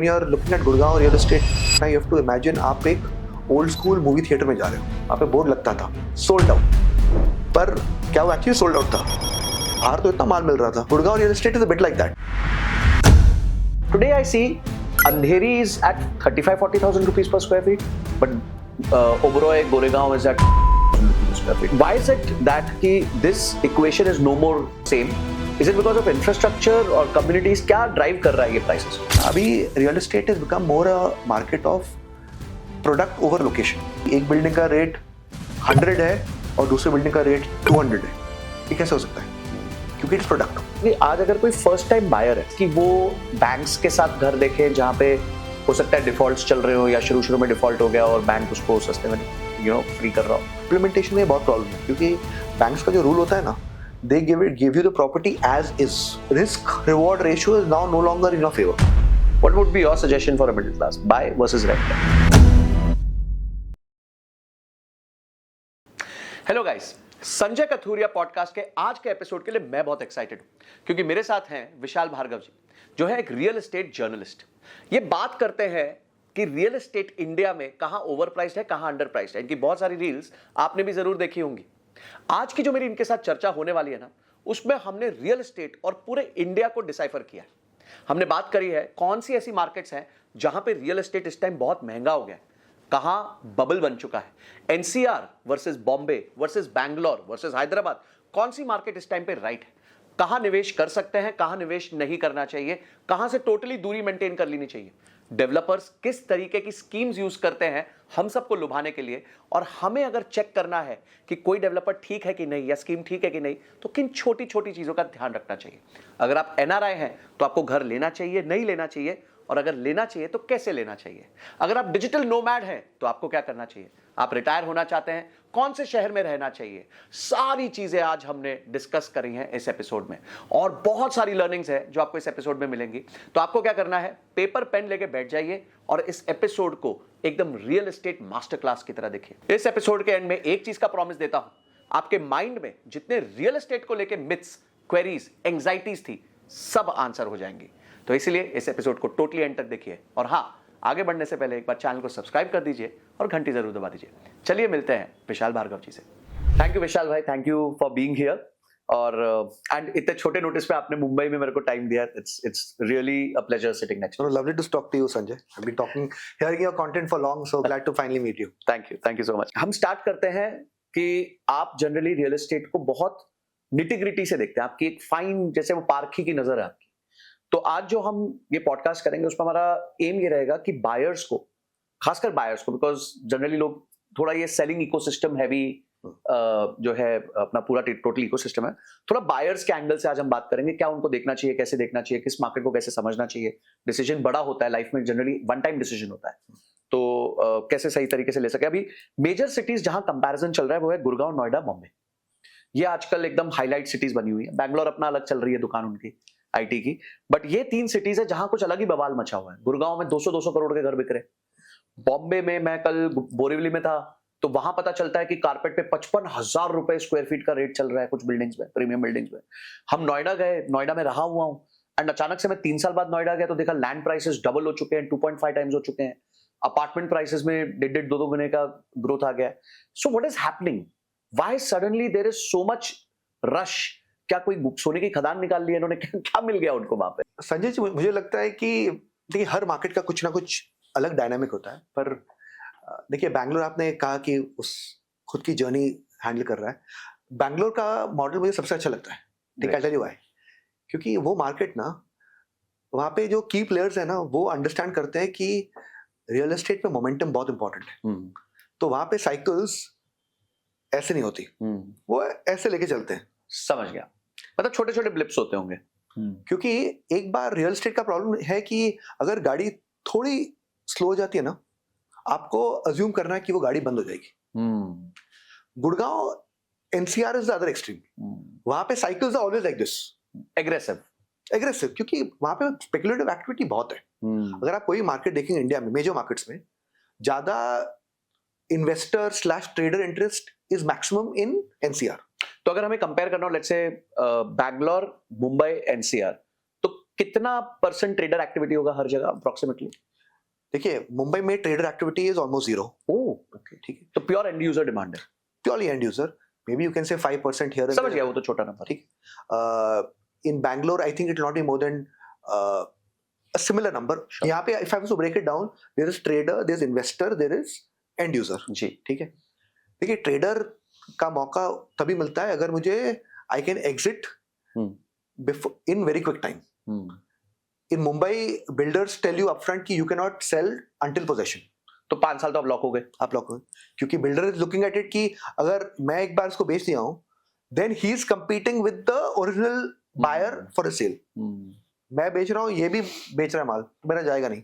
when you are looking at Gurgaon real estate, now you have to imagine आप एक old school movie theatre में जा रहे हो, वहाँ पे बोर्ड लगता था सोल्ड आउट, पर क्या वो एक्चुअली सोल्ड आउट था? बाहर तो इतना माल मिल रहा था. Gurgaon real estate is a bit like that. Today I see Andheri is at 35-40,000 rupees per square feet, but Oberoi, Goregaon is at per square feet. Why is it that this equation is no more same? Is it because of infrastructure or communities? क्या drive कर रहा है ये prices? अभी real estate has become more a market of product over location. एक building का rate 100 है और दूसरी बिल्डिंग का रेट 200 है. ये कैसे हो सकता है? क्योंकि इट्स प्रोडक्ट. आज अगर कोई फर्स्ट टाइम बायर है कि वो बैंक्स के साथ घर देखे जहाँ पे हो सकता है डिफॉल्ट्स चल रहे हो या शुरू में डिफॉल्ट हो गया और बैंक उसको सस्ते में फ्री कर रहा हो. इम्प्लीमेंटेशन में बहुत प्रॉब्लम है क्योंकि बैंक्स का जो रूल होता है ना, they give you the property as is. Risk reward ratio is now no longer in your favor. What would be your suggestion for a middle class? Buy versus rent? Hello guys, Sanjay Kathuria podcast के आज के episode के लिए मैं बहुत excited हूं क्योंकि मेरे साथ हैं विशाल भार्गव जी, जो है एक रियल एस्टेट जर्नलिस्ट. ये बात करते हैं कि रियल एस्टेट इंडिया में कहां ओवर प्राइस्ड है, कहां अंडर प्राइस्ड है. इनकी बहुत सारी रील्स आपने भी जरूर देखी होंगी. आज की जो मेरी इनके साथ चर्चा होने वाली है ना, उसमें हमने रियल एस्टेट और पूरे इंडिया को डिसाइफर किया है. हमने बात करी है कौन सी ऐसी मार्केट्स हैं जहां पे रियल एस्टेट इस टाइम बहुत महंगा हो गया है, कहां बबल बन चुका है, NCR versus Bombay versus Bangalore versus Hyderabad, कौन सी मार्केट इस टाइम पे राइट है, कहां निवेश कर सकते हैं, कहां निवेश नहीं करना चाहिए, कहां से टोटली दूरी मेंटेन कर लेनी चाहिए, डेवलपर्स किस तरीके की स्कीम्स यूज करते हैं हम सबको लुभाने के लिए, और हमें अगर चेक करना है कि कोई डेवलपर ठीक है कि नहीं या स्कीम ठीक है कि नहीं, तो किन छोटी छोटी चीजों का ध्यान रखना चाहिए. अगर आप एनआरआई हैं तो आपको घर लेना चाहिए, नहीं लेना चाहिए, और अगर लेना चाहिए तो कैसे लेना चाहिए. अगर आप डिजिटल नोमैड हैं तो आपको क्या करना चाहिए, आप रिटायर होना चाहते हैं, कौन से शहर में रहना चाहिए, सारी चीजें आज हमने डिस्कस करी हैं इस एपिसोड में, और बहुत सारी लर्निंग्स है जो आपको इस एपिसोड में मिलेंगी. तो आपको क्या करना है, पेपर पेन लेके बैठ जाइए और इस एपिसोड को एकदम रियल एस्टेट मास्टर क्लास की तरह देखिए. इस एपिसोड के एंड में एक चीज का प्रॉमिस देता हूं, आपके माइंड में जितने रियल एस्टेट को लेके मिथ्स, क्वेरीज, एंग्जाइटीज थी, सब आंसर हो जाएंगी. तो इसलिए इस एपिसोड को टोटली एंड तक देखिए, और हाँ, आगे बढ़ने से पहले एक बार चैनल को सब्सक्राइब कर दीजिए और घंटी जरूर दबा दीजिए. चलिए मिलते हैं विशाल भार्गव जी से. थैंक यू विशाल भाई, thank you for being here. और एंड इतने छोटे नोटिस पे आपने मुंबई में मेरे को टाइम दिया. It's really a pleasure sitting next. Lovely to talk to you, Sanjay. I've been hearing your content for long, so glad to finally meet you. Thank you so much. हम start करते हैं कि आप generally real estate को बहुत nitty-gritty से देखते हैं, आपकी एक फाइन जैसे वो पारखी की नजर है आपकी. तो आज जो हम ये पॉडकास्ट करेंगे उसमें हमारा एम ये रहेगा कि बायर्स को, खासकर बायर्स को, बिकॉज जनरली लोग थोड़ा ये सेलिंग इकोसिस्टम हैवी जो है अपना पूरा टोटल इकोसिस्टम है, थोड़ा बायर्स के एंगल से आज हम बात करेंगे. क्या उनको देखना चाहिए, कैसे देखना चाहिए, किस मार्केट को कैसे समझना चाहिए. डिसीजन बड़ा होता है लाइफ में, जनरली वन टाइम डिसीजन होता है, तो कैसे सही तरीके से ले सके. अभी मेजर सिटीज जहां कंपैरिजन चल रहा है वो है गुड़गांव, नोएडा, बॉम्बे. ये आजकल एकदम हाईलाइट सिटीज बनी हुई है. बैंगलोर अपना अलग चल रही है दुकान उनकी आईटी की, बट ये तीन सिटीज है जहां कुछ अलग ही बवाल मचा हुआ है. गुड़गांव में 200 करोड़ के घर बिक रहे. बॉम्बे में मैं कल बोरीवली में था तो वहां पता चलता है कि कारपेट पे 55,000 रुपए स्क्वायर फीट का रेट चल रहा है कुछ बिल्डिंग्स में, प्रीमियम बिल्डिंग्स में. हम नोएडा गए, नोएडा में रहा हुआ हूं, एंड अचानक से मैं 3 साल बाद नोएडा गया तो देखा लैंड प्राइसेस डबल हो चुके हैं, 2.5 टाइम्स हो चुके हैं. अपार्टमेंट प्राइसेस में 1.5-2 गुने का ग्रोथ आ गया है. So what is happening, why suddenly there is so much rush. क्या कोई सोने की खदान निकाल ली है इन्होंने, क्या मिल गया उनको वहां पे? संजय जी, मुझे लगता है कि देखिए हर मार्केट का कुछ ना कुछ अलग डायनामिक होता है, पर देखिए बैंगलोर आपने कहा कि उस खुद की जर्नी हैंडल कर रहा है. बैंगलोर का मॉडल मुझे सबसे अच्छा लगता है. ठीक है, व्हाई? क्योंकि वो मार्केट ना, वहाँ पे जो की प्लेयर्स है ना, वो अंडरस्टैंड करते हैं कि रियल एस्टेट में मोमेंटम बहुत इंपॉर्टेंट है. तो वहाँ पे साइकिल्स ऐसे नहीं होती, वो ऐसे लेके चलते हैं. समझ गया, मतलब छोटे छोटे ब्लिप्स होते होंगे. क्योंकि एक बार रियल एस्टेट का प्रॉब्लम है कि अगर गाड़ी थोड़ी स्लो हो जाती है ना, आपको अज्यूम करना है कि वो गाड़ी बंद हो जाएगी. Gurgaon, NCR is the other extreme. वहां पे cycles are always like this, aggressive, क्योंकि वहां पे स्पेकुलेटिव एक्टिविटी बहुत है. अगर आप कोई मार्केट देखेंगे इंडिया में, मेजर मार्केट्स में ज्यादा investor slash trader interest is maximum in NCR. तो अगर हमें कंपेयर करना हो, let's say Bangalore, Mumbai, NCR, तो कितना परसेंट ट्रेडर एक्टिविटी होगा हर जगह अप्रोक्सीमेटली? देखिए मुंबई में trader activity is almost zero. Okay, ठीक है. तो प्योर एंड यूजर डिमांड है. Purely and user. Maybe you can say 5% here and समझ there. गया, वो तो छोटा नंबर. ठीक. In Bangalore, I think it will not be more than a similar number. Sure. यहाँ पे if I was to break it down, there is trader, there is investor, there is end user. जी. ठीक है. देखिए trader का मौका तभी मिलता है अगर मुझे I can exit before in very quick time. In Mumbai, builders tell you upfront कि you cannot sell until possession. तो 5 साल तो आप लॉक हो गए. आप लॉक हो गए क्योंकि builder is looking at it कि अगर मैं एक बार इसको बेच दिया हूं then he is competing with the original buyer for a sale. मैं बेच रहा हूं, ये भी बेच रहा है माल, तो मेरा जाएगा नहीं.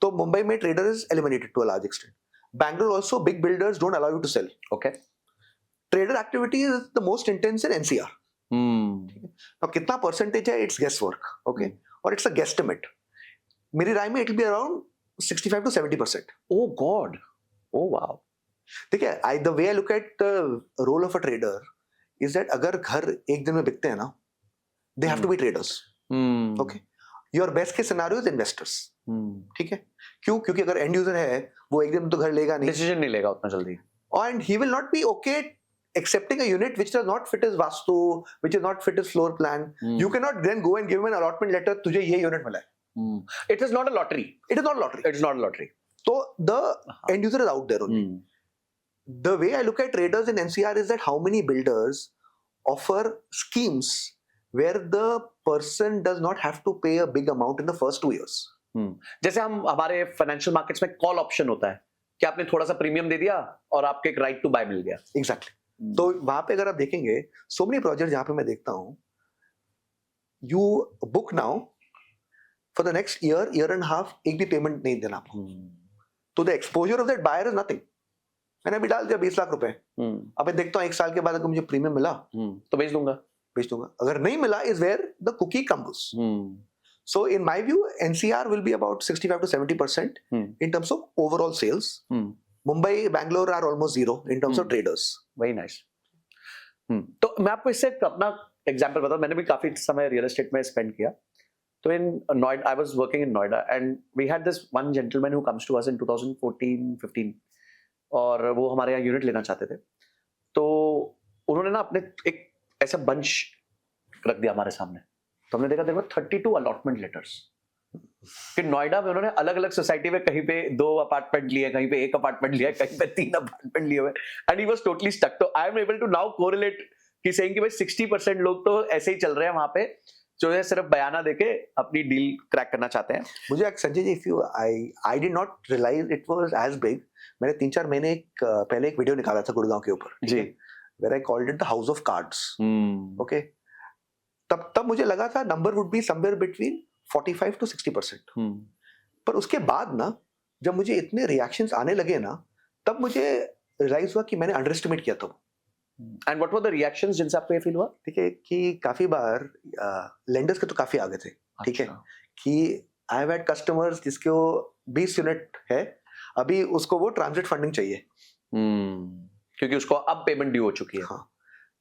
तो मुंबई में trader is eliminated to a large extent. Bangalore also big builders don't allow you to sell. Okay. Trader activity is the most intense in NCR. अब कितना परसेंटेज है, इट्स गेस वर्क. ओके. और इट्स अ गेस्टिमेट. मेरी राय में it will be around 65 to 70%. Oh God. Oh wow. देखिए the way I look at the role of a trader is that अगर घर एक दिन में बिकते हैं ना, they have to be traders. Okay. Your best case scenario is investors. ठीक है. क्यों? क्योंकि अगर end user है, वो एक दिन में तो घर लेगा नहीं. Decision नहीं लेगा उतना जल्दी. And he will not be okay accepting a unit which does not fit his vastu, which does not fit his floor plan. You cannot then go and give him an allotment letter. तुझे ये unit मिला है. It is not a lottery. It is not a lottery. It is not a lottery. So the end user is out there only. The way I look at traders in NCR is that how many builders offer schemes where the person does not have to pay a big amount in the first 2 years. जैसे हम हमारे financial markets में call option होता है कि आपने थोड़ा सा प्रीमियम दे दिया और आपको एक राइट टू बाय मिल गया. Exactly. तो वहां पे अगर आप देखेंगे so many projects जहां पे मैं देखता हूं, you book now for the next year and a half, एक भी पेमेंट नहीं देना आपको. तो the exposure of that buyer is nothing. मैंने अभी डाल दिया 20 लाख रुपए. अब मैं देखता हूँ 1 साल के बाद अगर मुझे प्रीमियम मिला तो बेच दूंगा. अगर नहीं मिला is where the cookie crumbles. So in my view, NCR will be about 65 to 70% in terms of overall sales. Mumbai, Bangalore are almost zero in terms of traders. Very nice. तो मैं आपको इससे अपना एग्जांपल बताऊं. मैंने भी काफी समय रियल एस्टेट में स्पेंड किया. So in Noida, I was working in Noida, and we had this one gentleman who comes to us in 2014-15, और वो हमारे यहाँ यूनिट लेना चाहते थे. तो उन्होंने ना अपने एक ऐसा बंच रख दिया हमारे सामने. तो हमने देखा देखो 32 अलॉटमेंट लेटर्स कि नोएडा में उन्होंने अलग अलग सोसाइटी में कहीं पे 2 अपार्टमेंट लिए, कहीं पे 1 अपार्टमेंट लिया, कहीं पे 3 अपार्टमेंट लिए हुए. And he was totally stuck. तो I am able to now correlate कि सेइंग कि भाई 60% लोग तो ऐसे ही चल रहे हैं वहां पे, जो है सिर्फ बयाना देके अपनी डील क्रैक करना चाहते हैं. मुझे Sanjay ji, I did not realize it was as big. मैंने 3-4 महीने पहले एक वीडियो निकाला था गुड़गांव के ऊपर जी, where I called it the house of cards. Okay. तब मुझे लगा था number would be somewhere between 45 to 60%. पर उसके बाद ना जब मुझे इतने रिएक्शंस आने लगे ना, तब मुझे रियलाइज हुआ कि मैंने अंडर एस्टिमेट किया था. And what were the reactions जिनसे आपको ये फील हुआ? ठीक है कि काफी बार लेंडर्स के तो काफी आगे थे. ठीक है कि आई हैव हैड कस्टमर्स जिसको 20 यूनिट है, अभी उसको वो ट्रांजिट फंडिंग चाहिए क्योंकि उसको अब पेमेंट ड्यू हो चुकी है. हाँ.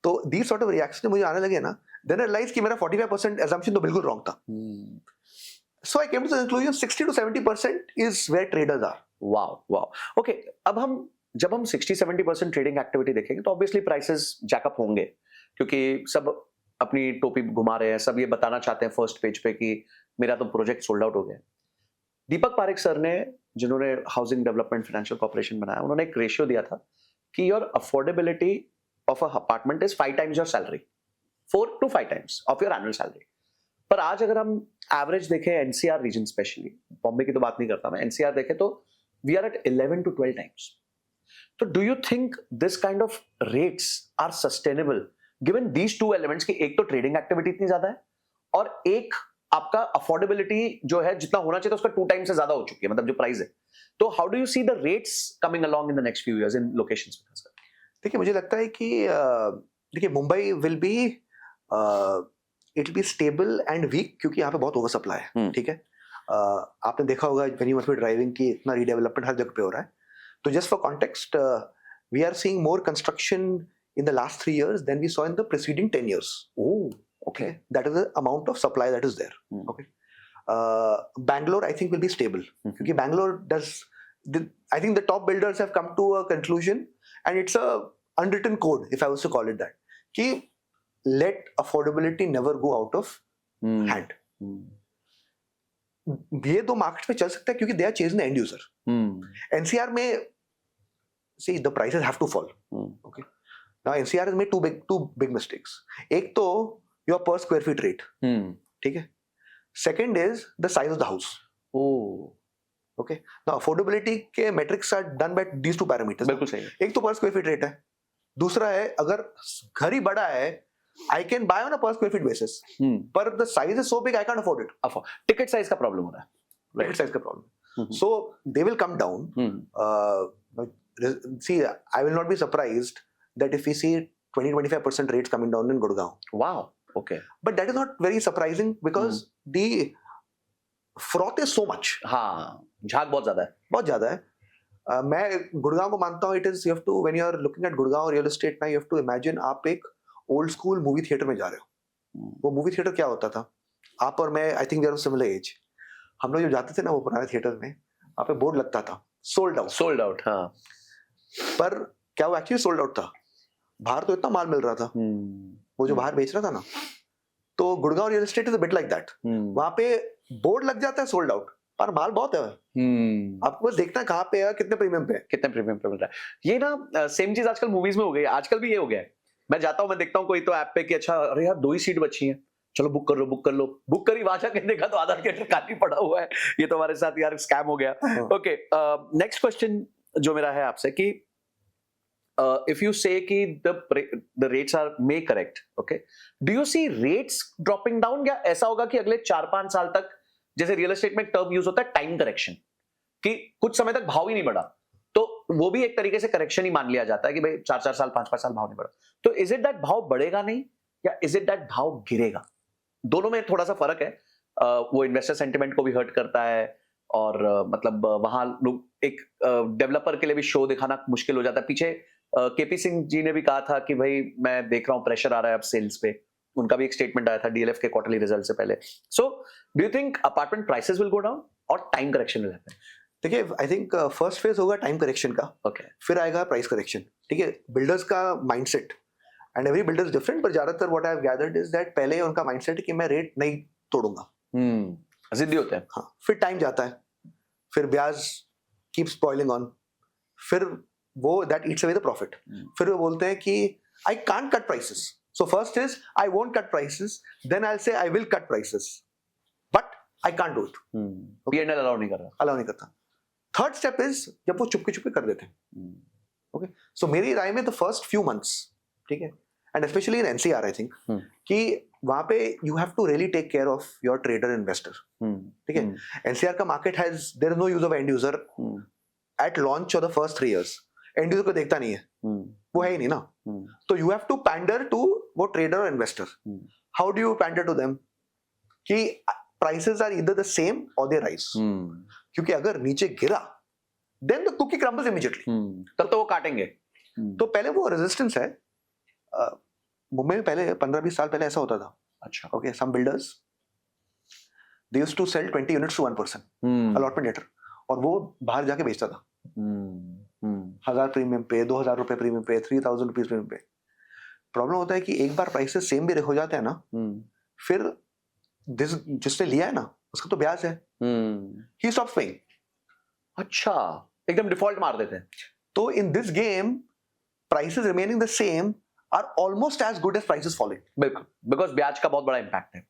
तो दीज सॉर्ट ऑफ रिएक्शन मुझे आने लगे ना, देन आई रियलाइज कि मेरा 45% assumption तो बिल्कुल रॉन्ग था. So I came to the conclusion 60 to 70% is where traders are. Wow. Okay, अब जब हम 60-70% ट्रेडिंग एक्टिविटी देखेंगे तो ऑब्वियसली प्राइसेस जैकअप होंगे, क्योंकि सब अपनी टोपी घुमा रहे हैं, सब ये बताना चाहते हैं फर्स्ट पेज पे कि मेरा तो प्रोजेक्ट सोल्ड आउट हो गया. दीपक पारेख सर ने, जिन्होंने हाउसिंग डेवलपमेंट फाइनेंशियल कॉर्पोरेशन बनाया, उन्होंने एक रेशियो दिया था कि your affordability of a apartment is 5 times your salary, 4 to 5 times of your annual salary. पर आज अगर हम एवरेज देखें एनसीआर रीजन, स्पेशली बॉम्बे की तो बात नहीं करता मैं, एनसीआर देखें तो we are at 11 to 12 times. तो do you think this kind of rates are sustainable given these 2 elements की? एक तो ट्रेडिंग एक्टिविटी इतनी ज्यादा है और एक आपका अफोर्डेबिलिटी जो है जितना होना चाहिए तो उसका 2 times से ज्यादा हो चुकी है, मतलब जो प्राइस है. तो how do you see the rates coming along in the next few years in locations? देखिए मुझे लगता है कि देखिए Mumbai will be it will be stable and weak, क्योंकि यहाँ पे बहुत ओवर सप्लाई है. ठीक है. आपने देखा होगा when you must be driving की इतना रीडेवलपमेंट हर जगह पे हो रहा है. तो just for context, we are seeing more construction in the last 3 years than we saw in the preceding 10 years. Oh, okay. That is the amount of supply that is there. Okay. Bangalore I think will be stable क्योंकि Bangalore does I think the top builders have come to a conclusion and it's a unwritten code if I was to call it that कि let affordability never go out of hand. ये दो market पे चल सकता है क्योंकि they are chasing the end user. NCR में see the prices have to fall. Okay. Now NCR has made two big mistakes. एक तो your per square feet rate. ठीक है. Second is the size of the house. Oh. Okay. Now affordability के metrics are done by these two parameters. बिल्कुल सही है. एक तो per square feet rate है. दूसरा है अगर घर ही बड़ा है I can buy on a per square feet basis. But the size is so big I can't afford it. Ticket size का problem हो रहा है. Ticket size का problem. So they will come down. See, I will not be surprised that if we see 20-25% rates coming down in Gurgaon. Wow. Okay. But that is not very surprising because the froth is so much. हाँ, झाग बहुत ज़्यादा है. बहुत ज़्यादा है. मैं गुड़गांव को मानता हूँ. It is you have to when you are looking at Gurgaon real estate now you have to imagine आप एक ओल्ड स्कूल मूवी थिएटर में जा रहे हो. वो मूवी थिएटर क्या होता था? आप और मैं I think we are similar age. हम लोग जब जाते थे ना वो पुराने थिएटर में वहाँ पे बोर्ड लगता था सोल्ड आउट. हाँ. पर क्या वो एक्चुअली सोल्ड आउट था? बाहर तो इतना माल मिल रहा था. वो जो बाहर बेच रहा था ना, तो Gurgaon real estate is a bit like that. वहाँ पे बोर्ड लग जाता है सोल्ड आउट पर माल बहुत है. आपको बस देखना है कहाँ पे है, कितने प्रीमियम पे मिल रहा है. ये ना सेम चीज आजकल मूवीज में हो गई. आजकल भी ये हो गया है. मैं जाता हूँ, मैं देखता हूँ कोई तो ऐप पे कि अच्छा अरे यार 2 ही सीट बची हैं, चलो बुक कर लो. बुक करी, वहां जाके देखा तो आधा थिएटर खाली पड़ा हुआ है. ये तो हमारे साथ यार स्कैम हो गया. ओके, नेक्स्ट क्वेश्चन जो मेरा है आपसे कि if you say कि the rates are may correct, okay, do you see rates dropping down? या ऐसा होगा कि अगले 4-5 साल तक, जैसे रियल एस्टेट में टर्म यूज होता है टाइम करेक्शन, कि कुछ समय तक भाव ही नहीं बढ़ा, तो वो भी एक तरीके से करेक्शन ही मान लिया जाता है कि भाई 4-4 साल 5-5 साल भाव नहीं बढ़ा. तो इज इट दैट भाव बढ़ेगा नहीं या इज इट दैट भाव गिरेगा? दोनों में थोड़ा सा फर्क है. वो इन्वेस्टर सेंटिमेंट को भी हर्ट करता है और मतलब वहां लोग एक डेवलपर के लिए भी शो दिखाना मुश्किल हो जाता है. पीछे केपी सिंह जी ने भी कहा था कि भाई मैं देख रहा हूं प्रेशर आ रहा है अब सेल्स पे. उनका भी एक स्टेटमेंट आया था डीएलएफ के क्वार्टरली रिजल्ट से पहले. So do you think apartment prices will go down और टाइम करेक्शन विल हैपन? देखिए, आई थिंक फर्स्ट फेज होगा टाइम करेक्शन का. ओके. फिर आएगा प्राइस करेक्शन. ठीक है, बिल्डर्स का mindset and every builder is different, पर ज्यादातर what I have gathered is that पहले उनका माइंडसेट है कि मैं रेट नहीं तोड़ूंगा. जिद्दी होते हैं. हाँ, फिर टाइम जाता है, फिर ब्याज कीप स्पॉइलिंग ऑन, फिर वो that eats away the profit. फिर वो बोलते हैं कि I can't cut prices. So first is I won't cut prices, then I will say I will cut prices but I can't do it. PNL allow नहीं करता. Third step is जब वो चुपके करते थे. ओके, सो मेरी राय में द फर्स्ट फ्यू मंथ्स, ठीक है, and specially in NCR I think कि वहां पे you have to really take care of your trader investor. ठीक है, एनसीआर का market has there is no use of end user at launch और the first 3 years. End user को देखता नहीं है, वो है ही नहीं ना. तो you have to pander to वो ट्रेडर और investor. How do you pander to them कि prices are either the same और दे राइज. क्योंकि अगर नीचे गिरा then the cookie crumbles immediately. तब तो वो काटेंगे. तो पहले वो रेजिस्टेंस है. मुंबई में पहले 15-20 साल पहले ऐसा होता था. अच्छा. Okay, some builders they used to sell 20 units to 1 person allotment letter, और वो बाहर जाके बेचता था 1000 प्रीमियम पे, 2000 रुपए प्रीमियम पे, 3000 रुपीज प्रीमियम पे. प्रॉब्लम होता है कि एक बार प्राइसेस सेम भी हो जाते हैं ना, फिर जिसने लिया है ना उसका तो ब्याज है, ही स्टॉप्स पेइंग. अच्छा, एकदम डिफॉल्ट मार देते हैं. तो in this game prices remaining the same are almost as good as prices falling. बिल्कुल, बिकॉज ब्याज का बहुत बड़ा इंपैक्ट है.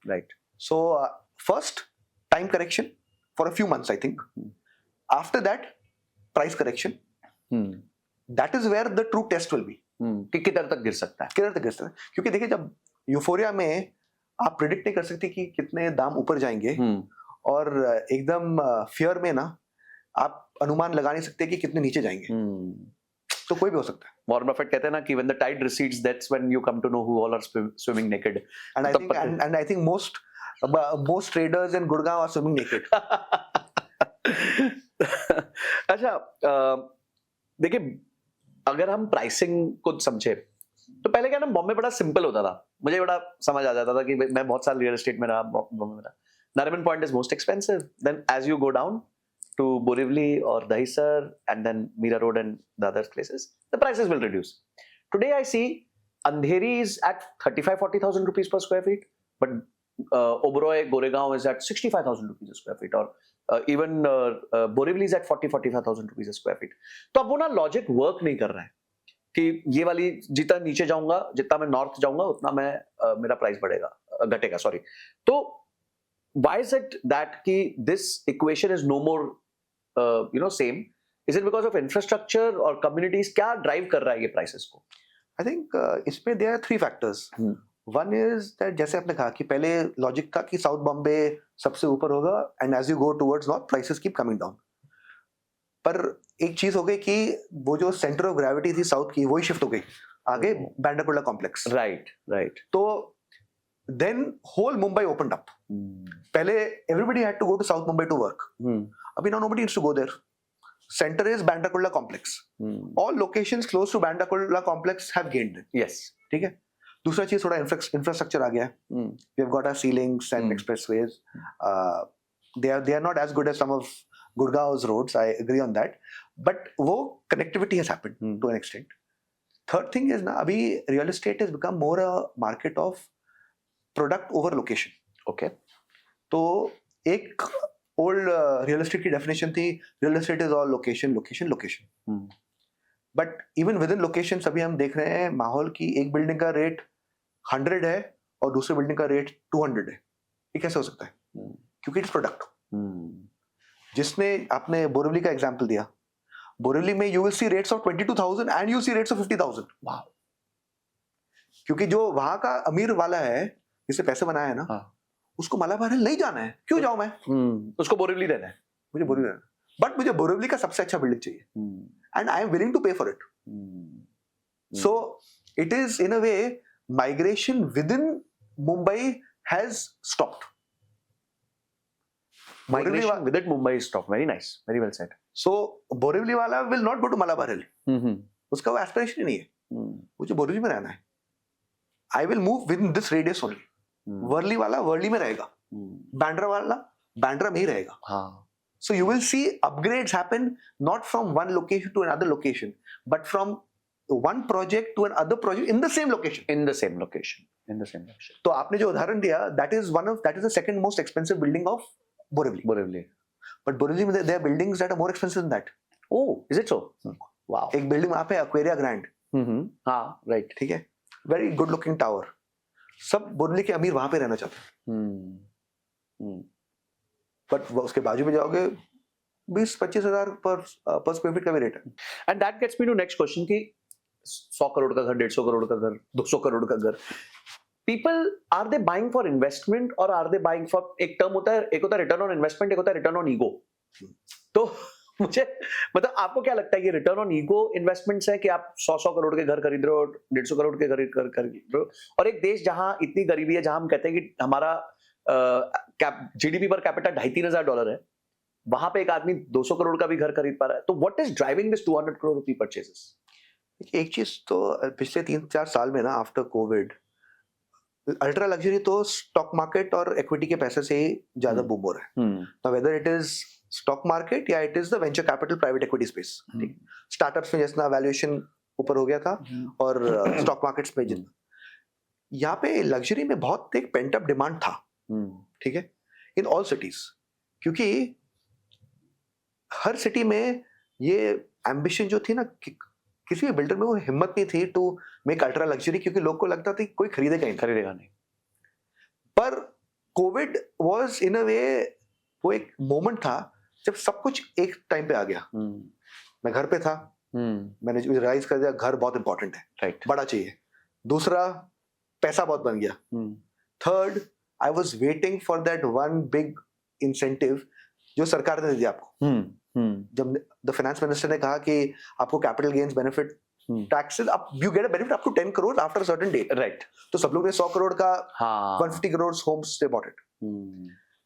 Right. So first time correction for a few months I think. After that price correction. That is where the true test will be. कि किधर तक गिर सकता है. क्योंकि देखिए, जब यूफोरिया में आप प्रिडिक्ट नहीं कर सकते कि कितने दाम ऊपर जाएंगे, और एकदम फियर में ना आप अनुमान लगा नहीं सकते कि कितने नीचे जाएंगे. तो कोई भी हो सकता है. वॉरेन बफेट कहते हैं ना कि when the tide recedes, that's when you come to know who all are swimming naked. And I think most traders in Gurgaon are swimming naked. अच्छा, देखिए, अगर हम प्राइसिंग को समझे तो पहले क्या ना, बॉम्बे बड़ा सिंपल होता था. मुझे बड़ा समझ आ जाता था कि मैं बहुत साल रियल एस्टेट में रहा, बॉम्बे में रहा. Nariman Point is most expensive. Then as you go down to Borivali or Dahisar and then Mira Road and the other places, the prices will reduce. Today I see Andheri is at 35-40,000 rupees per square feet, but Oberoi, Goregaon is at 65,000 rupees a square feet, or even Borivali is at 40-45,000 rupees a square feet. तो अब वो ना logic work नहीं कर रहा है कि ये वाली जितना नीचे जाऊंगा, जितना मैं नॉर्थ जाऊंगा, उतना मैं मेरा प्राइस बढ़ेगा, घटेगा, सॉरी. तो why is it that कि this equation is no more same? Is it because of infrastructure or communities? क्या drive कर रहा है ये prices को? I think इसमें there are 3 factors. One is that जैसे आपने कहा कि पहले लॉजिक था कि साउथ बॉम्बे सबसे ऊपर होगा and as you go towards north prices keep coming down. पर एक चीज हो गई कि वो जो सेंटर ऑफ ग्रेविटी थी साउथ की वही शिफ्ट हो गई आगे बैंडाकुल्ला कॉम्प्लेक्स. राइट. तो then whole Mumbai opened up. पहले everybody had to go to south Mumbai to work. अभी now nobody needs to go there. Centre is बैंडाकुल्ला complex. All locations close to बैंडाकुल्ला complex have gained. Yes. ठीक है. दूसरा चीज थोड़ा infrastructure आ गया है. We have got our C links and expressways. they are not as good as some of Gurgaon's roads, I agree on that, but वो connectivity has happened to an extent. Third thing is ना अभी real estate has become more a market of product over location. Okay. तो एक old real estate की definition थी real estate is all location. But even within locations अभी हम देख रहे हैं माहौल की एक बिल्डिंग का रेट 100 है और दूसरी बिल्डिंग का रेट 200 है. ये कैसे हो सकता है? क्योंकि इट्स प्रोडक्ट. जिसने आपने बोरिवली का एग्जांपल दिया, बोरिवली में you will see rates of 22,000 and you see rates of 50,000. वाह. क्योंकि जो वहां का अमीर वाला है जिसने पैसे बनाया है ना, उसको मलाबार हिल नहीं जाना है. क्यों जाऊं मैं? उसको बोरिवली रहना है. मुझे बोरिवली रहना है. बट मुझे बोरिवली का सबसे अच्छा बिल्डिंग चाहिए and I am willing to pay for it. So it is in a way migration within Mumbai has stopped. Migration within Mumbai is stopped. Very nice. Very well said. So Borivali वाला will not go to Malabar Hill. उसका वो aspiration ही नहीं है. मुझे बोरिवली में रहना है. I will move within this radius only. Worli वाला वर्ली में रहेगा. बैंड्रा वाला बैंड्रा में ही रहेगा. So you will see upgrades happen not from one location to another location, but from one project to another project in the same location. In the same location. तो आपने जो उदाहरण दिया, that is the second most expensive building of Borivali. But Borivali में there are buildings that are more expensive than that. Oh, is it so? Wow. एक building वहाँ पे Aquaria Grand. हाँ, right. ठीक है. Very good looking tower. सब बोरिवली के अमीर वहाँ पे रहना चाहते हैं. But उसके बाजू में जाओगे 20-25 हजार पर स्क्वायर फीट का भी रेट है. And that gets me to next question कि 100 करोड़ का घर, 150 करोड़ का घर, 200 करोड़ का घर. People, are they buying for investment or are they buying for, एक टर्म होता है, एक होता है रिटर्न ऑन इन्वेस्टमेंट, एक होता है रिटर्न ऑन ईगो. तो मुझे मतलब आपको क्या लगता है कि रिटर्न ऑन ईगो इन्वेस्टमेंट्स है कि आप 100 करोड़ के घर खरीद रहे हो, 150 करोड़ के खरीद रहे हो, और एक देश जहां इतनी गरीबी है, जहां हम कहते हैं कि हमारा जीडीपी पर कैपिटा $2,500 है, वहां पे एक आदमी 200 करोड़ का भी घर खरीद पा रहा है. तो what is driving this 200 crore rupee purchases? एक चीज तो पिछले 3-4 साल में ना आफ्टर कोविड अल्ट्रा लग्जरी तो स्टॉक मार्केट और इक्विटी के पैसे से ही ज्यादा बूम हो रहा है. Now whether it is stock market या it is the venture capital private equity space. Startups में जितना वैल्यूएशन ऊपर हो गया था और स्टॉक मार्केट्स में जितना, यहाँ पे लग्जरी में बहुत एक पेंट अप डिमांड था. ठीक है. इन ऑल सिटीज, क्योंकि हर सिटी में ये एम्बिशन जो थी ना, किसी भी बिल्डर में वो हिम्मत नहीं थी टू मेक अल्ट्रा लग्जरी, क्योंकि लोग को लगता था कोई खरीदेगा नहीं. पर कोविड वाज इन अ वे वो एक मोमेंट था जब सब कुछ एक टाइम पे आ गया. मैं घर पे था, मैंने रियलाइज कर दिया घर बहुत इंपॉर्टेंट है. राइट. बड़ा चाहिए. दूसरा, पैसा बहुत बन गया. Third, I was waiting for that one big incentive जो सरकार ने दिया आपको. जब द फाइनेंस मिनिस्टर ने कहा कि आपको capital gains benefit taxes up, you get a benefit up to 10 crore after a certain date. Right. तो सब लोग ने 100 करोड़ का 150 crore homes they bought it.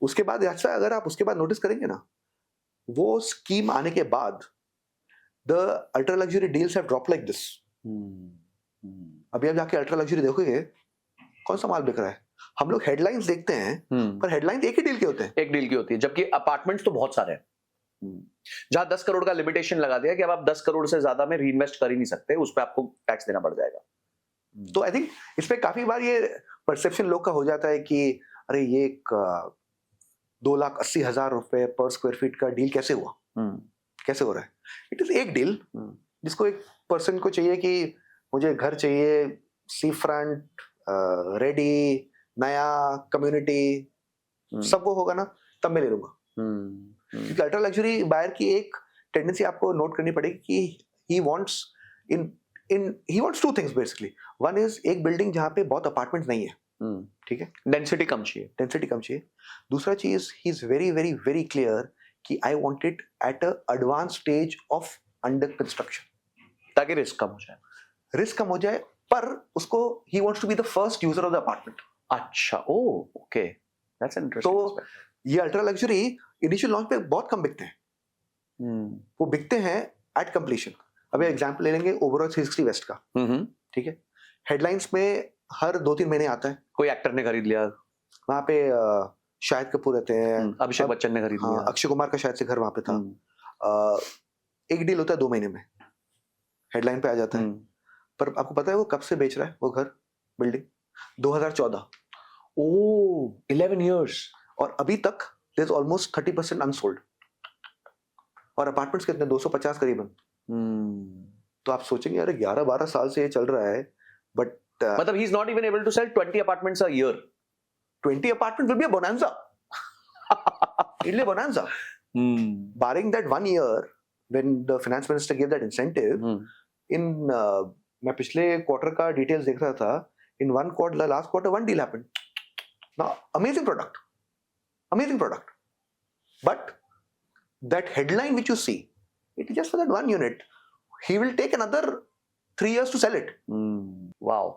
उसके बाद अच्छा, अगर आप उसके बाद नोटिस करेंगे ना, वो स्कीम आने के बाद the ultra luxury deals have drop like this. अभी आप जाके अल्ट्रा लग्जरी देखोगे कौन सा माल बिक रहा है. हम लोग हेडलाइंस देखते हैं, पर हेडलाइंस एक ही डील के होते हैं। एक डील की होती है, जबकि अपार्टमेंट्स तो बहुत सारे हैं। जहां 10 करोड़ का लिमिटेशन लगा दिया कि अब आप 10 करोड़ से ज्यादा में री-इन्वेस्ट कर ही नहीं सकते, उस पर आपको टैक्स देना पड़ जाएगा। तो आई थिंक इसमें काफी बार ये परसेप्शन लोग का हो जाता है कि अरे ये एक 2,80,000 रुपए पर स्क्वायर फीट का डील कैसे हुआ, कैसे हो रहा है। इट इज एक डील जिसको एक पर्सन को चाहिए कि मुझे घर चाहिए, सी फ्रंट, रेडी, नया, कम्युनिटी, सब वो होगा ना तब मैं ले लूंगा। क्योंकि अल्ट्रा लग्जरी बायर की एक टेंडेंसी आपको नोट करनी पड़ेगी कि ही wants two things basically. One is एक बिल्डिंग जहाँ पे बहुत अपार्टमेंट नहीं है, ठीक है, डेंसिटी कम चाहिए। डेंसिटी कम चाहिए। दूसरा चीज ही is very very very clear कि I want it at a advance stage of under construction, ताकि रिस्क कम हो जाए। रिस्क कम हो जाए, पर उसको ही wants to be the first user of the apartment. अच्छा, ओ ओके, दैट्स इंटरेस्टिंग। तो ये अल्ट्रा लग्जरी इनिशियल लॉन्च पे बहुत कम बिकते हैं, वो बिकते हैं एट कंप्लीशन। अब एग्जांपल ले लेंगे ओबरॉय 360 वेस्ट का, ठीक है, हेडलाइंस में हर 2-3 महीने आता है, कोई एक्टर ने खरीद लिया, वहां पे शाहिद कपूर रहते हैं, अभिषेक बच्चन ने खरीद लिया, अक्षय कुमार का शायद से घर वहां पे था। एक डील होता है 2 महीने में, हेडलाइन पे आ जाता है, पर आपको पता है वो कब से बेच रहा है वो घर, बिल्डिंग 2014। ओ 11 इयर्स, और अभी तक देयर इज ऑलमोस्ट 30% अनसोल्ड, और अपार्टमेंट्स कितने, 250 करीबन। तो आप सोचेंगे यार 11-12 साल से ये चल रहा है, बट मतलब he is not even able to sell 20 apartments a year. 20 apartment will be a bonanza. It'll be a bonanza. Barring that 1 year when the finance minister gave that incentive, in मैं पिछले quarter का details देख रहा था, in one quarter, last quarter, one deal happened. Now, amazing product. But that headline which you see, it is just for that one unit. He will take another 3 years to sell it. Wow.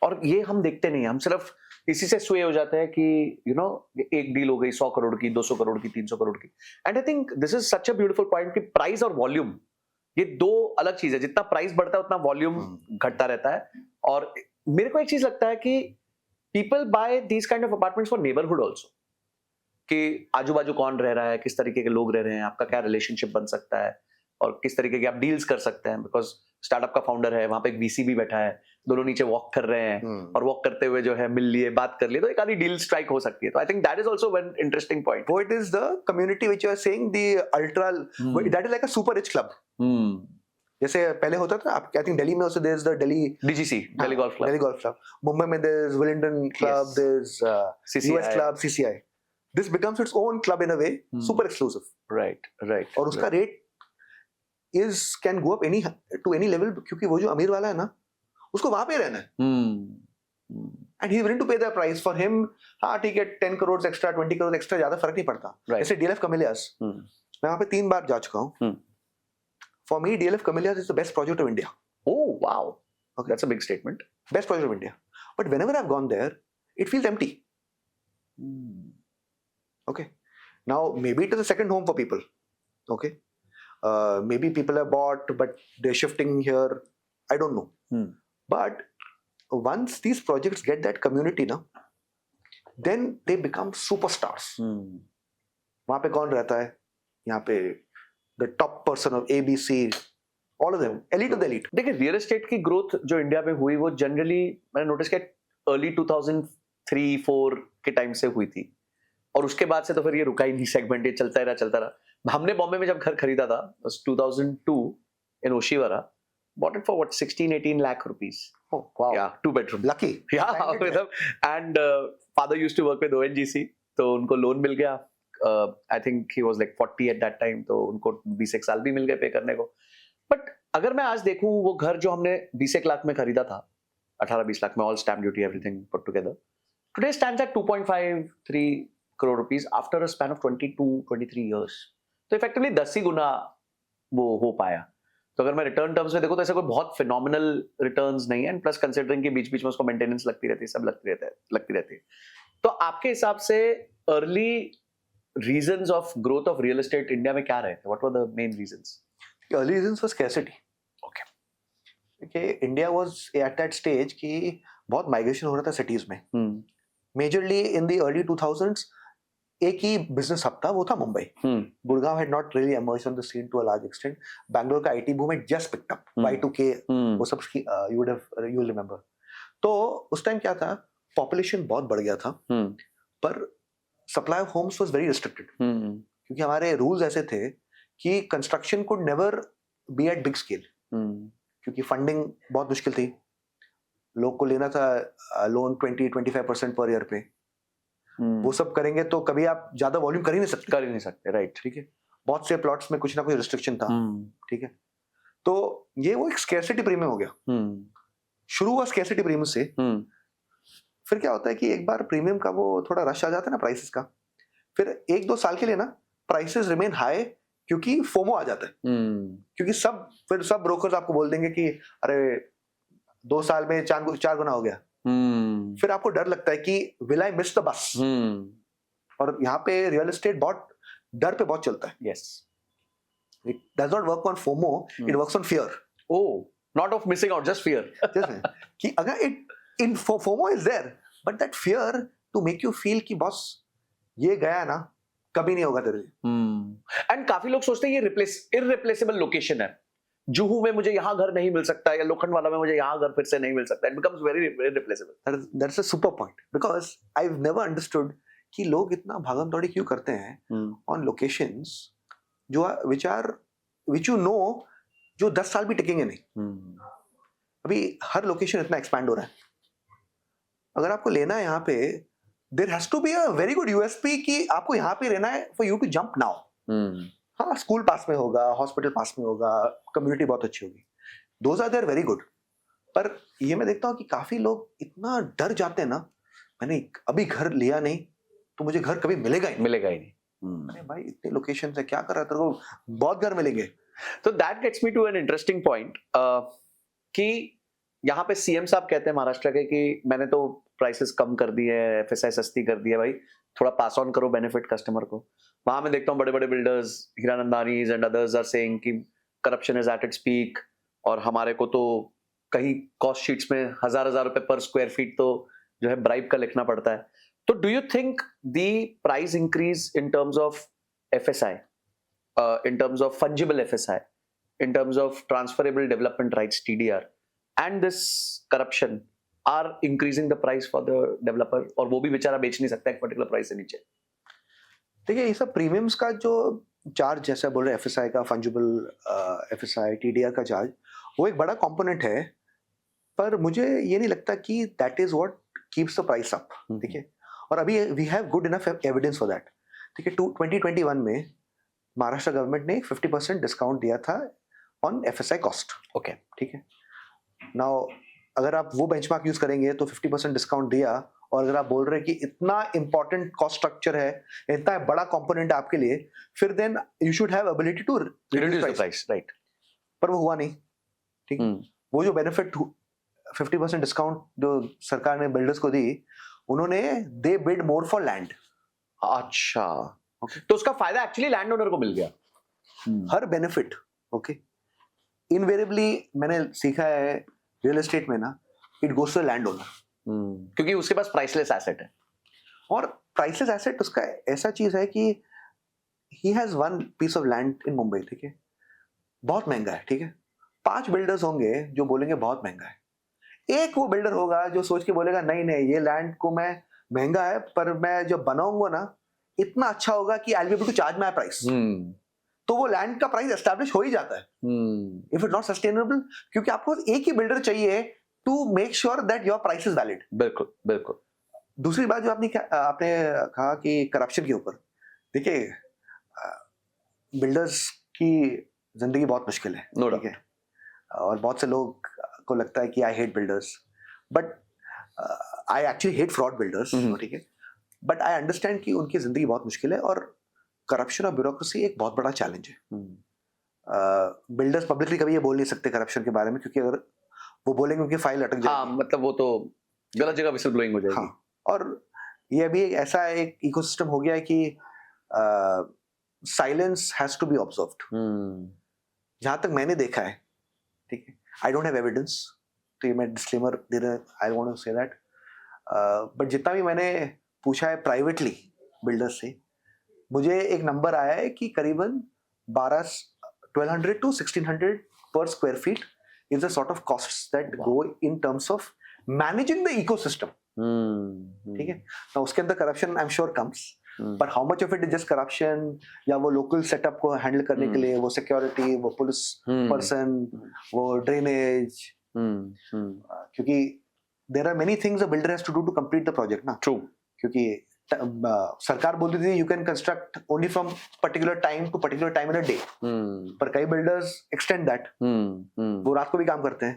और ये हम देखते नहीं, हम सिर्फ इसी से स्वे हो जाते हैं कि यू नो एक डील हो गई 100 करोड़ की, 200 करोड़ की, 300 करोड़ की। And I think this is such a beautiful point कि प्राइस और वॉल्यूम ये दो अलग चीज है। जितना प्राइस बढ़ता है उतना वॉल्यूम घटता रहता है। और मेरे को एक चीज लगता है कि people buy these kind of apartments for neighbourhood also, कि आजू बाजू कौन रह रहा है, किस तरीके के लोग रह रहे हैं, आपका क्या रिलेशनशिप बन सकता है और किस तरीके के आप डील्स कर सकते हैं। बिकॉज स्टार्टअप का फाउंडर है, वहां पे एक वीसी भी बैठा है, दोनों नीचे वॉक कर रहे हैं और वॉक करते हुए जो है मिल लिए, बात कर लिए, तो एक आधी डील स्ट्राइक हो सकती है। तो I think that is also one interesting point. वो it is the community which you are saying, the ultra, that is like a super rich club. जैसे पहले होता था, आप आई थिंक दिल्ली में also there's the Delhi DGC, Delhi Golf Club, Delhi Golf Club. Mumbai में there's Wellington Club, there's CCI. US Club, CCI. This becomes its own club in a way, super exclusive. Right. और उसका rate is can go up to any level, क्योंकि वो जो अमीर वाला है ना, उसको वहां पे रहना है, and he's willing to pay the price for him. हाँ ठीक है, 10 करोड़ एक्स्ट्रा, 20 करोड़ एक्स्ट्रा, ज्यादा फर्क नहीं पड़ता। जैसे DLF Camellias, मैं वहां पे 3 बार जा चुका हूँ। For me, DLF Camellias is the best project of India. Oh wow, okay, that's a big statement. Best project of India. But whenever I've gone there, it feels empty. Okay. Now maybe it is a second home for people. Okay. Maybe people have bought, but they're shifting here. I don't know. But once these projects get that community, na, then they become superstars. वहाँ पे कौन रहता है? यहाँ पे the top person of ABC, all of them, elite of the elite. देखिए real estate की growth जो इंडिया में हुई वो जनरली मैंने नोटिस किया अर्ली 2003-4 के टाइम से हुई थी, और उसके बाद से तो फिर ये रुका ही नहीं, सेगमेंट ये चलता रहा। हमने बॉम्बे में जब घर खरीदा था 2002 इन ओशीवरा, bought it for what 16-18 lakh rupees. Oh wow. Yeah, 2 bedroom. Lucky. Yeah, मतलब and father used to work with ONGC, तो उनको लोन मिल गया। I think he was like 40 at that time, तो उनको 20 साल भी मिल गए पे करने को। बट अगर मैं आज देखूं वो घर जो हमने 20 लाख में खरीदा था, 18-20 लाख में, all stamp duty everything put together, today stands eight 2.53 crore rupees after a span of 22-23 years. तो इफेक्टिवली 10 ही गुना वो हो पाया। तो अगर मैं रिटर्न टर्म्स में देखूं तो ऐसा कोई बहुत फिनोमिनल रिटर्न्स नहीं है, एंड प्लस कंसिडरिंग कि बीच बीच में उसको मेंटेनेंस लगती रहती है, सब लगती रहती है। तो आपके हिसाब से early reasons of growth of real estate India में क्या रहे थे? What were the main reasons? Early reasons was scarcity. Okay. Okay, India was at that stage कि बहुत माइग्रेशन हो रहा था सिटीज में, majorly in the early 2000s एक ही बिजनेस हब था, वो था Mumbai. Gurgaon had not really emerged on the scene to a large extent. Bangalore का IT boom had just picked up. Y2K वो सब you will remember. तो उस टाइम क्या था, पॉपुलेशन बहुत बढ़ गया था, पर supply of homes was very restricted, क्योंकि हमारे रूल्स ऐसे थे कि construction could never be at big scale, क्योंकि फंडिंग बहुत मुश्किल थी. लोग को लेना था लोन 20-25% पर ईयर पे, वो सब करेंगे तो कभी आप ज्यादा वॉल्यूम कर ही नहीं सकते. राइट. ठीक है, बहुत से प्लॉट्स में कुछ ना कुछ रिस्ट्रिक्शन था. ठीक है, तो ये वो एक स्कैरसिटी प्रीमियम हो गया. शुरू हुआ स्कैरसिटी प्रीमियम से, फिर क्या होता है कि एक बार प्रीमियम का वो थोड़ा रश आ जाता है ना प्राइसेस का, फिर 1-2 साल के लिए ना प्राइसेस रिमेन हाई, क्योंकि फोमो आ जाता है. क्योंकि फिर सब ब्रोकर्स आपको बोल देंगे कि अरे 2 साल में 4 गुना हो गया. फिर आपको डर लगता है कि will I miss the bus. और यहाँ पे रियल एस्टेट बहुत डर पे बहुत चलता है. Yes, it does not work on FOMO, it works on fear. Oh, not of missing out, just fear. कि अगर it in FOMO is there, but that fear to make you feel कि boss ये गया ना, कभी नहीं होगा तेरे लिए. एंड काफी लोग सोचते हैं ये इररिप्लेसेबल लोकेशन है, जुहू में मुझे यहाँ घर नहीं मिल सकता, या लोखंडवाला में मुझे यहाँ घर फिर से नहीं मिल सकता. It becomes very irreplaceable. That's a super point, because I have never understood कि लोग इतना भागम दौड़ी क्यों करते हैं ऑन लोकेशंस जो व्हिच यू नो जो 10 साल भी टिकेंगे नहीं. अभी हर लोकेशन इतना एक्सपैंड हो रहा है. अगर आपको लेना है यहाँ पे, there has to be a very good USP कि आपको यहाँ पे रहना है for you to jump now. हाँ, स्कूल पास में होगा, हॉस्पिटल पास में होगा, कम्युनिटी बहुत अच्छी होगी, those are there very good. पर ये मैं देखता हूँ कि काफी लोग इतना डर जाते हैं ना, मैंने अभी घर लिया नहीं तो मुझे घर कभी मिलेगा ही नहीं. अरे भाई, इतने लोकेशन है, क्या कर रहा है, तेरे को बहुत घर मिलेंगे. तो that gets me to an interesting point कि यहाँ पे सीएम साहब कहते हैं महाराष्ट्र के कि मैंने तो प्राइसेस कम कर दिए है, एफएसआई सस्ती कर दी है, भाई थोड़ा पास ऑन करो बेनिफिट कस्टमर को. वहां मैं देखता हूँ बड़े बड़े builders, Hiranandanis and others are saying कि corruption is at its peak, और हमारे को तो कहीं कॉस्ट शीट्स में हजार रुपए पर स्क्वायर फीट तो जो है ब्राइब का लिखना पड़ता है. तो do you think the price increase in terms of FSI, in terms of fungible FSI, in terms of transferable development rights TDR, and this corruption are increasing the price for the developer, और वो भी बेचारा बेच नहीं सकता एक particular price से नीचे. देखिए, ये सब प्रीमियम्स का जो चार्ज, जैसा बोल रहे एफएसआई का, फंजिबल एफएसआई, टीडीआर का चार्ज, वो एक बड़ा कंपोनेंट है, पर मुझे ये नहीं लगता कि that is what keeps the price up. ठीक है, और अभी we have good enough evidence for that. ठीक है, 2021 में महाराष्ट्र गवर्नमेंट ने 50% डिस्काउंट दिया था ऑन एफएसआई कॉस्ट. ओके, ठीक है. नाउ अगर आप वो बेंचमार्क यूज करेंगे तो 50% डिस्काउंट दिया, और अगर आप बोल रहे हैं कि इतना इंपॉर्टेंट कॉस्ट स्ट्रक्चर है, इतना बड़ा कंपोनेंट आपके लिए, फिर then you should have ability to reduce the price. Right. पर वो हुआ नहीं. ठीक, वो जो बेनिफिट 50% डिस्काउंट जो सरकार ने बिल्डर्स को दी, उन्होंने दे बिड मोर फॉर लैंड. अच्छा, तो उसका फायदा एक्चुअली लैंड ओनर को मिल गया. हर बेनिफिट, ओके, इनवेरिएबली मैंने सीखा है रियल एस्टेट में ना, it goes to land owner, क्योंकि उसके पास प्राइसलेस एसेट है. और प्राइसलेस एसेट उसका ऐसा चीज है कि he has one piece of land in Mumbai. ठीक है, बहुत महंगा है. ठीक है, 5 बिल्डर्स होंगे जो बोलेंगे बहुत महंगा है. एक वो बिल्डर होगा जो सोच के बोलेगा नहीं नहीं, ये लैंड को मैं महंगा है, पर मैं जब बनाऊंगा ना इतना अच्छा होगा कि I will be able to charge my price. तो वो लैंड का प्राइस एस्टैब्लिश हो ही जाता है. इफ इट नॉट सस्टेनेबल, क्योंकि आपको एक ही बिल्डर चाहिए to make sure that your price is valid. बिल्कुल बिल्कुल. दूसरी बात जो आपने कहा कि करप्शन के ऊपर, देखिए बिल्डर्स की जिंदगी बहुत मुश्किल है. ठीक है, और बहुत से लोग को लगता है कि I hate builders, but I actually hate fraud builders. ठीक है, बट आई अंडरस्टैंड कि उनकी जिंदगी बहुत मुश्किल है, और करप्शन और ब्यूरोक्रेसी एक बहुत बड़ा चैलेंज है. बिल्डर्स पब्लिकली कभी ये बोल नहीं सकते करप्शन के बारे में, क्योंकि अगर वो बोलेंगे उनकी फाइल अटक जाएगी. हाँ, मतलब वो तो गलत जगह विसल ब्लोइंग हो जाएगी. हाँ, और ये अभी एक ऐसा एक इकोसिस्टम हो गया है कि silence has to be observed. जहां तक मैंने देखा है, ठीक है, आई डोंट हैव एविडेंस, तो ये मैं डिस्क्लेमर दे रहा, I want to say that but जितना भी मैंने पूछा है प्राइवेटली बिल्डर्स से, मुझे एक नंबर आया है कि करीबन 1200 to 1600 per square feet is the sort of costs that go in terms of managing the ecosystem. ठीक है ना, उसके अंदर corruption I am sure comes, पर how much of it is just corruption, या वो लोकल सेटअप को handle करने के लिए वो सिक्योरिटी, वो पुलिस पर्सन, वो ड्रेनेज, क्योंकि there are many things a builder has to do to complete the project ना। ट्रू, क्योंकि सरकार बोलती थी you can construct only from particular time to particular time in a day, पर कई बिल्डर्स एक्सटेंड दैट, वो रात को भी काम करते हैं,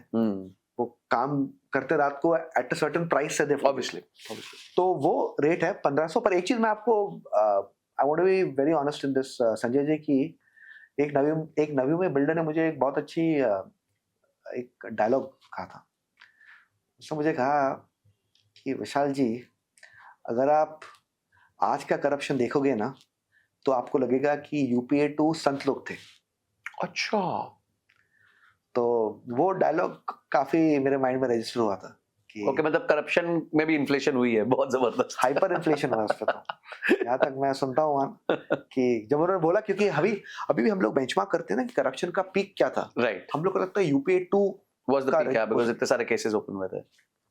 वो काम करते रात को एट अ सर्टेन प्राइस से, ऑब्वियसली। तो वो रेट है 1500। पर एक चीज मैं आपको, I want to be very honest in this Sanjay ji, की एक नवी में बिल्डर ने मुझे एक बहुत अच्छी एक डायलॉग कहा था। उसने मुझे कहा कि विशाल जी, अगर आप आज का करप्शन देखोगे ना तो आपको लगेगा कि यूपीए 2 संत लोग थे। अच्छा, तो वो डायलॉग काफी मेरे माइंड में रजिस्टर हुआ था कि ओके, मतलब करप्शन में भी इन्फ्लेशन हुई है बहुत जबरदस्त। हाइपर इन्फ्लेशन हुआ उस पे। तो यहाँ तक मैं सुनता हूँ कि जब उन्होंने बोला, क्योंकि अभी भी हम लोग बेंचमार्क करते हैं ना कि करप्शन का पीक क्या था, राइट, हम लोग को लगता है UPA 2 was the peak, because इतने सारे केसेस ओपन हुए थे।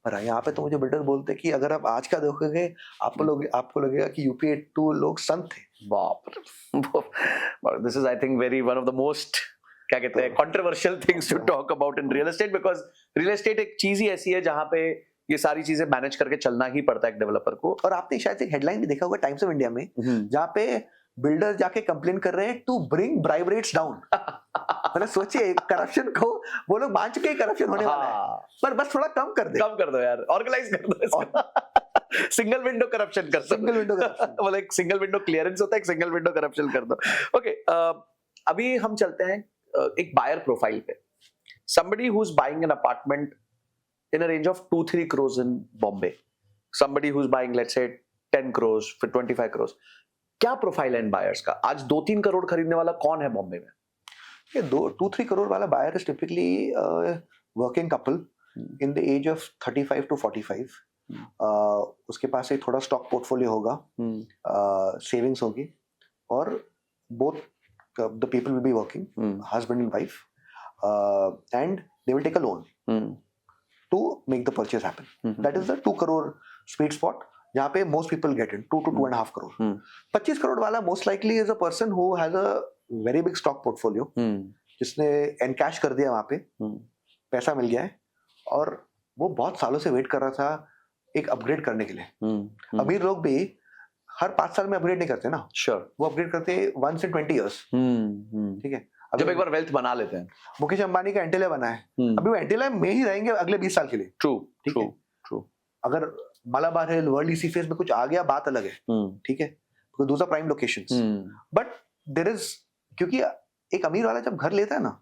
पर यहाँ पे तो मुझे बिल्डर बोलते कि अगर आप आज का देखोगे आपको लगेगा कि यूपीए 2 लोग संत थे। बाप रे, this is I think very one of the most, क्या कहते हैं, controversial things to talk about in real estate, because real estate एक चीज ही ऐसी है जहां पे ये सारी चीजें मैनेज करके चलना ही पड़ता है एक डेवलपर को। और आपने शायद एक हेडलाइन भी देखा होगा टाइम्स ऑफ इंडिया में, जहाँ पे बिल्डर जाके कंप्लेन कर रहे हैं to bring bribe rates down. मतलब सोचिए, करप्शन को वो लोग मान चुके हैं करप्शन होने वाला है, पर बस थोड़ा कम कर दो यार, ऑर्गेनाइज कर दो, सिंगल विंडो करप्शन कर दो, सिंगल विंडो करप्शन, मतलब एक सिंगल विंडो क्लियरेंस होता है, एक सिंगल विंडो करप्शन कर दो। ओके, अभी हम चलते हैं एक बायर प्रोफाइल पे। somebody who's buying an apartment in a range of 2-3 crores in Bombay, somebody who's buying let's say 10 crores फिर 25 crores, क्या प्रोफाइल है इन बायर्स का? आज 2-3 करोड़ खरीदने वाला कौन है बॉम्बे में? ये 2-3 करोड़ वाला buyer is typically working couple in the age of 35 to 45। उसके पास एक थोड़ा स्टॉक पोर्टफोलियो होगा, सेविंग्स होगी, और both the people will be working, husband and wife, and they will take a loan to make the purchase happen. That is the 2 crore sweet spot, जहाँ पे most people get in 2 to 2.5 crore। 25 crore वाला most likely is a person who has a very big stock portfolio, जिसने encash कर दिया, वहाँ पे पैसा मिल गया है, और वो बहुत सालों से वेट कर रहा था एक अपग्रेड करने के लिए। अमीर लोग भी हर 5 साल में अपग्रेड नहीं करते ना, Sure. वो अपग्रेड करते once in 20 years। ठीक है, जब एक बार वेल्थ बना लेते हैं। मुकेश अंबानी का एंटीला बना है, अभी वो एंटीला में ही रहेंगे अगले 20 साल के लिए। ट्रू। अगर Malabar Hill, Worli Sea Face में कुछ आ गया, बात अलग है, ठीक है, because those are prime locations. But there is, क्योंकि एक अमीर वाला जब घर लेता है ना,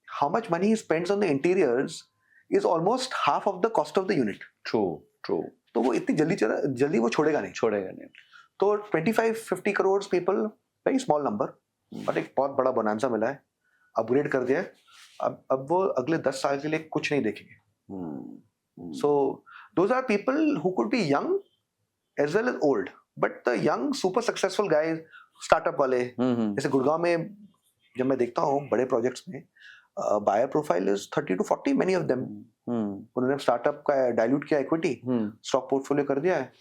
how much money he spends on the interiors is almost half of the cost of the unit. True. तो वो इतनी जल्दी वो छोड़ेगा नहीं। तो 25-50 crore people, very small number, but एक बहुत बड़ा बोनांसा मिला है, अपग्रेड कर दिया है, अब वो अगले 10 साल के लिए कुछ नहीं देखेंगे। So those are people who could be young as well as old, but the young super successful guys, startup वाले, जैसे गुड़गांव में जब मैं देखता हूँ बड़े प्रोजेक्ट्स में, buyer profile is 30 to 40, many of them. उन्होंने स्टार्टअप का डाइल्यूट किया, इक्विटी, स्टॉक पोर्टफोलियो कर दिया है,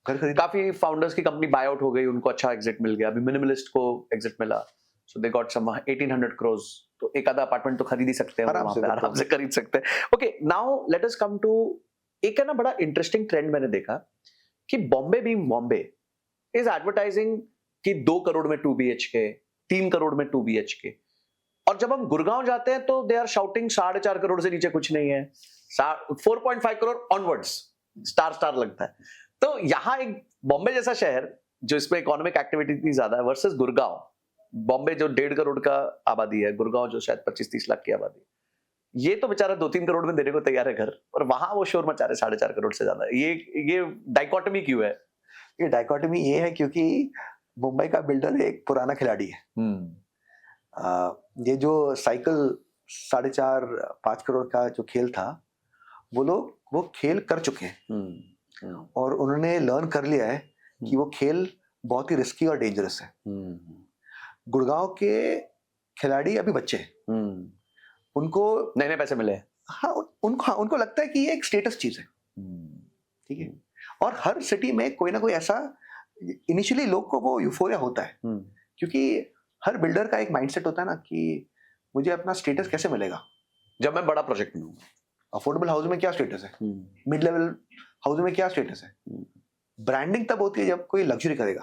घर खरीदा। काफी फाउंडर्स की कंपनी बाय आउट हो गई, उनको अच्छा एग्जिट मिल गया। अभी मिनिमलिस्ट को एग्जिट मिला, सो दे गॉट सम 1800 crores, तो एक आधा अपार्टमेंट तो खरीद ही सकते हैं, आराम से खरीद सकते हैं। Okay, now let us come to एक है ना बड़ा इंटरेस्टिंग ट्रेंड मैंने देखा कि Bombay being Bombay is advertising कि 2 करोड़ में 2 BHK, 3 करोड़ में 2 BHK, और जब हम गुड़गांव जाते हैं तो दे आर शाउटिंग 4.5 करोड़ से नीचे कुछ नहीं है, 4.5 करोड़ ऑनवर्ड्स स्टार लगता है। तो यहाँ एक बॉम्बे जैसा शहर जो इसमें इकोनॉमिक एक्टिविटी इतनी ज्यादा है, वर्सेस गुड़गांव, बॉम्बे जो 1.5 करोड़ का आबादी है, गुड़गांव जो शायद 25-30 लाख की आबादी, ये तो बेचारा 2-3 करोड़ में देने को तैयार है घर, और वहां वो शोर मचा रहे 4.5 करोड़ से ज्यादा। ये डाइकोटमी क्यों है? ये डाइकोटमी ये है क्योंकि मुंबई का बिल्डर एक पुराना खिलाड़ी है। ये जो साइकिल 4.5-5 करोड़ का जो खेल था, वो लोग वो खेल कर चुके हैं। और उन्होंने लर्न कर लिया है कि वो खेल बहुत ही रिस्की और डेंजरस है। गुड़गांव के खिलाड़ी अभी बच्चे हैं, उनको नए नए पैसे मिले हैं। उनको लगता है कि ये एक स्टेटस चीज है, ठीक है। और हर सिटी में कोई ना कोई ऐसा इनिशियली लोग को वो यूफोरिया होता है, क्योंकि हर बिल्डर का एक माइंडसेट होता है ना कि मुझे अपना स्टेटस कैसे मिलेगा जब मैं बड़ा प्रोजेक्ट लूंगा। अफोर्डेबल हाउस में क्या स्टेटस है, मिड लेवल हाउस में क्या स्टेटस है। ब्रांडिंग तब होती है जब कोई लग्जरी करेगा,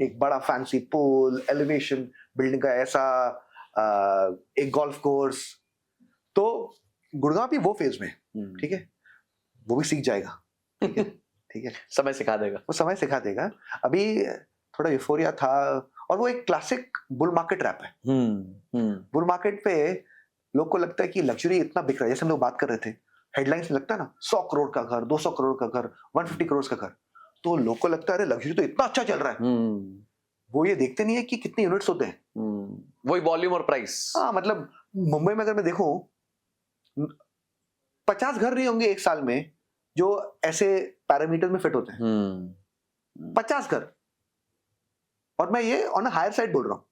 एक बड़ा फैंसी पूल, एलिवेशन, बिल्डिंग का ऐसा एक गोल्फ कोर्स। तो गुड़गांव भी वो फेज में, ठीक है, वो भी सीख जाएगा, ठीक है। समय सिखा देगा, वो समय सिखा देगा। अभी थोड़ा यूफोरिया था, और वो एक क्लासिक बुल मार्केट रैप है। बुल मार्केट पे लोग को लगता है कि लग्जरी इतना बिक रहा है, जैसे हम लोग बात कर रहे थे, हेडलाइंस में लगता है ना 100 करोड़ का घर, 200 करोड़ का घर, 150 करोड़ का घर, तो लोग को लगता है अरे लग्जरी तो इतना अच्छा चल रहा है। वो ये देखते नहीं है कि कितने यूनिट्स होते हैं, वही वॉल्यूम और प्राइस। हाँ, मतलब मुंबई में अगर मैं देखूं 50 घर नहीं होंगे एक साल में जो ऐसे पैरामीटर में फिट होते हैं, 50 घर। और मैं ये ऑन हायर साइड बोल रहा हूँ,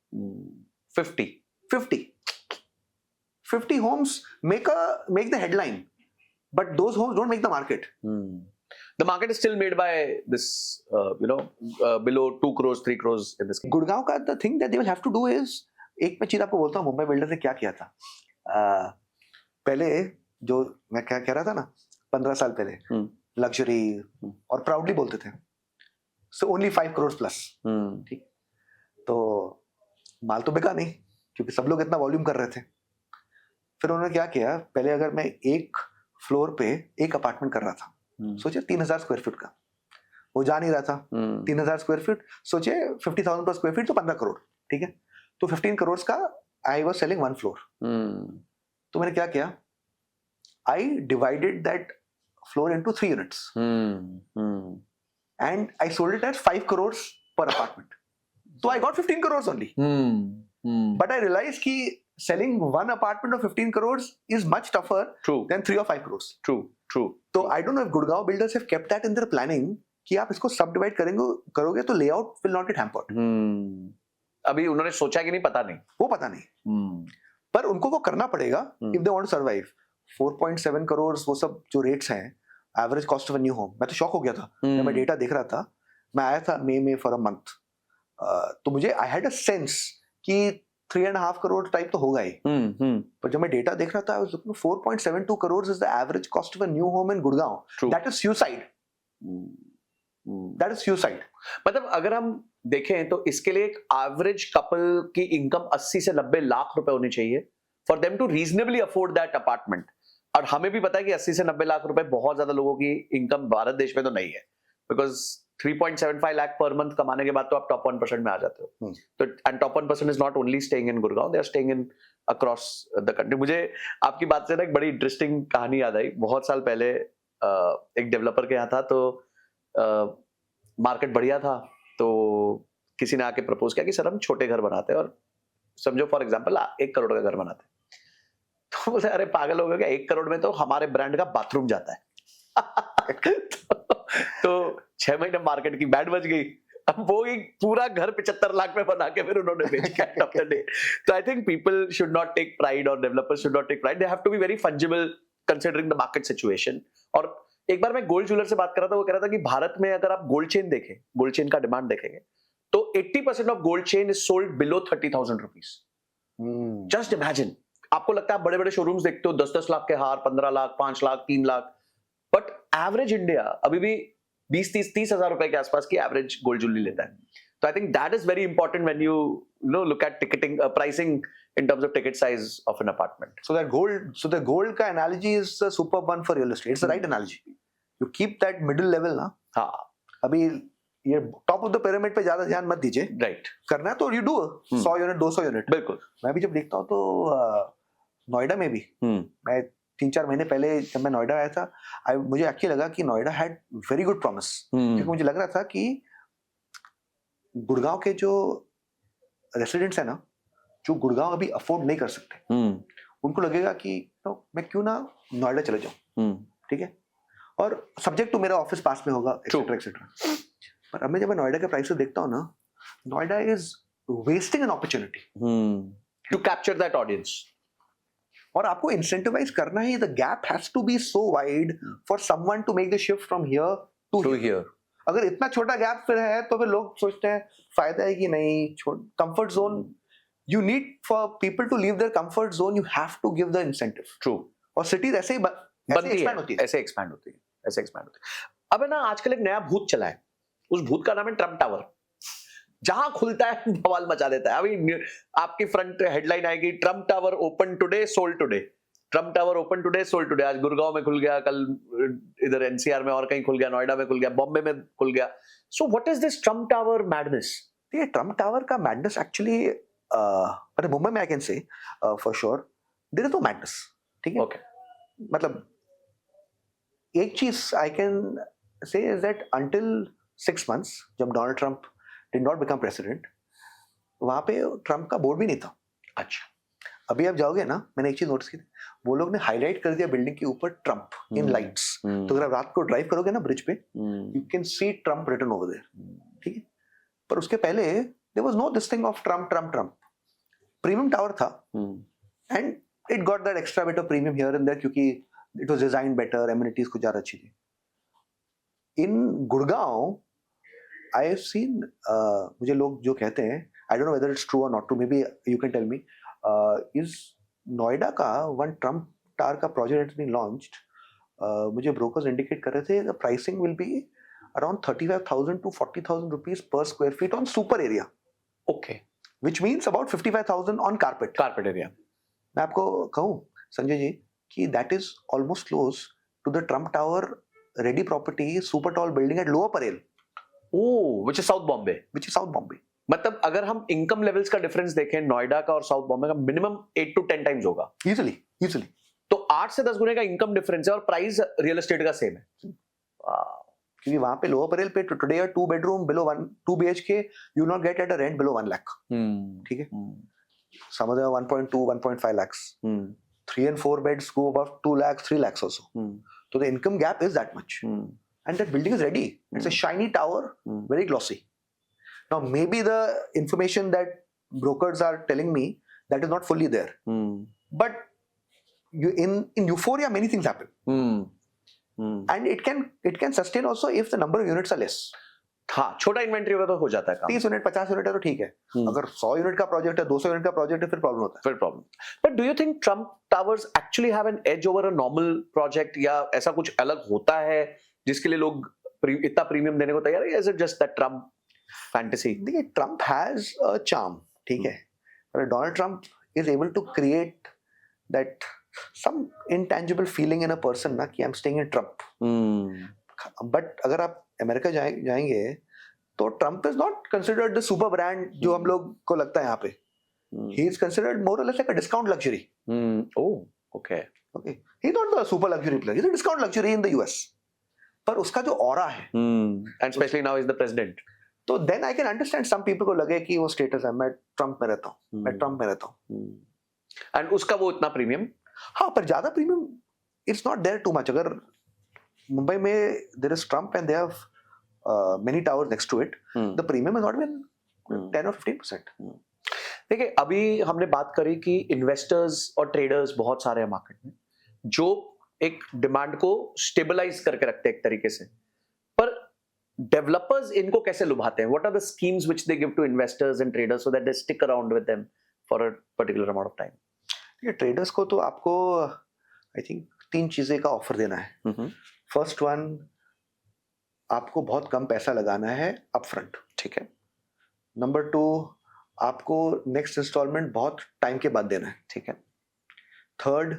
50 homes make the headline, but those homes don't make the market. The market is still made by this, below 2 crores, 3 crores in this case. Gurgaon का the thing that they will have to do is, एक मैं चीज आपको बोलता हूँ Mumbai builder ने क्या किया था। पहले जो मैं क्या कह रहा था ना, 15 साल पहले लग्जरी और प्राउडली बोलते थे, so only 5 crores plus, ठीक। तो माल तो बिका नहीं, क्योंकि सब लोग इतना वॉल्यूम कर रहे थे। फिर उन्होंने क्या किया, पहले अगर मैं एक फ्लोर पे एक अपार्टमेंट कर रहा था, सोचे 3000 स्क्वायर फीट का, वो जा नहीं रहा था, 3000 स्क्वायर फीट, सोचे 50,000 पर स्क्वायर फीट तो 15 करोड़, ठीक है। तो 15 करोड़ का आई वाज सेलिंग 1 फ्लोर। तो मैंने क्या किया, I divided that floor into 3 units and I sold it at 5 crore per apartment. तो I got 15 crore only, but I realise कि selling one apartment of 15 crores is much tougher than 3 or 5 crores. True. So I don't know if Gurgaon builders have kept that in their planning कि आप इसको सब divide करोगे तो layout will not get hampered. अभी उन्होंने सोचा कि नहीं, पता नहीं, वो पता नहीं, पर उनको वो करना पड़ेगा if they want to survive. 4.7 crores वो सब जो रेट्स हैं, average cost of a new home, मैं तो शॉक हो गया था जब मैं डेटा देख रहा था। मैं आया था मई में फॉर अ मंथ, तो मुझे आई हैड अ सेंस कि 3.5 करोड़ टाइप तो होगा ही, पर जब मैं डेटा देख रहा था, 4.72 crore is the average cost of a new home in Gurgaon. That is suicide, that is suicide. मतलब अगर हम देखें तो इसके लिए एक एवरेज कपल की इनकम 80 से 90 लाख रुपए होनी चाहिए for them to reasonably afford that apartment. और हमें भी पता है कि 80 से 90 लाख रुपए बहुत ज्यादा लोगों की इनकम भारत देश में तो नहीं है, बिकॉज 3.75 लाख पर मंथ कमाने के बाद तो आप टॉप 1% में आ जाते हो। तो and top 1% is not only staying in Gurgaon, they are staying in across the country. मुझे आपकी बात से ना एक बड़ी इंटरेस्टिंग कहानी याद आई। बहुत साल पहले एक डेवलपर के यहाँ था, तो मार्केट बढ़िया था, तो किसी ने आके प्रपोज किया कि सर हम छोटे घर बनाते हैं, और समझो फॉर एग्जाम्पल 1 करोड़ का घर बनाते हैं। तो बोले अरे पागल हो गए क्या, 1 करोड़ में तो हमारे ब्रांड का बाथरूम जाता है। तो 6 महीने मार्केट की बैंड बज गई। अब वो एक पूरा घर 75 लाख में बना के फिर उन्होंने बेच के एंड ऑफ द डे। तो I think people should not take pride, और developers should not take pride, they have to be very fungible considering the market situation. और एक बार मैं गोल्ड ज्वेलर से बात कर रहा था, वो कह रहा था कि भारत में अगर आप गोल्ड चेन देखें, गोल्ड चेन का डिमांड देखेंगे, तो 80% of gold chain is sold below 30,000 rupees. Just imagine, आपको लगता है आप बड़े बड़े शोरूम्स देखते हो 10-10 लाख के हार, 15 lakh, 5 lakh, 3 lakh, but average India अभी भी 20-30 हजार रुपए के आसपास की एवरेज गोल्ड ज्वेलरी लेता है। तो I think that is very important when you know look at ticketing pricing in terms of ticket size of an apartment. So the gold का analogy is a superb one for real estate. It's the right analogy. You keep that middle level ना। हाँ, अभी ये top of the pyramid पे ज्यादा ध्यान मत दीजिए। राइट, करना है तो you do 100 यूनिट, 200 यूनिट। बिल्कुल। मैं भी जब देखता हूँ तो नोएडा में भी, मैं 3-4 महीने पहले जब मैं नोएडा आया था, मुझे एक्चुअली लगा कि Noida had very good promise, क्योंकि मुझे लग रहा था कि गुड़गांव के जो रेसिडेंट्स है ना, जो गुड़गांव अभी अफोर्ड नहीं कर सकते, उनको लगेगा कि तो मैं क्यों ना नोएडा चले जाऊं, ठीक है। और सब्जेक्ट टू मेरा ऑफिस पास में होगा एक्सेट्रा एक्सेट्रा। पर अब मैं जब मैं नोएडा के प्राइसेस देखता हूँ ना, Noida is wasting an opportunity to capture that audience. और आपको इंसेंटिवाइज करना ही, the gap has to be so wide for someone to make the shift from here to here. अगर इतना छोटा गैप फिर है तो फिर लोग सोचते हैं फायदा है कि नहीं। Comfort zone, you need for people to leave their comfort zone, you have to give the incentive. True. और cities ऐसे ही expand होती है, ऐसे एक्सपैंड होती है, ऐसे एक्सपैंड होती है। अब है ना, आजकल एक नया भूत चला है, उस भूत का नाम है ट्रम्प टावर। जहां खुलता है बवाल मचा देता है। अभी आपकी फ्रंट हेडलाइन आएगी, Trump tower open today sold today. Trump tower open today sold today. आज गुड़गांव में खुल गया, कल इधर एनसीआर में और कहीं खुल गया, नोएडा में खुल गया, बॉम्बे में खुल गया। So what is this Trump Tower madness? ये ट्रम्प टावर का मैडनेस एक्चुअली मुंबई में I can say for sure there is no madness. ठीक है, ओके। मतलब एक चीज I can say is that until 6 months जब Donald Trump did not become president, वहां पे ट्रम्प का बोर्ड भी नहीं था। अच्छा। अभी आप जाओगे ना, मैंने एक चीज नोटिस की थी, वो लोग ने हाईलाइट कर दिया बिल्डिंग के ऊपर ट्रम्प इन लाइट्स। तो अगर आप रात को ड्राइव करोगे ना ब्रिज पे, you can see Trump written over there. ठीक है, पर उसके पहले there was no this thing of Trump Trump Trump. Premium tower था and it got that extra bit of premium here and there क्योंकि it was design better, amenities कुछ ज्यादा अच्छी थी। In Gurgaon I have seen, मुझे लोग जो कहते हैं, I don't know whether it's true और not true, may B you can tell me, is Noida का वन ट्रम्प टावर का प्रोजेक्ट हैज बीन लॉन्च्ड। मुझे ब्रोकर्स इंडिकेट कर रहे थे the pricing will be around 35,000 to 40,000 rupees per square feet on super area. Okay, which means about 55,000 on carpet area. मैं आपको कहूँ संजय जी कि that is almost close to the Trump Tower ready property super tall building at Lower Parel, which is South Bombay. which is South Bombay. मतलब अगर हम income levels का difference देखें, नोएडा का और साउथ बॉम्बे का मिनिमम 8 to 10 टाइम्स होगा easily तो 8 से 10 गुने का इनकम डिफरेंस है और प्राइस रियल एस्टेट का सेम है। क्योंकि वहां पे लोअर परेल पे today a 2 bedroom below 2 BHK you will not get at a rent below 1 lakh. ठीक है, some of them 1.2 1.5 lakhs. 3 and 4 beds go above 2 lakhs 3 lakhs also. So the income gap is that much. And that building is ready. It's a shiny tower, very glossy. Now maybe the information that brokers are telling me that is not fully there. But in euphoria many things happen. And it can sustain also if the number of units are less. हाँ, छोटा inventory होगा तो हो जाता है काम। 30 unit 50 unit है तो ठीक है। अगर 100 यूनिट का प्रोजेक्ट है, 200 यूनिट का प्रोजेक्ट है, फिर प्रॉब्लम होता है। फिर problem. But do you think Trump Towers actually have an edge over a normal project, या ऐसा कुछ अलग होता है जिसके लिए लोग इतना प्रीमियम देने को तैयार है? Is it just that Trump fantasy? देखिए, ट्रम्प हैज अ चार्म, ठीक है, पर Donald Trump is able to create that some intangible feeling in a person ना कि I am staying in Trump. But अगर आप अमेरिका जाएंगे तो Trump is not considered the super brand जो हम लोग को लगता है यहाँ पे। ही इज कंसिडर्ड मोर और less like a discount luxury. Okay, he is not the super luxury player, he is a discount luxury in the US. पर उसका जो ऑरा है, and specially now is the president, तो then I can understand some people को लगे कि वो status है, मैं ट्रम्प में रहता हूँ, मैं ट्रम्प में रहता हूँ। एंड उसका वो इतना प्रीमियम, हाँ, पर ज्यादा premium it's not there too much. अगर मुंबई में there is Trump and they have many towers next to it, the premium has not been 10 or 15%. देखिए, अभी हमने बात करी कि इन्वेस्टर्स और ट्रेडर्स बहुत सारे हैं मार्केट में जो एक डिमांड को स्टेबलाइज करके रखते हैं एक तरीके से, पर डेवलपर्स इनको कैसे लुभाते हैं? What are the schemes which they give to investors and traders so that they stick around with them for a particular amount of time? ये ट्रेडर्स को तो आपको आई थिंक 3 चीजें का ऑफर देना है। फर्स्ट वन, आपको बहुत कम पैसा लगाना है अपफ्रंट, ठीक है। नंबर 2, आपको नेक्स्ट इंस्टॉलमेंट बहुत टाइम के बाद देना है, ठीक है। Third,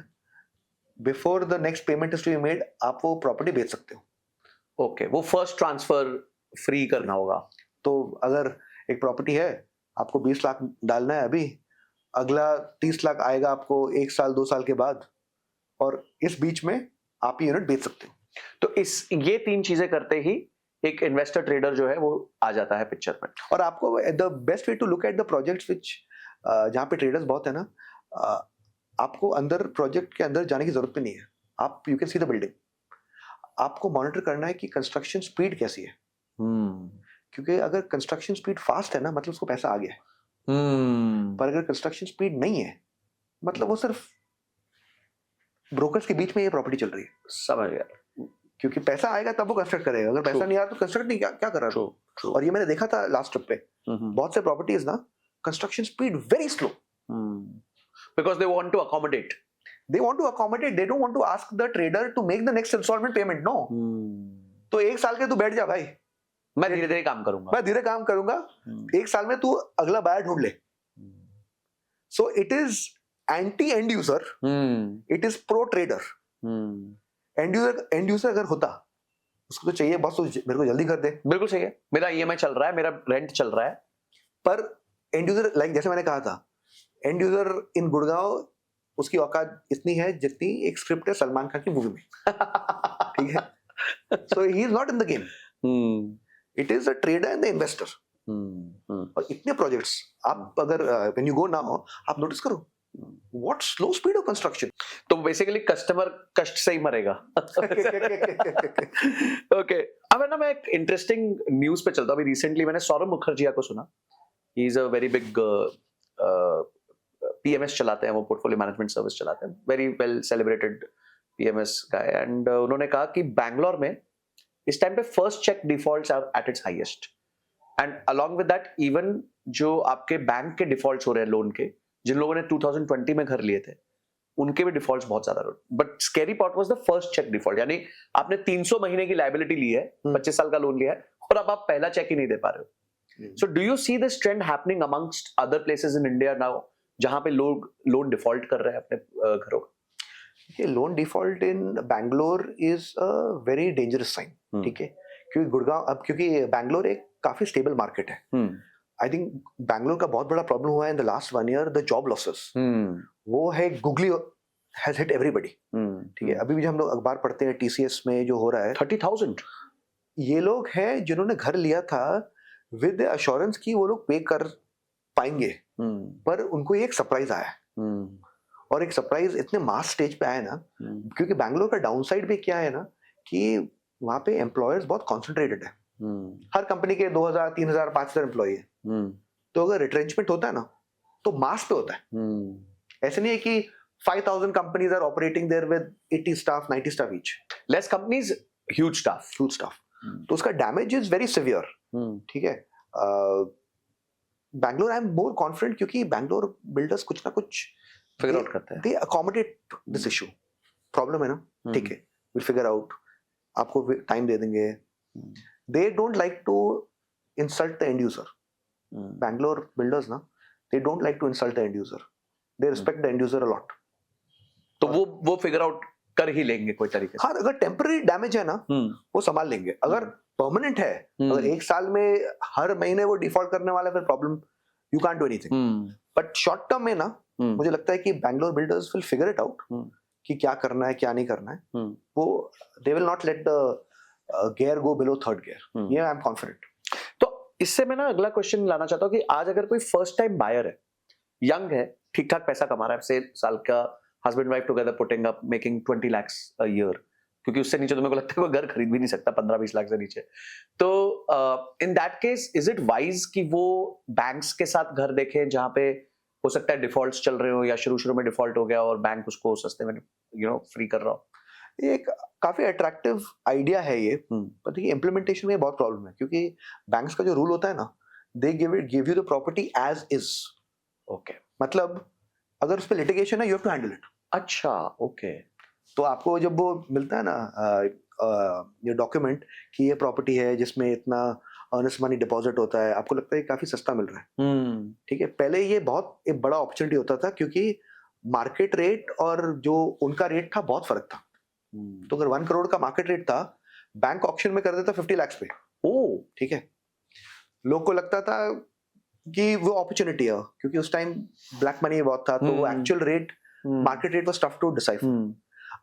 before the next payment is to be made, आप वो प्रॉपर्टी बेच सकते हो। ओके, वो फर्स्ट ट्रांसफर फ्री करना होगा। तो अगर एक प्रॉपर्टी है, आपको 20 लाख डालना है अभी, अगला 30 लाख आएगा आपको 1 साल 2 साल के बाद, और इस बीच में आप ये यूनिट बेच सकते हो। तो ये 3 चीजें करते ही एक इन्वेस्टर ट्रेडर जो है वो आ जाता है पिक्चर में। और आपको the best way to look at the projects which जहाँ पे ट्रेडर्स बहुत है ना, आपको अंदर प्रोजेक्ट के अंदर जाने की जरूरत भी नहीं है। आप you can see the building. आपको मॉनिटर करना है कि कंस्ट्रक्शन स्पीड कैसी है, क्योंकि अगर कंस्ट्रक्शन स्पीड फास्ट है ना मतलब उसको पैसा आ गया है, पर अगर कंस्ट्रक्शन स्पीड नहीं है मतलब वो सिर्फ ब्रोकर्स के बीच में ये प्रॉपर्टी चल रही है। समझ गया। क्योंकि पैसा आएगा तब वो कंस्ट्रक्ट करेगा, अगर पैसा नहीं आया तो कंस्ट्रक्ट नहीं, क्या कर रहा है। और ये मैंने देखा था लास्ट ट्रिप पे, बहुत से प्रॉपर्टीज ना construction speed very slow, because they want to accommodate, they want to accommodate, they don't want to ask the trader to make the next installment payment, no. तो एक साल के तू बैठ जा भाई, मैं धीरे धीरे काम करूंगा, मैं धीरे काम करूंगा, एक साल में तू अगला बायर ढूंढ ले। So it is anti end user, it is pro trader. end user अगर होता उसको तो चाहिए बस तो मेरे को जल्दी कर दे, बिल्कुल सही है, मेरा EMI चल रहा है, मेरा रेंट चल रहा है। पर end user लाइक जैसे मैंने कहा था, end user इन गुड़गांव उसकी औकात इतनी है जितनी एक स्क्रिप्ट है सलमान खान की मूवी में, ठीक है। So he is not in the game, it is a trader and the investor. और इतने प्रोजेक्ट्स आप अगर व्हेन यू गो नाउ आप नोटिस करो what slow speed of construction. तो बेसिकली कस्टमर कष्ट से ही मरेगा। ओके, अब है ना मैं एक इंटरेस्टिंग न्यूज पे चलता हूं। अभी रिसेंटली मैंने सौरभ मुखर्जी को सुना, he is a very big PMS चलाते हैं, वो पोर्टफोलियो मैनेजमेंट सर्विस चलाते हैं, very well celebrated PMS guy, and उन्होंने कहा कि बैंगलोर में इस टाइम पे first cheque defaults are at its highest, and along with that even जो आपके बैंक के डिफॉल्ट्स हो रहे हैं लोन के, जिन लोगों ने 2020 में घर लिए थे उनके भी डिफॉल्ट्स बहुत ज्यादा, but scary part was the first cheque default, यानी आपने 300 महीने की लायबिलिटी ली है, 25 साल का लोन लिया है और अब आप पहला चेक ही नहीं दे पा रहे हो। So do you see this trend happening amongst other places in India now, जहां पे लोग लोन डिफॉल्ट कर रहे हैं अपने घरों का? ये loan default in Bangalore is a very dangerous sign, ठीक है, क्योंकि गुड़गांव अब क्योंकि बैंगलोर एक काफी स्टेबल मार्केट है। आई थिंक बैंगलोर का बहुत बड़ा प्रॉब्लम हुआ है in the last 1 year, the job losses, वो है गूगली हैज हिट एवरीबॉडी, ठीक है। अभी भी हम लोग अखबार पढ़ते हैं TCS में जो हो रहा है 30,000, ये लोग हैं जिन्होंने घर लिया था विद अश्योरेंस की वो लोग पे कर पाएंगे, पर उनको एक सरप्राइज आया, और एक सरप्राइज इतने मास स्टेज पे आया ना, क्योंकि बैंगलोर का डाउनसाइड भी क्या है ना कि वहां पे एम्प्लॉयर्स बहुत कॉन्सेंट्रेटेड है, हर कंपनी के 2000 3000 5000 एम्प्लॉय है, तो अगर रिट्रेंचमेंट होता है ना तो मास पे होता है, ऐसे नहीं है कि 5000 companies are operating there with 80 staff 90 staff each, less companies huge staff, तो उसका डैमेज इज वेरी सिवियर, ठीक है। Bangalore I am more confident क्योंकि बैंगलोर बिल्डर्स कुछ ना कुछ फिगर आउट करते हैं, they accommodate this issue, problem है ना, ठीक है, विल फिगर आउट, आपको टाइम दे देंगे, they don't like to insult the end user, Bangalore builders ना, they don't like to insult the end user, they respect the end user a lot, तो वो फिगर आउट कर ही लेंगे कोई तरीके से। हाँ, अगर टेम्पररी डैमेज है ना वो संभाल लेंगे, अगर परमानेंट है, अगर एक साल में हर महीने वो डिफॉल्ट करने वाला है फिर problem, you can't do anything, but short term में ना मुझे लगता है कि Bangalore builders will figure it out कि क्या करना है क्या नहीं करना है, वो they will not let the gear go below third gear, ये आई एम कॉन्फिडेंट। तो इससे मैं ना अगला क्वेश्चन लाना चाहता हूँ कि आज अगर कोई फर्स्ट टाइम बायर है, यंग है, ठीक ठाक पैसा कमा रहा है, से साल का husband wife together putting up making 20 lakhs a year, क्योंकि उससे नीचे तो मेरे को लगता है वो घर खरीद भी नहीं सकता 15-20 लाख से नीचे, तो in that case is it wise कि वो बैंक्स के साथ घर देखें जहां पे हो सकता है डिफॉल्ट्स चल रहे हो या शुरू में डिफॉल्ट हो गया और बैंक उसको सस्ते में फ्री कर रहा हो? ये एक काफी अट्रैक्टिव आइडिया है ये, पर देखिए इम्प्लीमेंटेशन में बहुत प्रॉब्लम है, क्योंकि बैंक्स का जो रूल होता है ना, they give you the property as is, okay, मतलब अगर उस पर लिटिगेशन है you have to handle it. अच्छा, ओके, तो आपको जब वो मिलता है ना ये डॉक्यूमेंट कि ये प्रॉपर्टी है जिसमें इतना अर्नेस्ट मनी डिपॉजिट होता है, आपको लगता है काफी सस्ता मिल रहा है, ठीक है। पहले ये बहुत एक बड़ा अपॉर्चुनिटी होता था क्योंकि मार्केट रेट और जो उनका रेट था बहुत फर्क था, तो अगर 1 करोड़ का मार्केट रेट था, बैंक ऑक्शन में कर देता 50 lakhs पे, ओ ठीक है, लोग को लगता था कि वो अपॉर्चुनिटी है, क्योंकि उस टाइम ब्लैक मनी बहुत था, तो वो actual rate market rate was tough to decipher.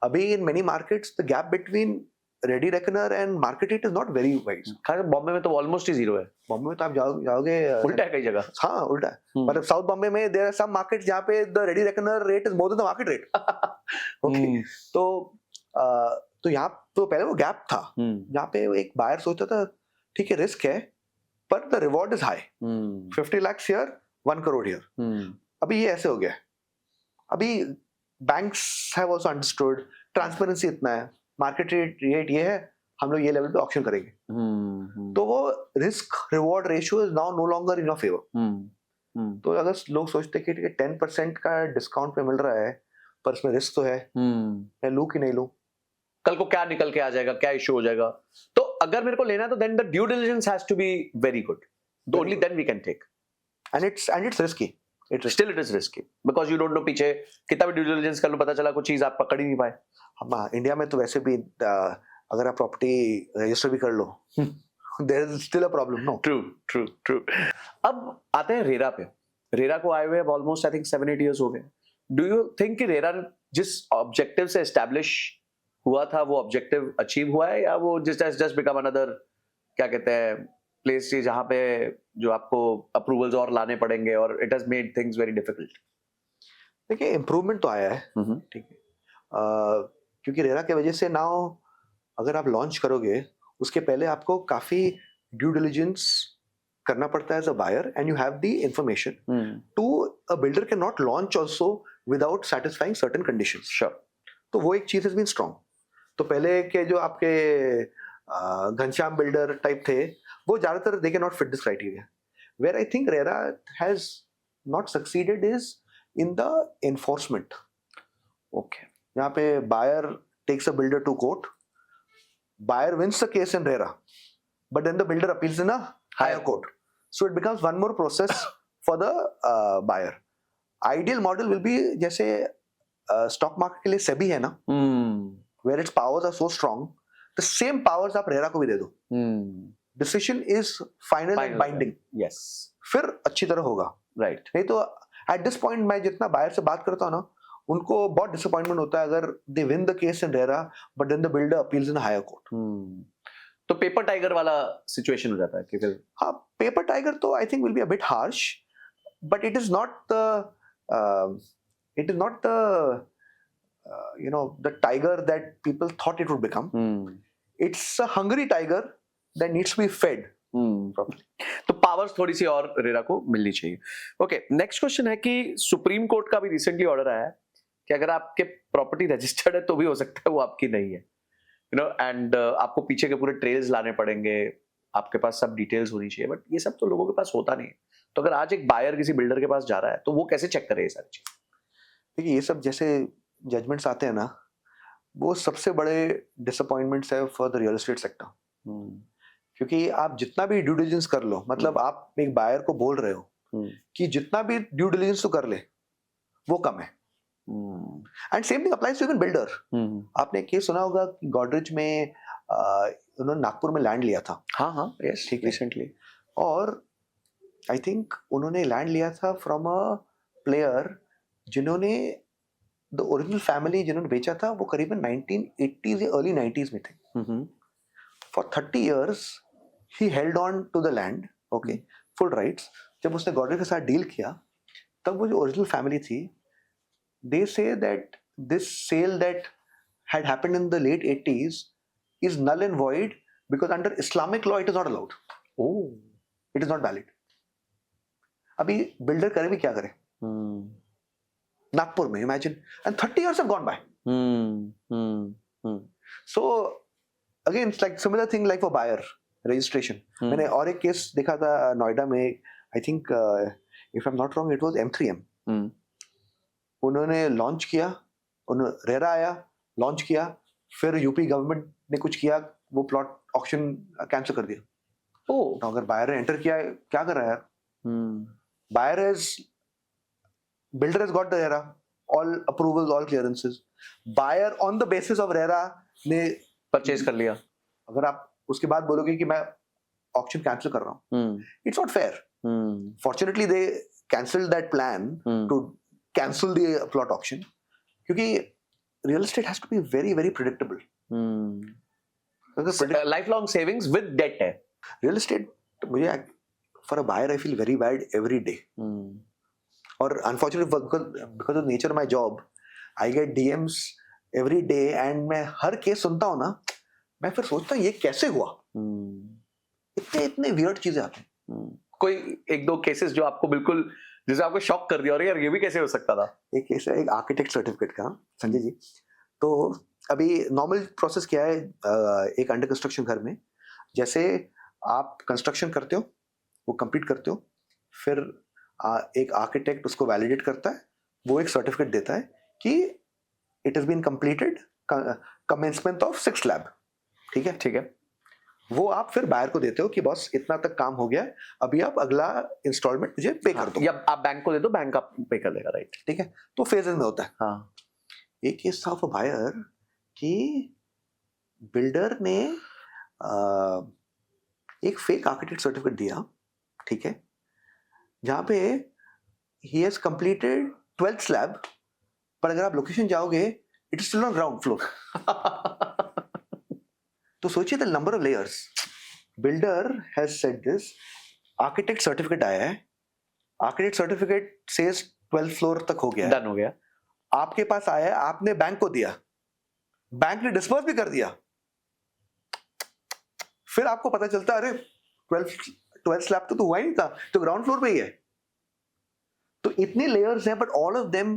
अभी in many markets the gap between ready reckoner and market rate is not very wide, खास बॉम्बे में तो ऑलमोस्ट ही जीरो है, बॉम्बे में तो आप जाओगे उल्टा है कई जगह, हाँ उल्टा है, पर साउथ बॉम्बे में देयर आर सम मार्केट्स जहाँ पे the ready reckoner rate is more than the market rate, okay, तो तो यहाँ तो पहले वो गैप था जहाँ पे एक बायर सोचता था ठीक है रिस्क है पर the reward is high 50 lakhs here 1 crore here. अभी ये ऐसे हो गया है। अभी banks have also understood transparency इतना है, मार्केट रेट ये है, हम लोग ये लेवल पे ऑक्शन करेंगे। तो वो risk reward ratio is now no longer in your favour. तो अगर लोग सोचते हैं कि 10% का डिस्काउंट पे मिल रहा है पर इसमें रिस्क तो है, मैं लूं कि नहीं लूं, कल को क्या निकल के आ जाएगा, क्या इशू हो जाएगा। तो अगर मेरे को लेना है तो then the due diligence has to be very good, only then we can take. And it's risky, it is risky because you don't know पीछे कितना भी ड्यू डिलिजेंस कर लो, पता चला कुछ चीज आप पकड़ ही नहीं पाए। हम इंडिया में तो वैसे भी अगर आप प्रॉपर्टी रजिस्टर भी कर लो there is still a problem. No, true. अब आते हैं रेरा पे। रेरा को आए हुए अब ऑलमोस्ट आई थिंक 7-8 इयर्स हो गए। डू यू थिंक कि रेरा जिस ऑब्जेक्टिव से एस्टैब्लिश हुआ था वो ऑब्जेक्टिव अचीव हुआ है, या वो जस्ट बिकम अनदर क्या कहते हैं प्लेस जहां पे जो आपको अप्रूवल्स और लाने पड़ेंगे और it has made things very difficult? देखिए इम्प्रूवमेंट तो आया है, ठीक है, क्योंकि रेरा की वजह से नाउ अगर आप लॉन्च करोगे उसके पहले आपको काफी ड्यू डिलिजेंस करना पड़ता है as a buyer and you have the information to a builder can not launch also without satisfying certain conditions. Sure. तो वो एक चीज हैज बीन स्ट्रांग। तो पहले के जो आपके घनश्याम बिल्डर टाइप थे वो ज्यादातर they can not fit this criteria. Where I think RERA has not succeeded is in the enforcement. Okay, यहाँ पे buyer takes a builder to court, buyer wins the case in RERA, but then the builder appeals in a higher court. So it becomes one more process for the buyer. Ideal model will be जैसे stock market के लिए SEBI है ना, where its powers are so strong, the same powers आप RERA को भी दे दो, decision is final and binding. Yes. फिर अच्छी तरह होगा, right? नहीं तो at this point मैं जितना buyer से बात करता हूँ ना, उनको बहुत डिसअपॉइंटमेंट होता है अगर they win the case in RERA but then the builder appeals in higher court. तो पेपर टाइगर वाला सिचुएशन हो जाता है कि फिर हाँ, पेपर टाइगर तो I think will be a bit harsh, but it is not the you know the tiger that people thought it would become. It's a hungry tiger that needs to be fed properly. तो powers थोड़ी सी और RERA को मिलनी चाहिए। Okay, next question है कि supreme court का भी रिसेंटली ऑर्डर आया है कि अगर आपके प्रॉपर्टी रजिस्टर्ड है तो भी हो सकता है वो आपकी नहीं है, यू नो, एंड आपको पीछे के पूरे ट्रेल्स लाने पड़ेंगे, आपके पास सब डिटेल्स होनी चाहिए, बट ये सब तो लोगों के पास होता नहीं है। तो अगर आज एक बायर किसी बिल्डर के पास जा रहा है तो वो कैसे चेक करे ये सारी चीज? देखिए ये सब जैसे जजमेंट्स आते हैं ना, वो सबसे बड़े डिसअपॉइंटमेंट्स है for the real estate sector. क्योंकि आप जितना भी ड्यू डिलिजेंस कर लो, मतलब आप एक बायर को बोल रहे हो कि जितना भी ड्यू डिलिजेंस तो कर ले वो कम है। And same thing applies to even builder. आपने एक केस सुना होगा कि गॉडरेज में उन्होंने नागपुर में लैंड लिया था। हाँ, यस, ठीक है, रिसेंटली। और आई थिंक उन्होंने लैंड लिया था फ्रॉम अ प्लेयर जिन्होंने द ओरिजिनल फैमिली जिन्होंने बेचा था वो करीबन 1980s या अर्ली 90s में थे। For 30 years he held on to the land, okay, full rights. जब उसने गॉडरेज के साथ डील किया तब वो जो ओरिजिनल फैमिली थी, they say that this sale that had happened in the late 80s is null and void because under Islamic law it is not allowed. Oh, it is not valid. अभी builder करे भी क्या करे नागपुर में, imagine, and 30 years have gone by. So again it's like similar thing like for buyer registration. मैंने और एक case देखा था नोएडा में, I think if I'm not wrong it was M3M. उन्होंने लॉन्च किया, रेरा आया, लॉन्च किया, फिर यूपी गवर्नमेंट ने कुछ किया, वो प्लॉट ऑक्शन कैंसिल कर दिया। तो अगर बायर ने एंटर किया, क्या कर रहा है यार? Buyer has, builder has got the RERA, all approvals, all clearances, buyer on the basis of RERA ने परचेज कर लिया। अगर आप उसके बाद बोलोगे कि मैं ऑक्शन कैंसिल कर रहा हूँ, it's not fair. Fortunately they cancelled that plan to cancel the plot auction, क्योंकि real estate has to be very very predictable. Lifelong savings with debt है real estate। मुझे for a buyer I feel very bad every day. और unfortunately because of nature of my job I get DMs every day, and मैं हर case सुनता हूँ ना, मैं फिर सोचता हूँ ये कैसे हुआ। इतने इतने वियर्ड चीजें आती हैं। कोई एक दो केसेस जो आपको बिल्कुल, जिसे आपको शॉक कर दिया और यार ये भी कैसे हो सकता था? एक केस है, एक आर्किटेक्ट सर्टिफिकेट का, संजय जी। तो अभी नॉर्मल प्रोसेस क्या है, एक अंडर कंस्ट्रक्शन घर में, जैसे आप कंस्ट्रक्शन करते हो, वो कंप्लीट करते हो, फिर एक आर्किटेक्ट उसको वैलिडेट करता है, वो एक सर्टिफिकेट देता है कि it has been completed, commencement of 6 slab, ठीक है। ठीक है। वो आप फिर बायर को देते हो कि बॉस इतना तक काम हो गया है, अभी आप अगला इंस्टॉलमेंट मुझे पे कर दो, या आप बैंक को दे दो, बैंक आप पे कर देगा, राइट? ठीक है। तो फेजेस में होता है। हाँ। एक केस था ऑफ अ बायर कि बिल्डर ने एक फेक आर्किटेक्ट सर्टिफिकेट दिया, ठीक है, जहां पे he has completed 12th slab, पर अगर आप लोकेशन जाओगे it is still on ground floor. तो सोचिए the number of layers. Builder has said this, architect certificate आया है, architect certificate says 12th floor तक हो गया है, डन हो गया। आपके पास आया है, आपने बैंक को दिया, बैंक ने डिस्पर्स भी कर दिया, फिर आपको पता चलता अरे 12th स्लैब तो हुआ ही नहीं था, तो ग्राउंड फ्लोर पे ही है। तो इतने लेयर्स हैं, बट ऑल ऑफ देम,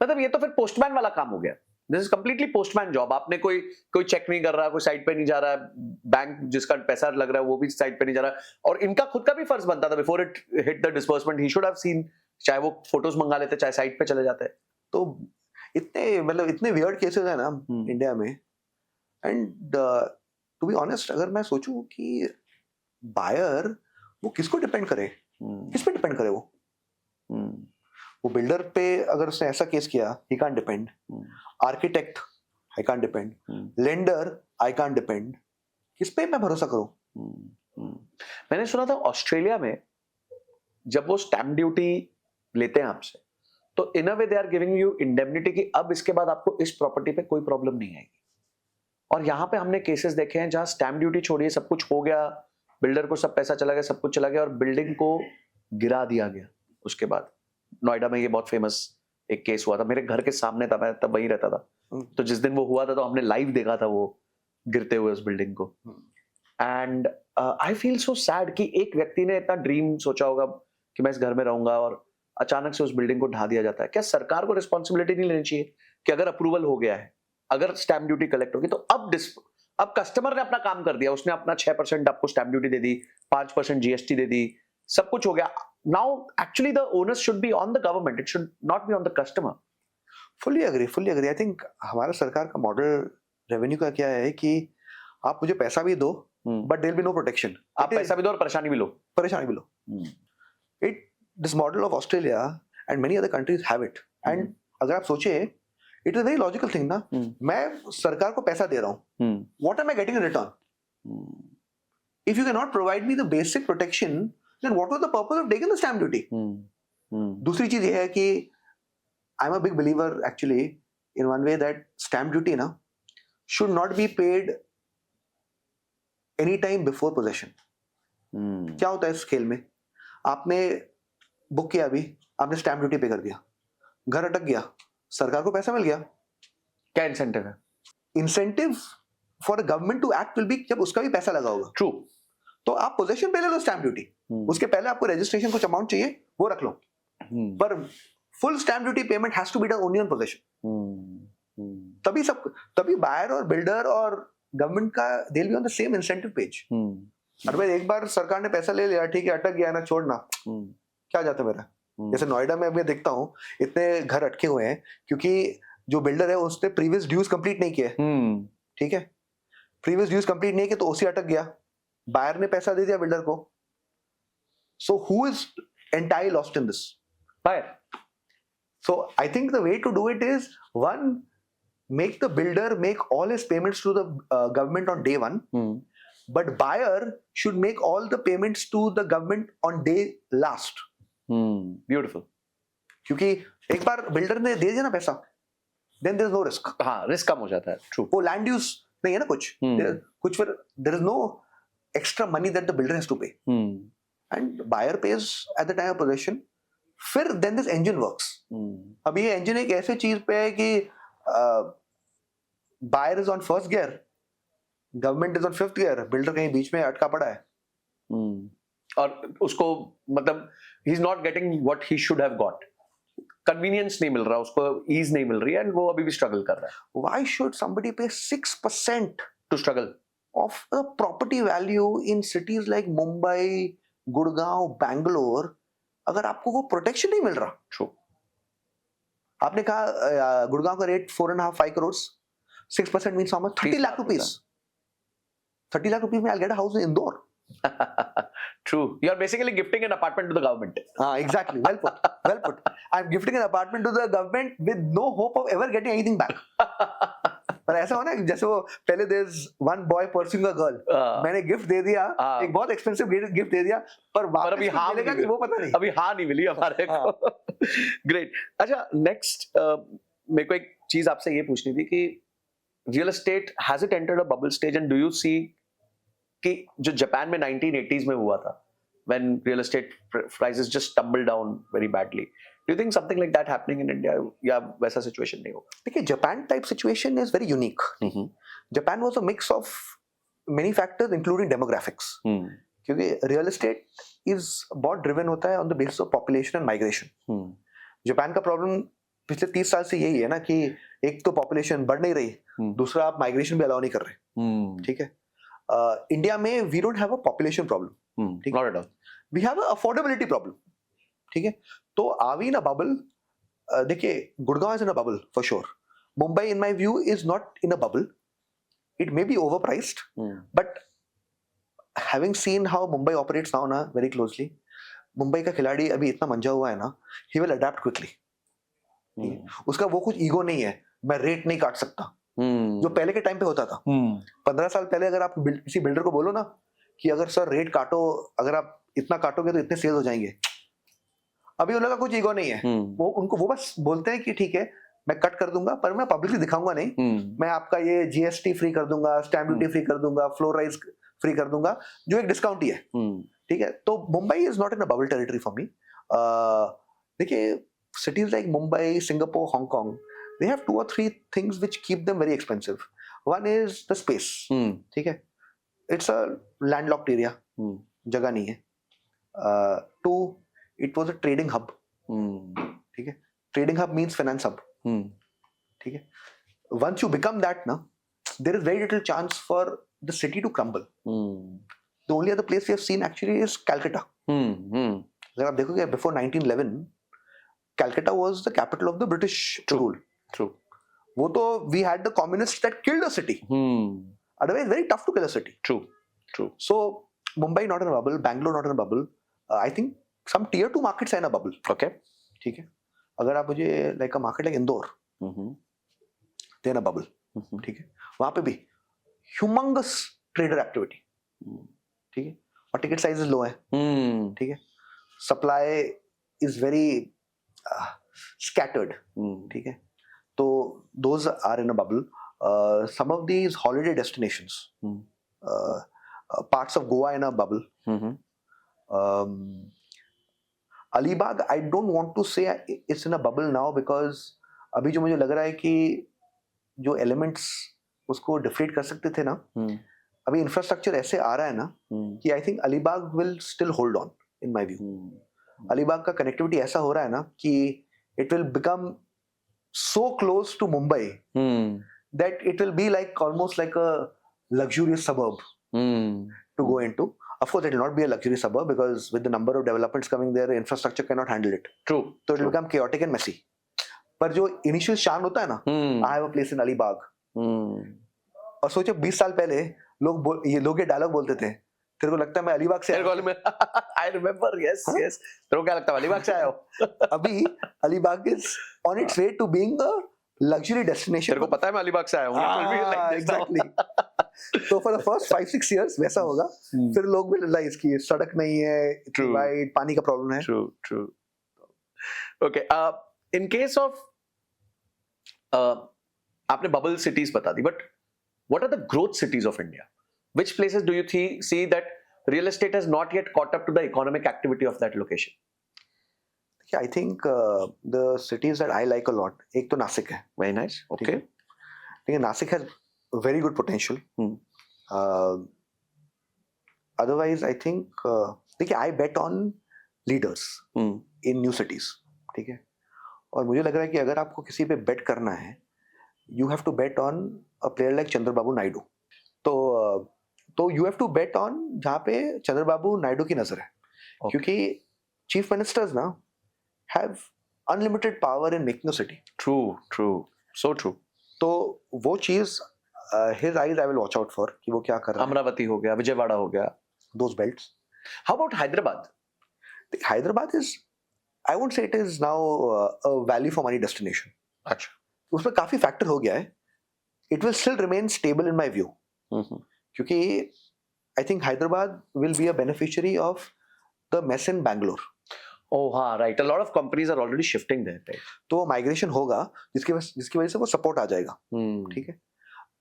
मतलब ये तो फिर पोस्टमैन वाला काम हो गया। This is completely postman job. आपने कोई चेक नहीं कर रहा, कोई साइट पे नहीं जा रहा है, बैंक जिसका पैसा लग रहा है वो भी साइट पे नहीं जा रहा, और इनका खुद का भी फर्ज बनता था before it hit the disbursement he should have seen, चाहे वो फोटोज मंगा लेते, चाहे साइट पे चले जाते। तो इतने मतलब इतने वियर्ड केसेस है ना इंडिया में। एंड टू बी ऑनेस्ट, अगर मैं सोचूं कि बायर वो किसको डिपेंड करे, किस पे डिपेंड करे वो बिल्डर पे अगर उसने ऐसा केस किया, he can't depend, architect I can't depend, lender I can't depend, किस पे मैं भरोसा करूं। मैंने सुना था ऑस्ट्रेलिया में जब वो स्टैम्प ड्यूटी लेते हैं आपसे, तो in a way they are giving you indemnity कि अब इसके बाद आपको इस प्रॉपर्टी पे कोई प्रॉब्लम नहीं आएगी। और यहाँ पे हमने केसेस देखे हैं जहां स्टैम्प ड्यूटी छोड़िए, सब कुछ हो गया, बिल्डर को सब पैसा चला गया, सब कुछ चला गया, और बिल्डिंग को गिरा दिया गया। उसके बाद नोएडा में ये बहुत फेमस एक केस हुआ था, मेरे घर के सामने था, मैं तब वहीं रहता था। तो जिस दिन वो हुआ था तो हमने लाइव देखा था वो गिरते हुए उस बिल्डिंग को। And I feel so sad कि एक व्यक्ति ने इतना ड्रीम सोचा होगा कि मैं इस घर में रहूंगा, और अचानक से उस बिल्डिंग को ढा दिया जाता है। क्या सरकार को रिस्पॉन्सिबिलिटी नहीं लेनी चाहिए कि अगर अप्रूवल हो गया है, अगर स्टैम्प ड्यूटी कलेक्ट होगी, तो अब कस्टमर ने अपना काम कर दिया, उसने अपना 6% आपको स्टैम्प ड्यूटी दे दी, 5% जीएसटी दे दी, सब कुछ हो गया। Now actually the onus should be on the government, it should not B on the customer. Fully agree. I think हमारा सरकार का मॉडल रेवेन्यू का क्या है कि आप मुझे पैसा भी दो, but there will be no protection. आप पैसा भी दो और परेशानी भी लो। It this model of Australia and many other countries have it. And अगर आप सोचे, it is very logical thing ना, मैं सरकार को पैसा दे रहा हूं, what am I getting in return? If you can not provide me the basic protection, then what was the purpose of taking the stamp duty? दूसरी चीज ये है कि I am a big believer actually in one way that stamp duty ना should not be paid any time before possession. क्या होता है इस खेल में, आपने बुक किया, अभी आपने स्टैम्प ड्यूटी पे कर दिया, घर अटक गया, सरकार को पैसा मिल गया, क्या इंसेंटिव है? Incentive for government to act will be जब उसका भी पैसा लगा होगा। ट्रू। तो आप पोजेशन पे ले लो स्टैम्प ड्यूटी, उसके पहले आपको रजिस्ट्रेशन कुछ अमाउंट चाहिए वो रख लो, पर full stamp duty payment has to be done only on possession. तभी बायर और बिल्डर और गवर्नमेंट का they will be on the same incentive page. अरे एक बार सरकार ने पैसा ले लिया, ठीक है, अटक गया ना, छोड़ना, क्या जाता मेरा। जैसे नोएडा में मैं देखता हूँ इतने घर अटके हुए हैं क्योंकि जो बिल्डर है उसने प्रीवियस ड्यूज कंप्लीट नहीं किए, ठीक है, प्रीवियस ड्यूज कंप्लीट नहीं किए तो ओसी अटक गया, बायर ने पैसा दे दिया बिल्डर को। So who is entirely lost in this? Buyer. So I think the way to do it is, one, make the builder make all his payments to the government on day one, but buyer should make all the payments to the government on day last. Beautiful. क्योंकि एक बार builder ने दे दिया ना पैसा, then there is no risk. हाँ, risk कम हो जाता है। True. वो लैंड यूज नहीं है ना कुछ, कुछ फिर there is no extra money that the builder has to pay, and buyer pays at the time of possession. फिर then this engine works. अब ये engine एक ऐसे चीज पे है कि buyer is on first gear, government is on fifth gear, builder कहीं बीच में अटका पड़ा है. और उसको मतलब he is not getting what he should have got. Convenience नहीं मिल रहा, उसको ईज नहीं मिल रही है, एंड वो अभी भी स्ट्रगल कर रहा है. Why should somebody pay 6% to struggle of the property value in cities like Mumbai, Gurgaon, Bangalore, अगर आपको वो प्रोटेक्शन नहीं मिल रहा? ट्रू. आपने कहा गुड़गांव का rate 4.5-5 crores, 6% means how much? 30 lakh rupees. 30 lakh rupees में I'll get a house in Indore. True. You are basically gifting an apartment to the government. Exactly. Well put. Well put. I'm gifting an apartment to the government with no hope of ever getting anything back. पर ऐसा हो ना जैसे वो पहले there's one boy pursuing a girl. मैंने gift दे दिया, एक बहुत एक्सपेंसिव गिफ्ट दे दिया, पर वापस अभी हाँ मिलेगा कि वो पता नहीं. अभी हाँ नहीं मिली हमारे को. ग्रेट. अच्छा, नेक्स्ट मेरे को एक चीज आपसे ये पूछनी थी कि real estate has it entered a bubble stage, and do you see कि जो जापान में 1980s में हुआ था, when real estate prices just tumbled down very badly, do you think something like that happening in India, या वैसा situation नहीं होगा? देखिए, Japan type situation is very unique. Japan was a mix of many factors including demographics, क्योंकि real estate is बहुत driven होता है on the basis of population and migration. Japan का प्रॉब्लम पिछले 30 साल से यही है ना कि एक तो पॉपुलेशन बढ़ नहीं रही, दूसरा आप माइग्रेशन भी अलाउ नहीं कर रहे. ठीक है. इंडिया में we don't have a population problem, not at all. We have a affordability problem. ठीक है. तो are we in a bubble? देखिए, Gurgaon is in a bubble for sure. Mumbai in my view is not in a bubble. It may be overpriced, but having seen how Mumbai operates now ना very closely, Mumbai का खिलाड़ी अभी इतना मंजा हुआ है ना, he will adapt quickly. उसका वो कुछ ईगो नहीं है, मैं रेट नहीं काट सकता, जो पहले के टाइम पे होता था. 15 साल पहले अगर आप किसी बिल्डर को बोलो ना कि अगर सर रेट काटो, अगर आप इतना काटोगे तो इतने सेल हो जाएंगे, अभी उन लोगों का कुछ ईगो नहीं है. वो बस बोलते हैं कि ठीक है, मैं कट कर दूंगा, पर मैं पब्लिकली दिखाऊंगा नहीं. मैं आपका ये जीएसटी फ्री कर दूंगा, स्टैम्प ड्यूटी फ्री कर दूंगा, फ्लोर राइज फ्री कर दूंगा, जो एक डिस्काउंट ही है. ठीक है. तो Mumbai is not in a bubble territory for me. देखिए, cities like Mumbai, Singapore, Hong Kong, they have 2 or 3 things which keep them very expensive. One is the space. ठीक है. It's a landlocked area. जगह नहीं है. 2, it was a trading hub. ठीक है. Trading hub means finance hub. ठीक है. Once you become that, na, there is very little chance for the city to crumble. The only other place we have seen actually is Calcutta. अगर आप देखोगे before 1911, Calcutta was the capital of the British rule. True. वो तो we had the communists that killed a city. Otherwise, very tough to kill a city. True. True. So Mumbai not in a bubble, Bangalore not in a bubble. I think some tier 2 markets are in a bubble. Okay. ठीक है. अगर आप मुझे like a market like Indore, they're in a bubble. ठीक है. वहाँ पे भी humongous trader activity. ठीक है. और ticket sizes low है. ठीक है. Supply is very scattered. ठीक है. तो those are in a bubble. Some of these holiday destinations, parts of Goa in a bubble. Alibag, I don't want to say it's in a bubble now because अभी जो मुझे लग रहा है कि जो elements उसको deflate कर सकते थे ना, अभी इंफ्रास्ट्रक्चर ऐसे आ रहा है ना कि I think Alibag will still hold on in my view. Alibag का कनेक्टिविटी ऐसा हो रहा है ना कि it will become so close to Mumbai that it will be like almost like a luxurious suburb to go into. Of course, it will not be a luxury suburb because with the number of developments coming there, infrastructure cannot handle it. True. So it will become chaotic and messy. पर जो initial शान होता है ना, I have a place in Alibag. और सोचो 20 साल पहले लोग ये डायलॉग बोलते थे, तेरे को लगता है मैं अलीबाग से आया हूं? I remember, yes, yes. तेरे को क्या लगता है अलीबाग से आया हो? अभी Alibag is on its way to being a luxury destination. तेरे को पता है मैं अलीबाग से आया हूं? Exactly. So for the first 5-6 years वैसा होगा, फिर लोग भी रियलाइज कि सड़क नहीं है, इतनी वाइड, पानी का प्रॉब्लम है. True. Okay. In case of आपने bubble cities बता दी, but what are the growth cities of India? Which places do you see that real estate has not yet caught up to the economic activity of that location? I think the cities that I like a lot, एक तो नासिक है. Very nice. Okay. देखिए Nashik has very good potential. Otherwise I think देखिए I bet on leaders in new cities. ठीक है, और मुझे लग रहा है कि अगर आपको किसी पे बेट करना है, you have to bet on a player like Chandrababu Naidu. तो you have to bet on जहाँ पे चंद्रबाबू नायडू की नजर है. क्योंकि चीफ मिनिस्टर्स ना have unlimited power in making a city. True, so true. तो वो चीज his eyes I will watch out for कि वो क्या कर रहा है. अमरावती हो गया, विजयवाड़ा हो गया, those belts. How about Hyderabad? Hyderabad is, I would say it is now a value for money destination. अच्छा. उसमें काफी फैक्टर हो गया है. It will still remain stable in my view, क्योंकि I think Hyderabad will be a beneficiary of the mess in Bangalore. Oh हाँ, right. A lot of companies are already shifting there, right. तो migration होगा जिसकी वजह से वो सपोर्ट आ जाएगा. ठीक है,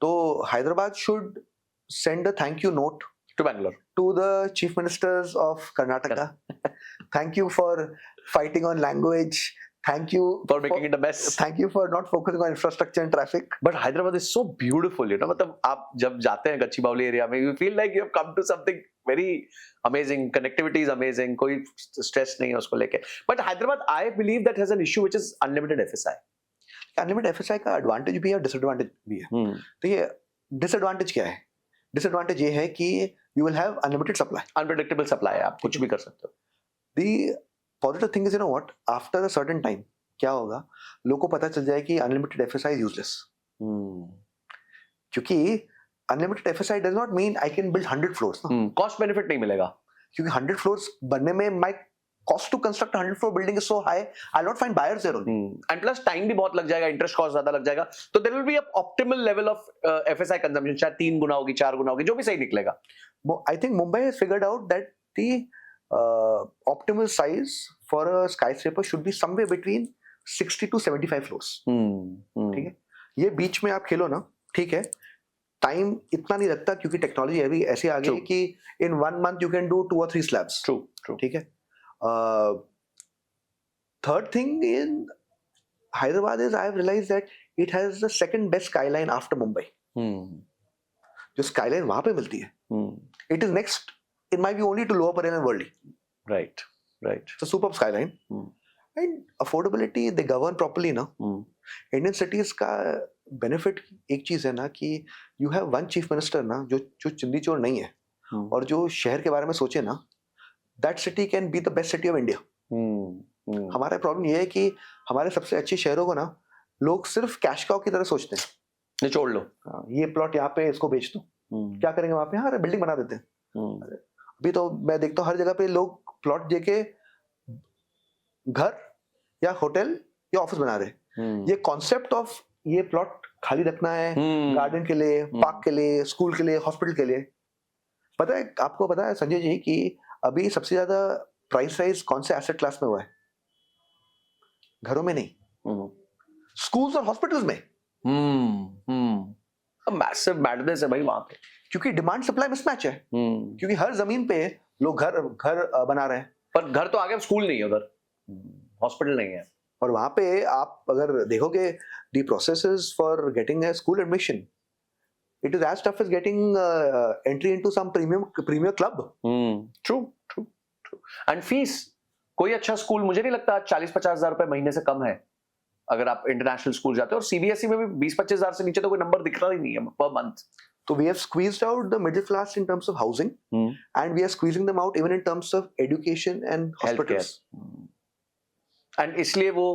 तो Hyderabad should send a thank you note to Bangalore, to the chief ministers of Karnataka. Thank you for fighting on language. Thank you for making it a mess. Thank you for not focusing on infrastructure and traffic. But Hyderabad is so beautiful, you know. मतलब आप जब जाते हैं गच्चीबावली area में, you feel like you have come to something very amazing. Connectivity is amazing. कोई stress नहीं है उसको लेके. But Hyderabad, I believe that has an issue which is unlimited FSI. Unlimited FSI का advantage भी है और disadvantage भी है. तो ये disadvantage क्या है? Disadvantage ये है कि you will have unlimited supply. Unpredictable supply है, आप कुछ भी कर सकते हो. The positive thing is, you know what? After a certain time, क्या होगा? लोगों को पता चल जाए कि unlimited FSI is useless. क्योंकि unlimited FSI does not mean I can build 100 floors. Cost benefit नहीं मिलेगा. क्योंकि 100 floors बनने में my cost to construct a 100 floor building is so high, I'll not find buyers there only. And plus time भी बहुत लग जाएगा, interest cost ज़्यादा लग जाएगा. तो there will be a optimal level of FSI consumption. शायद 3 गुना होगी, 4 गुना होगी, जो भी सही निकलेगा. I think Mumbai has figured out that the optimal size for a skyscraper should be somewhere between 60 to 75 floors. ठीक है, ये बीच में आप खेलो ना, ठीक है, टाइम इतना नहीं लगता क्योंकि टेक्नोलॉजी अभी ऐसे आ गई है कि in 1 month you can do 2 or 3 slabs. True. ठीक है. Third thing in Hyderabad is I have realized that it has the second best skyline after Mumbai. जो skyline वहां पे मिलती है, it is next in my view only to Lower Parel and Worli. Right. It's a superb skyline. And affordability, they govern properly ना. Indian cities का benefit एक चीज है ना कि you have one chief minister ना जो चिंदी चोर नहीं है और जो शहर के बारे में सोचे ना, that city can be the best city of India. हमारा प्रॉब्लम ये है कि हमारे सबसे अच्छे शहरों को ना लोग सिर्फ कैश काउ की तरह सोचते हैं. निचोड़ लो, ये प्लॉट यहाँ पे इसको बेच दो, क्या करेंगे वहां पे? हाँ, बिल्डिंग बना देते हैं. अभी तो मैं देखता हूँ हर जगह पे लोग प्लॉट देके घर या होटल या ऑफिस बना रहे. ये कॉन्सेप्ट ऑफ ये प्लॉट खाली रखना है गार्डन के लिए, पार्क के लिए, स्कूल के लिए, हॉस्पिटल के लिए. पता है आपको, पता है संजय जी कि अभी सबसे ज्यादा प्राइस राइज कौन से एसेट क्लास में हुआ है? घरों में नहीं, स्कूल्स और हॉस्पिटल्स में. मैसिव मैडनेस है भाई वहां पे, क्योंकि डिमांड सप्लाई मिसमैच है. क्योंकि हर जमीन पे लोग घर बना रहे हैं, पर घर तो आगे स्कूल नहीं है, उधर हॉस्पिटल नहीं है. और वहां पे आप अगर देखोगे the processes for getting a school admission, it is as tough as getting entry into some premier club. True. And fees, कोई अच्छा स्कूल मुझे नहीं लगता 40-50 हजार रुपए महीने से कम है अगर आप इंटरनेशनल स्कूल जाते हो. और सीबीएसई में भी 20-25 हजार से नीचे तो कोई नंबर दिख रहा ही नहीं है per month. So we have squeezed out the middle class in terms of housing, and we are squeezing them out even in terms of education and hospitals. And इसलिए वो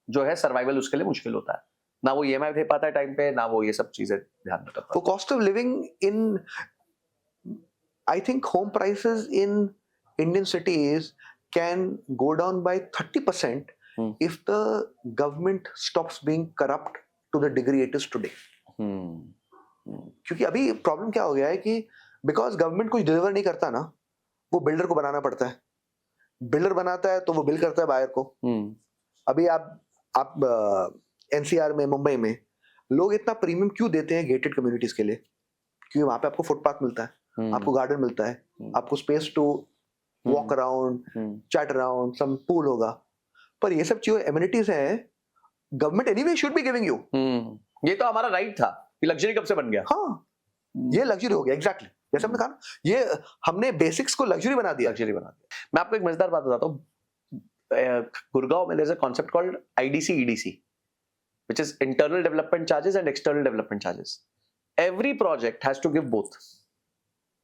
जो है सर्वाइवल उसके लिए मुश्किल होता है. ना वो ईएमआई दे पाता है टाइम पे, ना वो ये सब चीजें ध्यान में रखता है. So cost of living in, I think home prices in Indian cities can go down by 30% if the government stops being corrupt to the degree it is today. क्योंकि अभी प्रॉब्लम क्या हो गया है कि बिकॉज गवर्नमेंट कुछ deliver नहीं करता ना, वो बिल्डर को बनाना पड़ता है. बिल्डर बनाता है तो वो बिल करता है बायर को. अभी आप एनसीआर में, मुंबई में लोग इतना प्रीमियम क्यों देते हैं गेटेड कम्युनिटीज के लिए? क्योंकि वहां पे आपको फुटपाथ मिलता है, आपको गार्डन मिलता है, आपको space to walk around, chat around, some pool होगा. पर ये सब चीजें एमिनिटीज हैं, government anyway should be giving you. ये तो हमारा राइट था. ये लग्जरी कब से बन गया? हाँ, ये लग्जरी हो गया, एग्जैक्टली जैसे हमने कहा ना, ये हमने बेसिक्स को लग्जरी बना दिया। लग्जरी बना दिया। मैं आपको एक मजेदार बात बताता हूँ। गुड़गांव में there's a concept called IDC EDC, which is internal development charges and external development charges. Every project has to give both.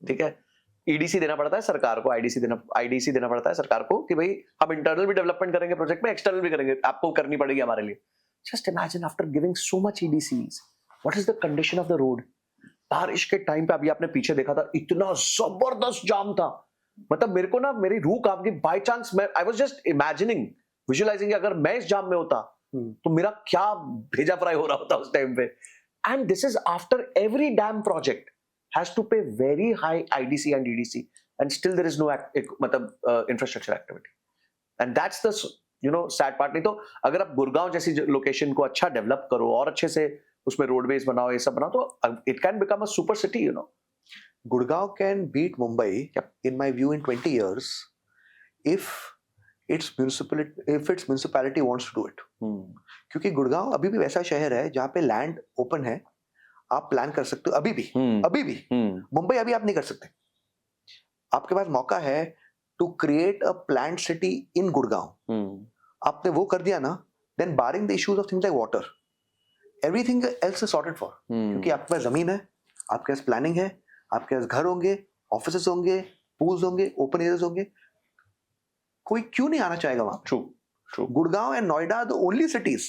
ठीक है, EDC देना पड़ता है सरकार को, IDC देना पड़ता है सरकार को कि भाई हम इंटरनल भी डेवलपमेंट करेंगे प्रोजेक्ट में, एक्सटर्नल भी करेंगे, आपको करनी पड़ेगी हमारे लिए। Just imagine after giving so much EDCs, what is the condition of the road? बारिश के टाइम पे अभी आपने पीछे देखा था, इतना जबरदस्त जाम था, मतलब मेरे को ना मेरी रूह कांप गई। बाय चांस मैं I was just imagining, visualising, अगर मैं इस जाम में होता तो मेरा क्या भेजा फ्राई हो रहा होता उस टाइम पे। And this is after every damn project has to pay very high IDC and EDC and still there is no मतलब infrastructure activity. And that's the sad part. नहीं तो अगर आप गुड़गांव जैसी लोकेशन को अच्छा डेवलप करो और अच्छे से उसमें रोडवेज बनाओ, ये सब बनाओ, तो it can become a super city, Gurgaon can beat Mumbai, in my view, in 20 years, if its municipality wants to do it. क्योंकि गुड़गांव अभी भी वैसा शहर है जहाँ पे लैंड ओपन है, आप प्लान कर सकते हो, अभी भी मुंबई अभी आप नहीं कर सकते। आपके पास मौका है to create a planned city in Gurgaon. आपने वो कर दिया ना, then barring the issues of things like water, everything else is sorted for. क्योंकि आपके पास जमीन है, आपके पास प्लानिंग है, आपके पास घर होंगे, ऑफिसेस होंगे, पूल्स होंगे, ओपन एरियाज होंगे, कोई क्यों नहीं आना चाहेगा वहां। True. Gurgaon and Noida are the only cities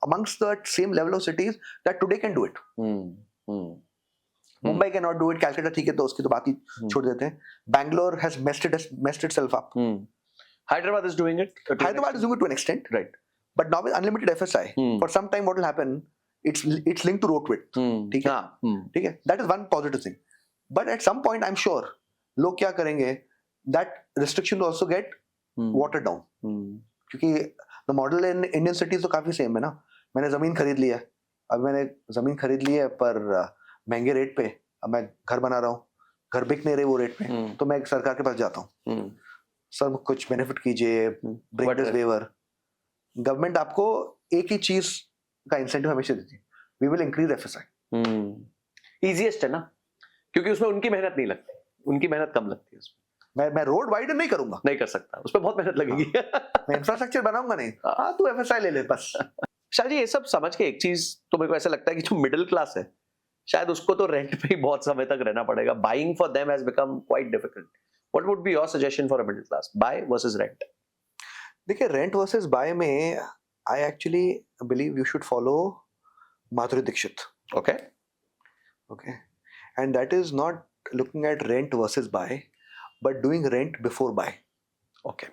amongst the same level of cities that today can do it. Mumbai cannot do it, Calcutta ठीक है तो उसकी तो बात ही छोड़ देते हैं। Bangalore has messed itself up. Hyderabad is doing it. Hyderabad is doing it to an extent, Right. but now with unlimited FSI, for some time what will happen? It's linked to road width. ठीक है, ठीक है. That is one positive thing. But at some point, I'm sure, लोग क्या करेंगे? That restriction will also get watered down. क्योंकि the model in Indian cities तो काफी सेम है ना। मैंने जमीन खरीद ली है, अब मैंने जमीन खरीद ली है पर महंगे रेट पे, अब मैं घर बना रहा हूँ, घर बिक नहीं रहे वो रेट पे, तो मैं सरकार के पास जाता हूँ, सर कुछ बेनिफिट कीजिए, ब्रिंग दिस वेवर। गवर्नमेंट आपको एक ही चीज का इंसेंटिव हमेशा देती है, we will increase FSI। Easiest है ना, क्योंकि उसमें उनकी मेहनत नहीं लगती, उनकी मेहनत कम लगती है उसमें। मैं रोड वाइडन नहीं करूंगा, नहीं कर सकता, उस पर बहुत मेहनत लगेगी। मैं इंफ्रास्ट्रक्चर बनाऊंगा नहीं, हाँ तू FSI ले ले बस। शायद जी ये सब समझ के एक चीज तो मेरे को ऐसा लगता है कि जो मिडिल क्लास है शायद उसको तो रेंट पे ही बहुत समय तक रहना पड़ेगा। Buying for them has become quite difficult. What would be your suggestion for a middle class, buy versus rent? देखिए रेंट वर्सेस बाय में I actually believe you should follow Madhuri Dikshit. Okay and that is not looking at rent versus buy but doing rent before buy. Okay,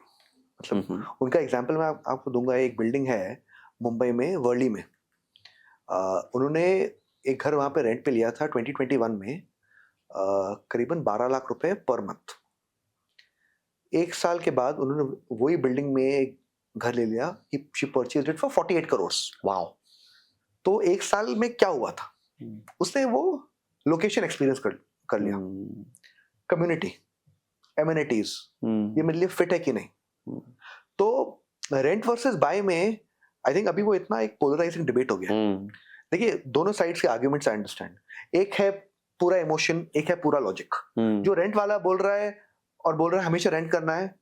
मतलब उनका example मैं आपको दूंगा। एक building है मुंबई में, वर्ली में, उन्होंने एक घर वहां पे रेंट पे लिया था 2021 में, करीबन 12 लाख रुपए पर मंथ। एक साल के बाद उन्होंने वही बिल्डिंग में एक घर ले लिया, she purchased it for 48 crore. Wow. तो एक साल में क्या हुआ था, उसने वो लोकेशन एक्सपीरियंस कर लिया, कम्युनिटी, एमिनिटीज, ये मेरे लिए फिट है कि नहीं। तो रेंट वर्सेस बाय में आई थिंक अभी वो इतना एक पोलराइजिंग डिबेट हो गया। देखिए दोनों साइड्स के आर्ग्यूमेंट्स आई अंडरस्टैंड, एक है पूरा इमोशन, एक है पूरा लॉजिक। जो रेंट वाला बोल रहा है और बोल रहा है हमेशा रेंट करना है,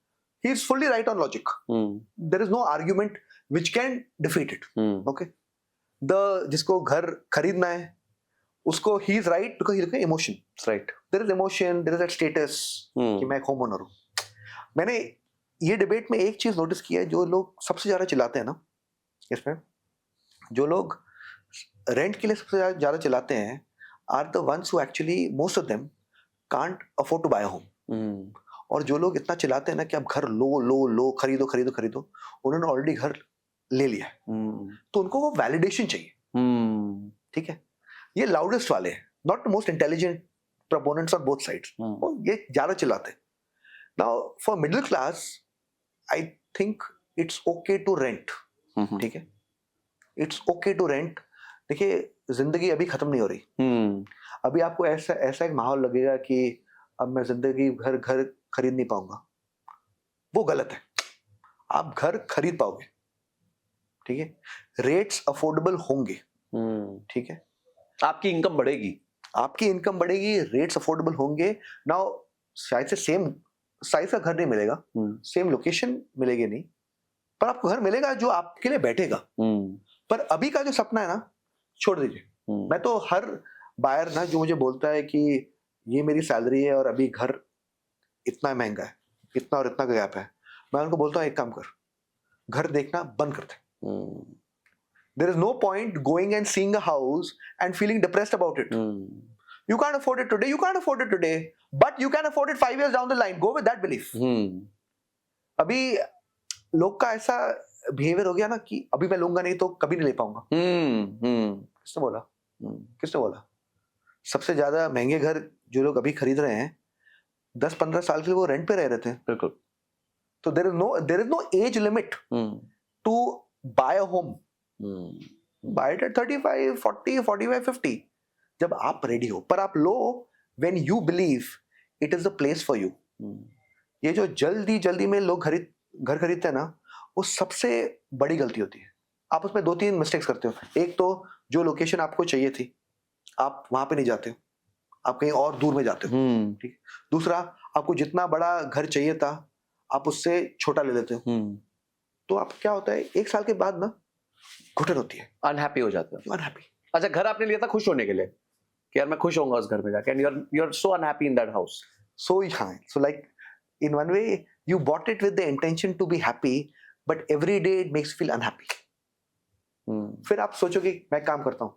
he is fully right on logic. There is no argument which can defeat it. Okay, जिसको घर खरीदना है उसको he is right because he is emotion. Right. There is emotion, there is that status कि मैं एक होम ओनर हूँ। मैंने ये डिबेट में एक चीज नोटिस की है, जो लोग सबसे ज्यादा चिल्लाते हैं ना इसमें, जो लोग रेंट के लिए सबसे ज्यादा चिल्लाते हैं are the ones who actually most of them can't afford to buy home. और जो लोग इतना चिल्लाते हैं ना कि आप घर लो खरीदो, उन्होंने ऑलरेडी घर ले लिया है, तो उनको वो वैलिडेशन चाहिए। ठीक है, ये लाउडेस्ट वाले हैं, not the most intelligent proponents on both sides, ये ज्यादा चिल्लाते हैं। Now for middle class I think it's okay to rent. ठीक है, इट्स ओके टू रेंट। देखिए जिंदगी अभी खत्म नहीं हो रही, अभी आपको ऐसा एक माहौल लगेगा कि अब मैं जिंदगी घर खरीद नहीं पाऊंगा, वो गलत है। आप घर खरीद पाओगे, ठीक है, रेट्स अफोर्डेबल होंगे, ठीक है, आपकी इनकम बढ़ेगी, आपकी इनकम बढ़ेगी, रेट्स अफोर्डेबल होंगे। नाउ शायद से सेम साइज का घर नहीं मिलेगा, सेम लोकेशन मिलेगी नहीं, पर आपको घर मिलेगा जो आपके लिए बैठेगा। पर अभी का जो सपना है ना, छोड़ दीजिए। मैं तो हर बायर ना जो मुझे बोलता है कि ये मेरी सैलरी है और अभी घर इतना महंगा है, इतना और इतना का गैप है, मैं उनको बोलता हूँ एक काम कर, घर देखना बंद कर दे। There is no point going and seeing a house and feeling depressed about it. You can't afford it today. You can't afford it today, but you can afford it 5 years down the line. Go with that belief. अभी लोग का ऐसा behaviour हो गया ना कि अभी मैं लूंगा नहीं तो कभी नहीं ले पाऊंगा। किसने बोला? किसने बोला? सबसे ज्यादा महंगे घर जो लोग अभी खरीद रहे हैं 10-15 साल के लिए वो रेंट पे रह रहे थे। बिल्कुल। तो there is no age limit to buy a home. Buy it at 35, 40, 45, 50 जब आप रेडी हो, पर आप लो when you believe it is the place for you. ये जो जल्दी में लोग घर खरीदते हैं ना, वो सबसे बड़ी गलती होती है। आप उसमें 2-3 मिस्टेक्स करते हो। एक तो जो लोकेशन आपको चाहिए थी आप वहां पे नहीं जाते हो, आप कहीं और दूर में जाते हो, ठीक। दूसरा, आपको जितना बड़ा घर चाहिए था आप उससे छोटा ले लेते हो, तो आप क्या होता है 1 साल के बाद ना घुटन होती है, अनहैप्पी हो जाते हो। अनहैप्पी। अच्छा, घर आपने लिया था खुश होने के लिए कि यार मैं खुश होऊंगा उस घर में जाके, and you are so unhappy in that house. So like in one way you bought it with the intention to be happy, but every day it makes you feel unhappy. फिर आप सोचोगे मैं काम करता हूँ,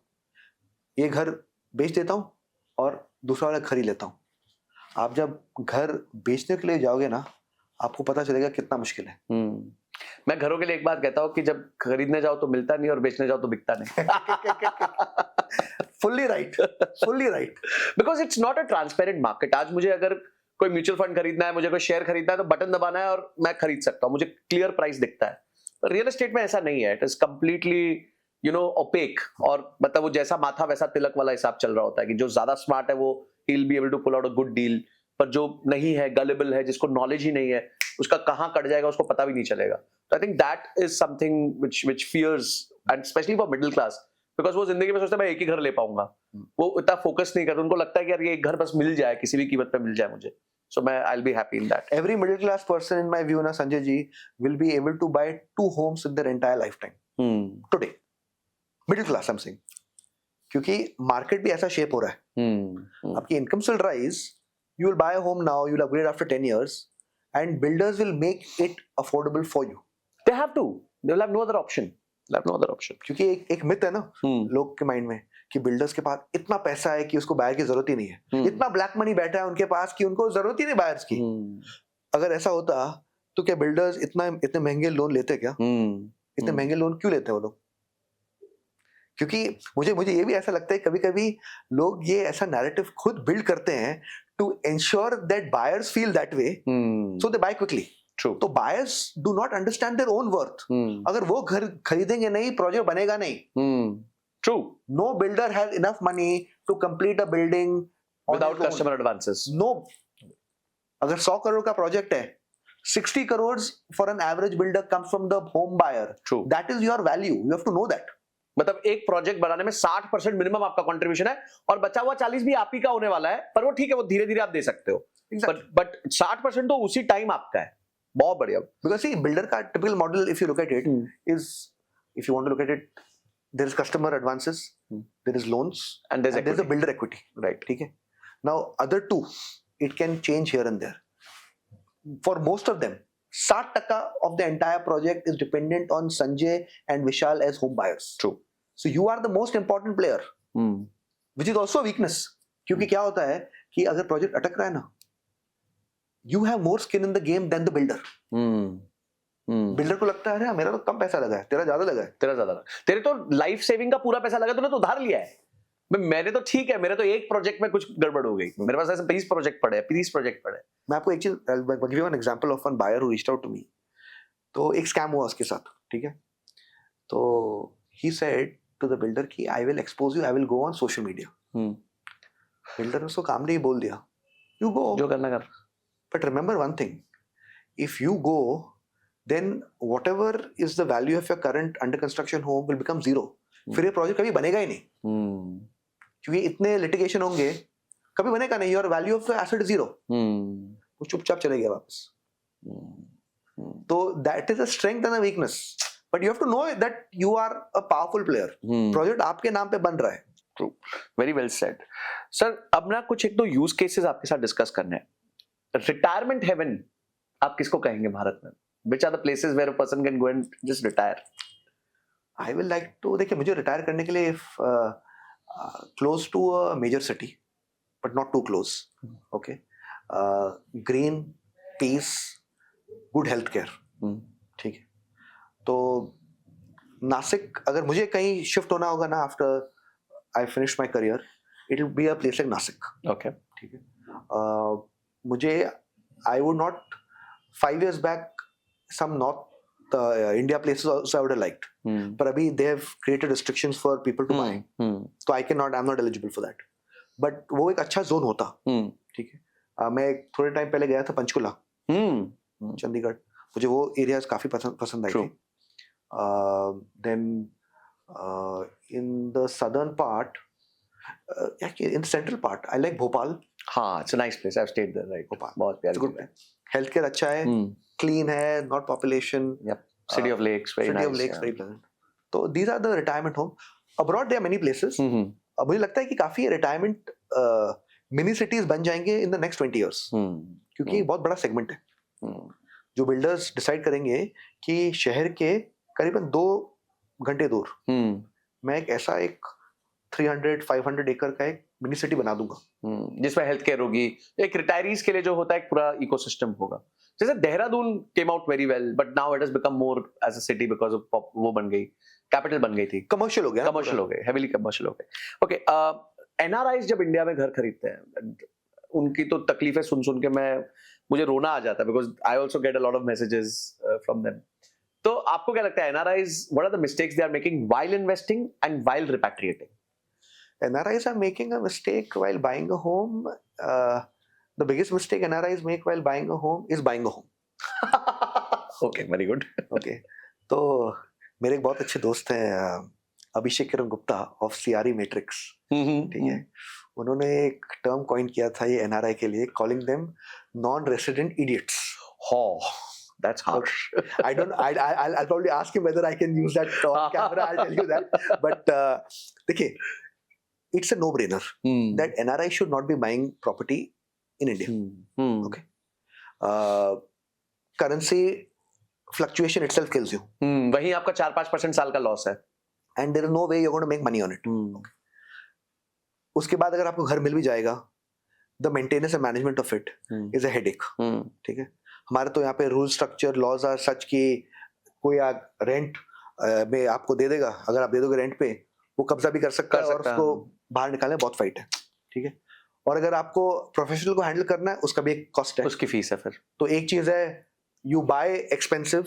ये घर बेच देता हूँ और दूसरा वाला घर ही लेता हूँ। आप जब घर बेचने के लिए जाओगे ना, आपको पता चलेगा कितना मुश्किल है। मैं घरों के लिए एक बात कहता हूँ कि जब खरीदने जाओ तो मिलता नहीं और बेचने जाओ तो बिकता नहीं। Fully right, fully right. Because it's not a transparent market. आज मुझे अगर कोई म्यूचुअल फंड खरीदना है, मुझे कोई शेयर खरीदना है, तो बटन दबाना है और मैं खरीद सकता हूँ, मुझे क्लियर प्राइस दिखता है। रियल एस्टेट में ऐसा नहीं है, इट इज कंप्लीटली ओपेक, और मतलब वो जैसा माथा वैसा तिलक वाला हिसाब चल रहा होता है कि जो ज्यादा स्मार्ट है वो he'll be able to pull out a good deal, पर जो नहीं है, गलेबल है, जिसको नॉलेज ही नहीं है, उसका कहाँ कट जाएगा उसको पता भी नहीं चलेगा। तो I think that is something which fears, and especially for middle class, because वो जिंदगी में सोचते हैं मैं एक ही घर ले पाऊंगा, वो इतना फोकस नहीं करते, उनको लगता है कि यार ये एक घर बस मिल जाए, किसी भी कीमत पे मिल जाए मुझे, so मैं I'll be happy in that. Every middle class person in my view na Sanjay ji will be able to buy 2 homes in their entire lifetime. Today middle class I'm saying, क्योंकि market भी ऐसा shape हो रहा है। आपकी income will rise, you will buy a home now, you will upgrade after 10 years, and builders will make it affordable for you. They have to, they will have no other option. They'll have no other option. क्योंकि एक myth है ना लोग के mind में कि builders के पास इतना पैसा है कि उसको बायर की जरूरत ही नहीं है, इतना ब्लैक मनी बैठा है उनके पास कि उनको जरूरत ही नहीं बायर्स की। अगर ऐसा होता तो क्या बिल्डर्स इतने महंगे लोन लेते क्या? इतने महंगे लोन क्यों लेते हैं वो लोग? क्योंकि मुझे ये भी ऐसा लगता है कभी कभी लोग ये ऐसा नैरेटिव खुद बिल्ड करते हैं to ensure that buyers feel that way, so they buy quickly. True. तो buyers do not understand their own worth. अगर वो घर खरीदेंगे नहीं, प्रोजेक्ट बनेगा नहीं। True. No builder has enough money to complete a building Without customer advances. No. अगर 100 करोड़ का प्रोजेक्ट है, 60 crore for an average builder comes from the home buyer. True. That is your value, you have to know that. मतलब एक project बनाने में 60% minimum आपका contribution है, और बचा हुआ 40 भी आप ही का होने वाला है, पर वो ठीक है, वो धीरे धीरे आप दे सकते हो। बट 60% तो उसी टाइम आपका है। बहुत बढ़िया। Because see, builder का typical model, if you look at it, is, if you want to look at it, there is customer advances, there is loans, and there's a builder equity, right? ठीक है। Now other two, it can change here and there. For most of them, 60% of the entire project is dependent on Sanjay and Vishal as home buyers. True. So you are the most important player, which is also a weakness. क्योंकि क्या होता है कि अगर project अटक रहा है ना, you have more skin in the game than the builder. Builder को लगता है मेरा तो कम पैसा लगा है, तेरा ज्यादा लगा है। तेरे तो लाइफ सेविंग का पूरा पैसा लगा, तूने तो उधार लिया है। मैंने तो ठीक है, मेरे तो एक प्रोजेक्ट में कुछ गड़बड़ हो गई, मेरे पास ऐसे 20 प्रोजेक्ट पड़े हैं। मैं आपको एक चीज, I'll give you an example of one buyer who reached out to me. तो एक स्कैम हुआ उसके साथ, ठीक है। तो he said to the builder कि I will expose you, I will go on social media. Builder ने उसको काम नहीं बोल दिया, you go, जो करना कर। But remember one thing, if you go, then whatever is the value of your current under construction home will become zero. फिर ये प्रोजेक्ट कभी बनेगा ही नहीं। क्योंकि इतने लिटिगेशन होंगे, कभी बनेगा नहीं, your value of asset zero, वो चुपचाप चले गया वापस। तो that is a strength and a weakness, but you have to know that you are a powerful player. Project आपके नाम पे बन रहा है। True, very well said sir. अब ना कुछ एक दो यूज केसेस आपके साथ डिस्कस करने हैं। रिटायरमेंट हेवन आप किसको कहेंगे भारत में? Which are the places where a person can go and just retire? I will like to, देखिए मुझे रिटायर करने के लिए close to a major city, but not too close. Okay, green, peace, good healthcare. ठीक है। तो नासिक, अगर मुझे कहीं शिफ्ट होना होगा ना after I finish my career, it will be a place like Nashik. Okay, ठीक है। मुझे I would not 5 years back some North India places also I would have liked, but अभी they have created restrictions for people to buy, so I'm not eligible for that, but वो एक अच्छा zone होता। ठीक है। मैं थोड़े time पहले गया था पंचकुला, चंडीगढ़, मुझे वो एरियाज काफी पसंद आई थी। then in the southern part, actually in the central part I like Bhopal. हाँ, it's a nice place. I've stayed there, right? Bhopal बहुत प्यारी जगह है। हेल्थ केयर अच्छा है, क्लीन है, not population. Yep. City of Lakes, very nice. City of Lakes, very pleasant. तो these are the retirement home. Abroad there are many places. अब मुझे लगता है कि काफी रिटायरमेंट मिनी सिटीज बन जाएंगे इन द नेक्स्ट 20 years, क्योंकि बहुत बड़ा सेगमेंट है। जो बिल्डर्स डिसाइड करेंगे कि शहर के करीबन 2 घंटे दूर मैं एक ऐसा एक 300-500 एकड़ का एक मिनी सिटी बना दूंगा, जिसमें हेल्थ केयर होगी, एक रिटायरीज के लिए जो होता है एक पूरा इकोसिस्टम होगा। जैसे Dehradun came out very well, but now it has become more as a city because of वो बन गई, कैपिटल बन गई थी, कमर्शियल हो गया, कमर्शियल हो गए, हेवीली कमर्शियल हो गए। ओके, एनआरआईज जब इंडिया में घर खरीदते हैं, उनकी तो तकलीफें सुन के मुझे रोना आ जाता है, because I also get a lot of messages from them. तो आपको क्या लगता है, NRIs what are the mistakes they are making while investing and while repatriating? NRIs are making a mistake while buying a home. The biggest mistake NRIs make while buying a home is buying a home. Okay, very good. Okay, तो मेरे एक बहुत अच्छे दोस्त हैं अभिषेक किरण Gupta of CRE matrix. ठीक है, उन्होंने एक टर्म कॉइन किया था ये NRI के लिए, calling them non resident idiots. That's harsh. I'll probably ask him whether I can use that on camera. I'll tell you that. But देखिए, it's a no-brainer that NRI should not be buying property in India. Okay. Currency fluctuation itself kills you. वहीं आपका 4-5% साल का loss है. And there is no way you're going to make money on it. Okay. उसके बाद अगर आपको घर मिल भी जाएगा, the maintenance and management of it is a headache. ठीक है, हमारे तो यहाँ पे rule structure laws are such कि कोई रेंट में आपको दे देगा, अगर आप दे दोगे रेंट पे वो कब्जा भी कर सकता है और उसको बाहर निकालने बहुत फाइट है। ठीक है, और अगर आपको प्रोफेशनल को हैंडल करना है उसका भी एक कॉस्ट है, उसकी फीस है। फिर तो एक चीज है, यू बाय एक्सपेंसिव,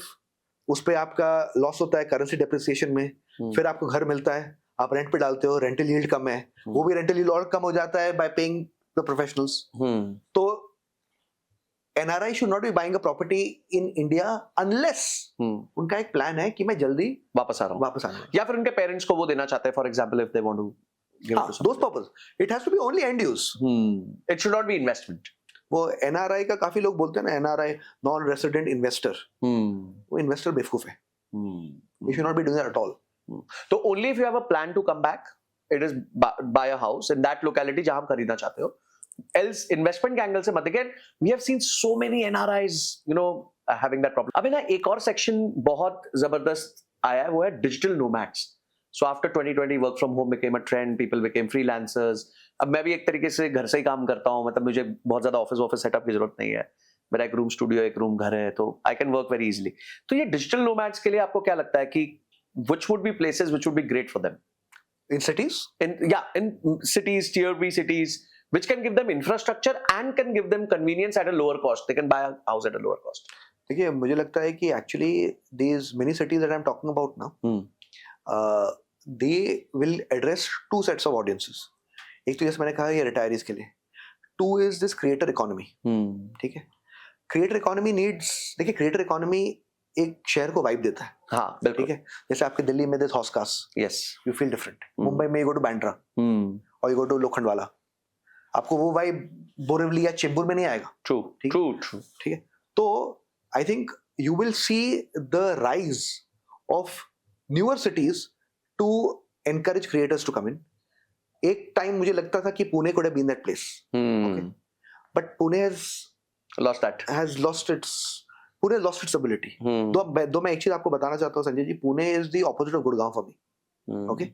उस पे आपका लॉस होता है करेंसी डेप्रिसिएशन में, फिर आपको घर मिलता है, आप रेंट पे डालते हो, रेंटल यील्ड कम है, वो भी रेंटल यील्ड और कम हो जाता है बाय पेइंग द प्रोफेशनल्स। तो NRI should not be buying a property in India unless उनका एक प्लान है कि मैं जल्दी वापस आ रहा हूँ, या फिर उनके पेरेंट्स को वो देना चाहते हैं, for example if they want to give it to those purpose. It has to be only end use. It should not be investment. वो NRI का काफी लोग बोलते हैं ना, NRI नॉन रेसिडेंट इन्वेस्टर, वो इन्वेस्टर बेवकूफ है। You should not be doing that at all. तो only if you have a plan to come back, it is buy a house in that locality जहां आप खरीदना चाहते हो। Else investment के एंगल से मत। Again, we have seen so many NRIs, you know, having that problem. अभी ना एक और सेक्शन बहुत जबरदस्त आया है, वो है digital nomads. So after 2020 work from home became a trend, people became freelancers. अब मैं भी एक तरीके से घर से ही काम करता हूँ, मतलब मुझे बहुत ज्यादा ऑफिस सेटअप की जरूरत नहीं है, मेरा एक रूम स्टूडियो, एक रूम घर है, तो I can work very easily. तो ये डिजिटल नोमैड्स के लिए आपको क्या लगता है कि which would be places which would be great for them? In cities? In cities, tier B cities, which can give them infrastructure and can give them convenience at a lower cost. They can buy a house at a lower cost. देखिए, मुझे लगता है कि actually these many cities that I'm talking about now, they will address 2 sets of audiences. एक तो जैसे मैंने कहा ये retirees के लिए, 2 is this creator economy. ठीक है, creator economy needs, देखिए creator economy एक शहर को वाइब देता है। हाँ, बिल्कुल। ठीक है, जैसे आपके दिल्ली में दिस हॉस्कास, yes, you feel different. Mumbai में यू गो टू बैंड्रा, और यू गो टू लोखंडवाला, आपको वो वाइब बोरिवली या चेंबूर में नहीं आएगा। ट्रू ठीक ट्रू ट्रू। ठीक है, तो I think you will see the rise of newer cities to encourage creators to come in. एक टाइम मुझे लगता था कि Pune could have been that place, but Pune Lost that. has lost its ability. दो मैं एक चीज आपको बताना चाहता हूँ Sanjay ji, Pune is the opposite of Gurgaon for me. Okay,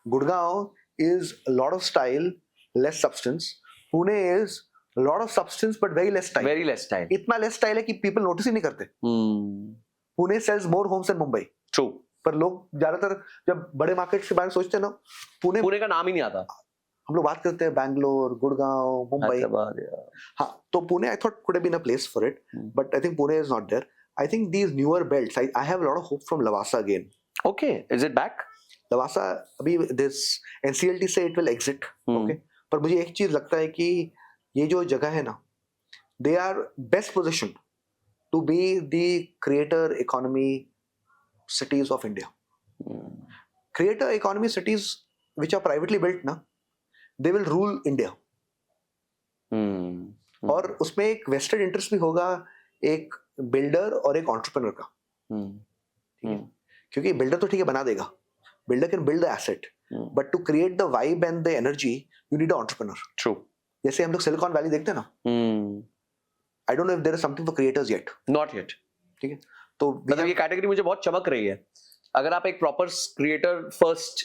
Gurgaon is lot of style, less substance. Pune is lot of substance but very less style. Very less time. इतना less style है कि पीपल नोटिस ही नहीं करते। Pune sells more homes in Mumbai, True. पर लोग ज्यादातर जब बड़े मार्केट के बारे में सोचते हैं ना, पुणे का नाम ही नहीं आता। हम लोग बात करते हैं बैंगलोर, गुड़गांव, मुंबई। हैदराबाद, हाँ, तो Pune I thought could have been a place for it, but I think Pune is not there. I think these newer belts, I have lot of hope from Lavasa again. Okay, is it back? Lavasa अभी this NCLT से it will exit. Okay, पर मुझे एक चीज लगता है कि ये जो जगह है ना, they are best position to be the creator economy cities of India. Creator economy cities which are privately built ना, they will rule India. और उसमें एक वेस्टेड इंटरेस्ट भी होगा, एक बिल्डर और एक एंटरप्रेन्योर का। ठीक है, क्योंकि बिल्डर तो ठीक है बना देगा, builder can build the asset, but to create the vibe and the energy you need a entrepreneur. True. जैसे हम लोग सिलिकॉन वैली देखते हैं ना, I don't know if there is something for creators yet. Not yet. ठीक है, तो मतलब ये कैटेगरी मुझे बहुत चमक रही है। अगर आप एक प्रॉपर क्रिएटर फर्स्ट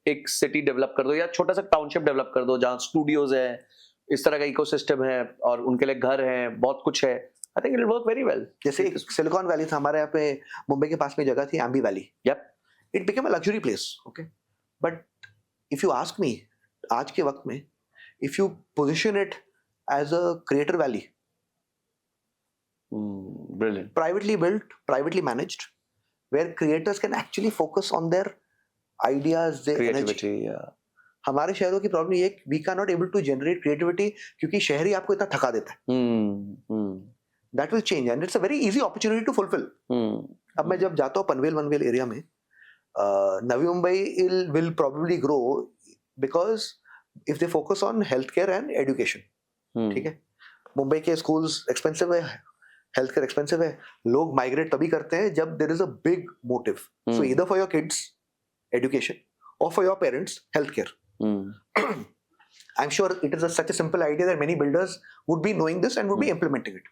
एक सिटी डेवलप कर दो या छोटा सा टाउनशिप डेवलप कर दो जहाँ स्टूडियोज है, इस तरह का इकोसिस्टम है और उनके लिए घर है, बहुत कुछ है, I think it will work very well. जैसे एक सिलिकॉन वैली था हमारे यहाँ पे मुंबई के पास में जगह थी, Aamby Valley. Yup, it became a luxury place. Okay, but if you ask me, आज के वक्त में if you position it as a creator valley, brilliant, privately built, privately managed, where creators can actually focus on their ideas, their creativity, energy. yeah. हमारे शहरों की problem ये है, we cannot able to generate creativity क्योंकि शहरी आपको इतना थका देता है। That will change and it's a very easy opportunity to fulfill. अब मैं जब जाता हूँ पनवेल एरिया में, Navi Mumbai will probably grow because if they focus on healthcare and education. ठीक है, मुंबई के schools expensive है, हेल्थ केयर एक्सपेंसिव है, लोग माइग्रेट तभी करते हैं जब there is a big motive. So either for your kids education और for your parents health care. I am sure it is such a simple idea that many builders would be knowing this and would be implementing it.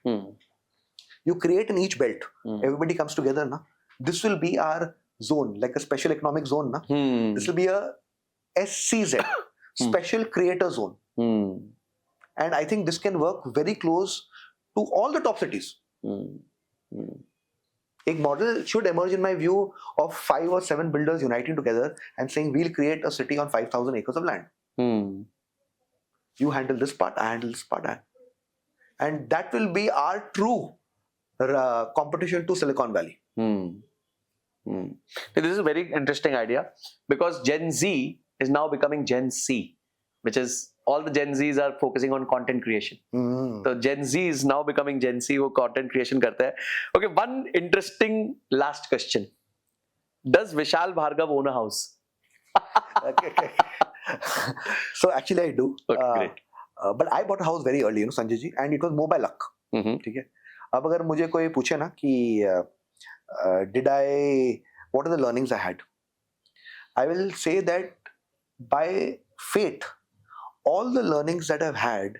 You create in each belt, everybody comes together ना, this will be our zone, like a special economic zone na. This will be a SCZ, special creator zone, and I think this can work very close to all the top cities. एक model should emerge in my view of 5 or 7 builders uniting together and saying we'll create a city on 5,000 acres of land. You handle this part, I handle this part, and that will be our true competition to Silicon Valley. This is a very interesting idea because Gen Z is now becoming Gen C, which is all the Gen Zs are focusing on content creation. So Gen Z is now becoming Gen C, वो content creation करता है. Okay, one interesting last question. Does Vishal Bhargav own a house? Okay. So actually I do. Okay, great. But I bought a house very early, Sanjay ji, and it was more by luck. ठीक है. अब अगर मुझे कोई पूछे ना कि what are the learnings I had? I will say that by fate, all the learnings that I've had,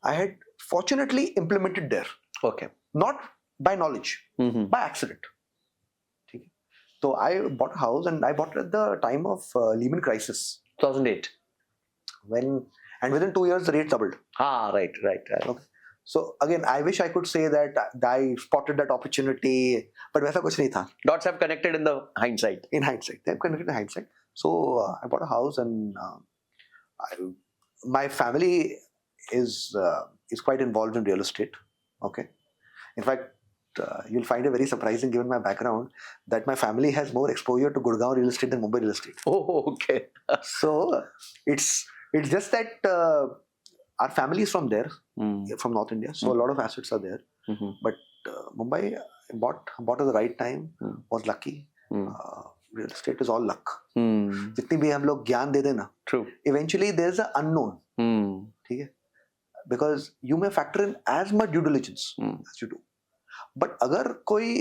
I had fortunately implemented there. Okay. Not by knowledge, by accident. Okay. So I bought a house and I bought it at the time of Lehman crisis. 2008. And within 2 years the rate doubled. Right. Okay. So again, I wish I could say that I spotted that opportunity, but वैसा कुछ नहीं था. Dots have connected in the hindsight. In hindsight, they have connected in hindsight. So I bought a house, and my family is quite involved in real estate. Okay, in fact, you'll find it very surprising, given my background, that my family has more exposure to Gurgaon real estate than Mumbai real estate. Oh, okay. So it's just that our family is from there, from North India, so a lot of assets are there. But Mumbai bought at the right time, was lucky. real estate is all luck. Hmm. जितनी भी हम लोग ज्ञान दे देना, True. eventually there's an unknown. Hmm. ठीक है? Because you may factor in as much due diligence as you do. But अगर कोई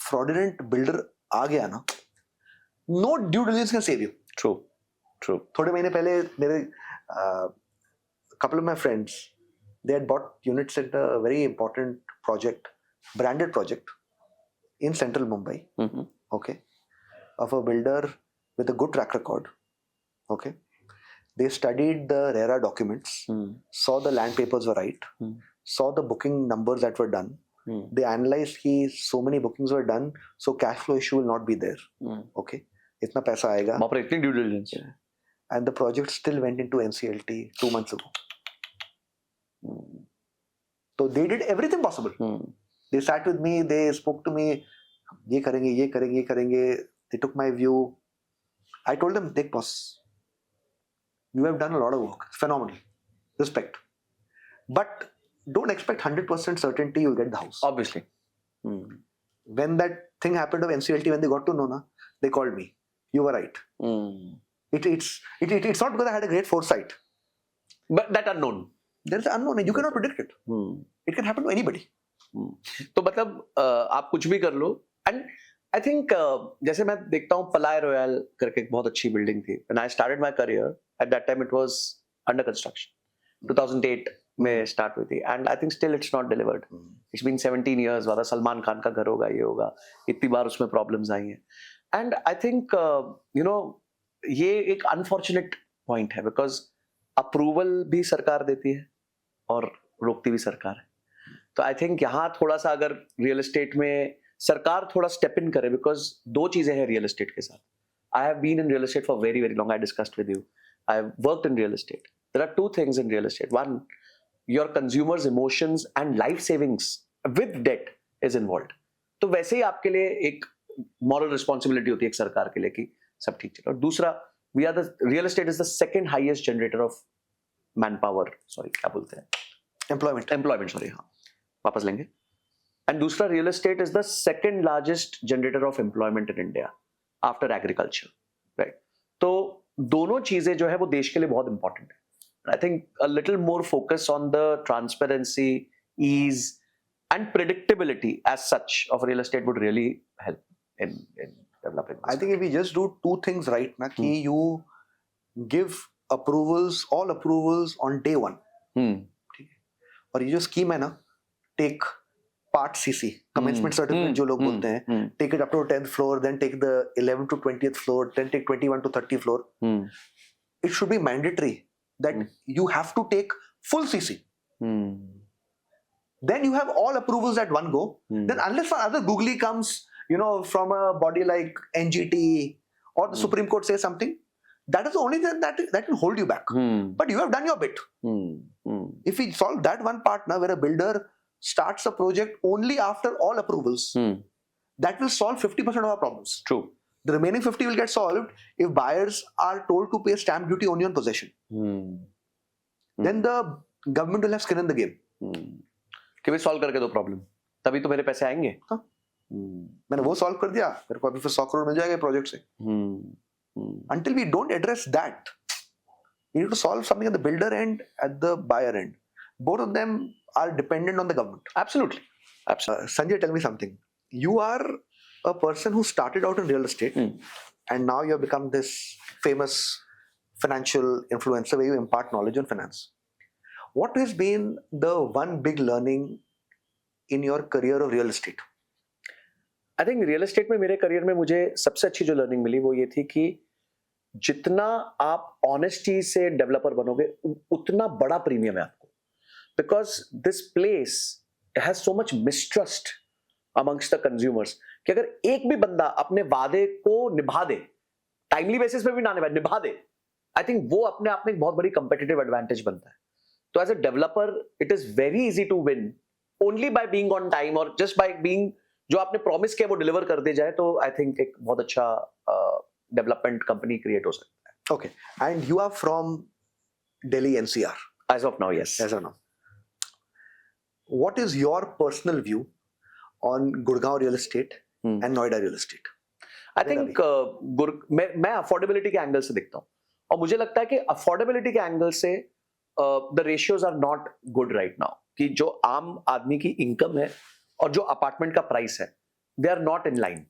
fraudulent builder आ गया ना, no due diligence can save you. True. True. थोड़े महीने पहले मेरे couple of my friends, they had bought units at a very important project, branded project in central Mumbai. Mm-hmm. Okay, of a builder with a good track record. Okay, they studied the RERA documents, saw the land papers were right, saw the booking numbers that were done. They analyzed कि so many bookings were done, so cash flow issue will not be there. Okay, इतना पैसा आएगा. वहाँ पर इतनी due diligence. And the project still went into NCLT 2 months ago. So they did everything possible. They sat with me, they spoke to me. ये करेंगे, ये करेंगे, ये करेंगे. They took my view. I told them, "Take boss. You have done a lot of work. It's phenomenal. Respect. But don't expect 100% certainty you'll get the house." Obviously. When that thing happened of NCLT, when they got to know, na, they called me. You were right. It's not because I had a great foresight. But that unknown. There's an unknown. You cannot predict it. It can happen to anybody. तो मतलब आप कुछ भी कर लो. And I think जैसे मैं देखता हूँ पलाय रॉयल करके एक बहुत अच्छी बिल्डिंग थी. When I started my career, at that time it was under construction. 2008 में स्टार्ट हुई थी and I think still it's not delivered. It's been 17 years. वाला सलमान खान का घर होगा, ये होगा. इतनी बार उसमें प्रॉब्लम्स आई हैं. And I think you know ये एक अनफॉर्चुनेट पॉइंट है बिकॉज अप्रूवल भी सरकार देती है और रोकती भी सरकार है. तो आई थिंक यहाँ थोड़ा सा अगर रियल एस्टेट में सरकार थोड़ा स्टेप इन करे, बिकॉज दो चीजें हैं रियल एस्टेट के साथ. I have been in real estate for very very long. I discussed with you. I have worked in real estate. There are two things in real estate. One, your consumers emotions and life savings with debt is involve. तो वैसे ही आपके लिए एक moral responsibility होती है एक सरकार के लिए कि सब ठीक चले. और दूसरा, we are the real estate is the second highest generator of manpower, sorry क्या बोलते हैं, एम्प्लॉयमेंट, सॉरी, हाँ वापस लेंगे. एंड दूसरा, real estate is the second largest generator off employment in India after agriculture. Right. तो दोनों चीजें जो है वो देश के लिए बहुत इंपॉर्टेंट है. I think a little more focus on the transparency, ease and predictability as such of real estate would really help in developing this. I think if we just do two things right, na, ki you give approvals, all approvals on day one. और ये जो scheme है ना, take part CC, commencement certificate जो लोग बोलते हैं, take it up to 10th floor, then take the 11th to 20th floor, then take 21 to 30th floor. It should be mandatory that you have to take full CC. Then you have all approvals at one go. Then unless another googly comes, you know, from a body like NGT or the Supreme Court says something, that is the only thing that can hold you back. But you have done your bit. If we solve that one part now, where a builder starts a project only after all approvals, that will solve 50% of our problems. True. The remaining 50 will get solved if buyers are told to pay stamp duty only on possession. Then the government will have skin in the game. कि भाई solve करके दो problem, तभी तो मेरे पैसे आएंगे. मैंने वो सॉल्व कर दिया, मेरे को अभी फिर 100 करोड़ मिल जाएगा प्रोजेक्ट से. Until we don't address that, we need to solve something at the builder end, at the buyer end. Both of them are dependent on the government. Absolutely. Sanjay, tell me something. You are a person who started out in real estate and now you have become this famous financial influencer where you impart knowledge on finance. What has been the one big learning in your career of real estate? I think real estate में मेरे career में मुझे सबसे अच्छी जो learning मिली वो ये थी कि जितना आप ऑनेस्टी से डेवलपर बनोगे उतना बड़ा प्रीमियम है आपको. Because this place has so much mistrust amongst the consumers कि अगर एक भी बंदा अपने वादे को निभा दे, टाइमली बेसिस पे भी ना निभा दे, आई थिंक वो अपने आप में एक बहुत बड़ी कंपेटिटिव एडवांटेज बनता है. तो as a developer it is very easy to win only by being on time और जस्ट बाय बीइंग, जो आपने प्रॉमिस किया वो डिलीवर कर दे जाए, तो आई थिंक एक बहुत अच्छा डेवलपमेंट कंपनी क्रिएट हो सकता है. Okay, and you are from Delhi NCR. As of now, yes. As of now. What is your personal view on Gurgaon real estate and Noida real estate? I think मैं affordability के angle से देखता हूँ, और मुझे लगता है कि अफोर्डेबिलिटी के एंगल से the ratios are not good right now, कि जो आम आदमी की इनकम है और जो अपार्टमेंट का प्राइस है, they are not in line.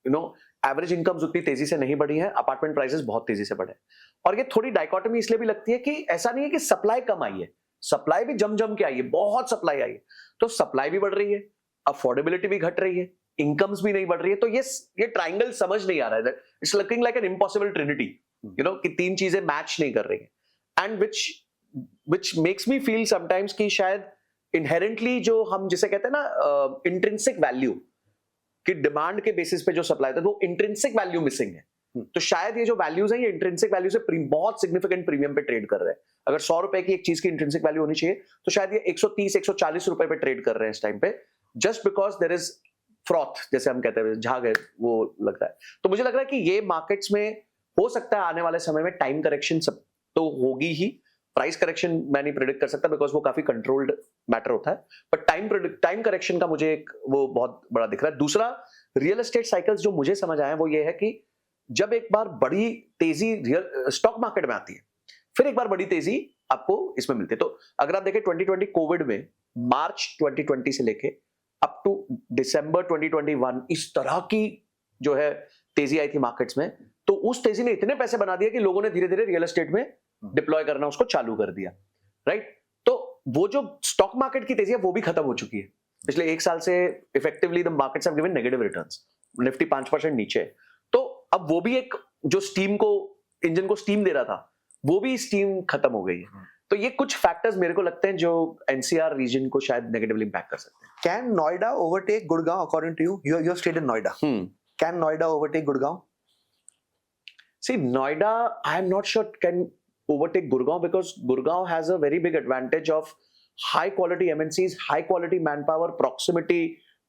You know, average incomes उतनी तेजी से नहीं बढ़ी है, अपार्टमेंट प्राइसेस बहुत तेजी से बढ़े। और ये थोड़ी डाइकोटमी इसलिए भी लगती है कि ऐसा नहीं है कि सप्लाई कम आई है, सप्लाई भी जम के आई है, बहुत सप्लाई आई है। तो सप्लाई भी बढ़ रही है, अफोर्डेबिलिटी भी घट रही है, इनकम्स भी नहीं बढ़ रही है। तो ये ट्राइंगल समझ नहीं आ रहा है, it's looking like an impossible Trinity, you know, कि तीन चीजें मैच नहीं कर रही है। And which makes me feel sometimes कि शायद इनहेरेंटली जो हम जिसे कहते हैं ना इंट्रिंसिक वैल्यू, कि डिमांड के बेसिस पे जो सप्लाई था, वो इंट्रिंसिक वैल्यू मिसिंग है। तो शायद ये जो वैल्यूज हैं, ये इंट्रिंसिक वैल्यू से बहुत सिग्निफिकेंट प्रीमियम पे ट्रेड कर रहे हैं। अगर 100 रुपए की एक चीज की इंट्रिंसिक वैल्यू होनी चाहिए, तो शायद ये 130-140 रुपए पे ट्रेड कर रहे हैं इस टाइम पे, just because there is froth, जैसे हम कहते हैं, झाग है, वो लग रहा है। तो मुझे लग रहा है कि ये मार्केट्स में हो सकता है आने वाले समय में टाइम करेक्शन सब तो होगी ही। प्राइस करेक्शन मैं नहीं प्रेडिक्ट कर सकता, बिकॉज वो काफी कंट्रोल्ड मैटर होता है, बट टाइम करेक्शन का मुझे एक वो बहुत बड़ा दिख रहा है। दूसरा, रियल एस्टेट साइकिल्स जो मुझे समझ आए वो ये है कि जब एक बार बड़ी तेजी रियल स्टॉक मार्केट में आती है, फिर एक बार बड़ी तेजी आपको इसमें मिलती है। तो अगर आप देखें 2020 कोविड में, मार्च 2020 से लेके अप टू दिसंबर 2021 इस तरह की जो है तेजी आई थी मार्केट्स में, तो उस तेजी ने इतने पैसे बना दिए कि लोगों ने धीरे धीरे रियल एस्टेट में डिप्लॉय करना उसको चालू कर दिया, राइट। तो वो जो स्टॉक मार्केट की तेजी है वो भी खत्म हो चुकी है। पिछले एक साल से effectively the markets have given negative returns, Nifty 5% नीचे। तो अब वो भी एक जो इंजन को स्टीम दे रहा था, वो भी स्टीम खत्म हो गई है। तो ये कुछ फैक्टर्स मेरे को लगते हैं जो एनसीआर रीजन को शायद नेगेटिवली इंपैक्ट कर सकते हैं। Can Noida overtake Gurgaon according to you? You have stayed in Noida. Can Noida overtake Gurgaon? See, Noida, I am not sure can overtake Gurgaon, because Gurgaon has a very big advantage of high quality MNCs, high quality manpower, proximity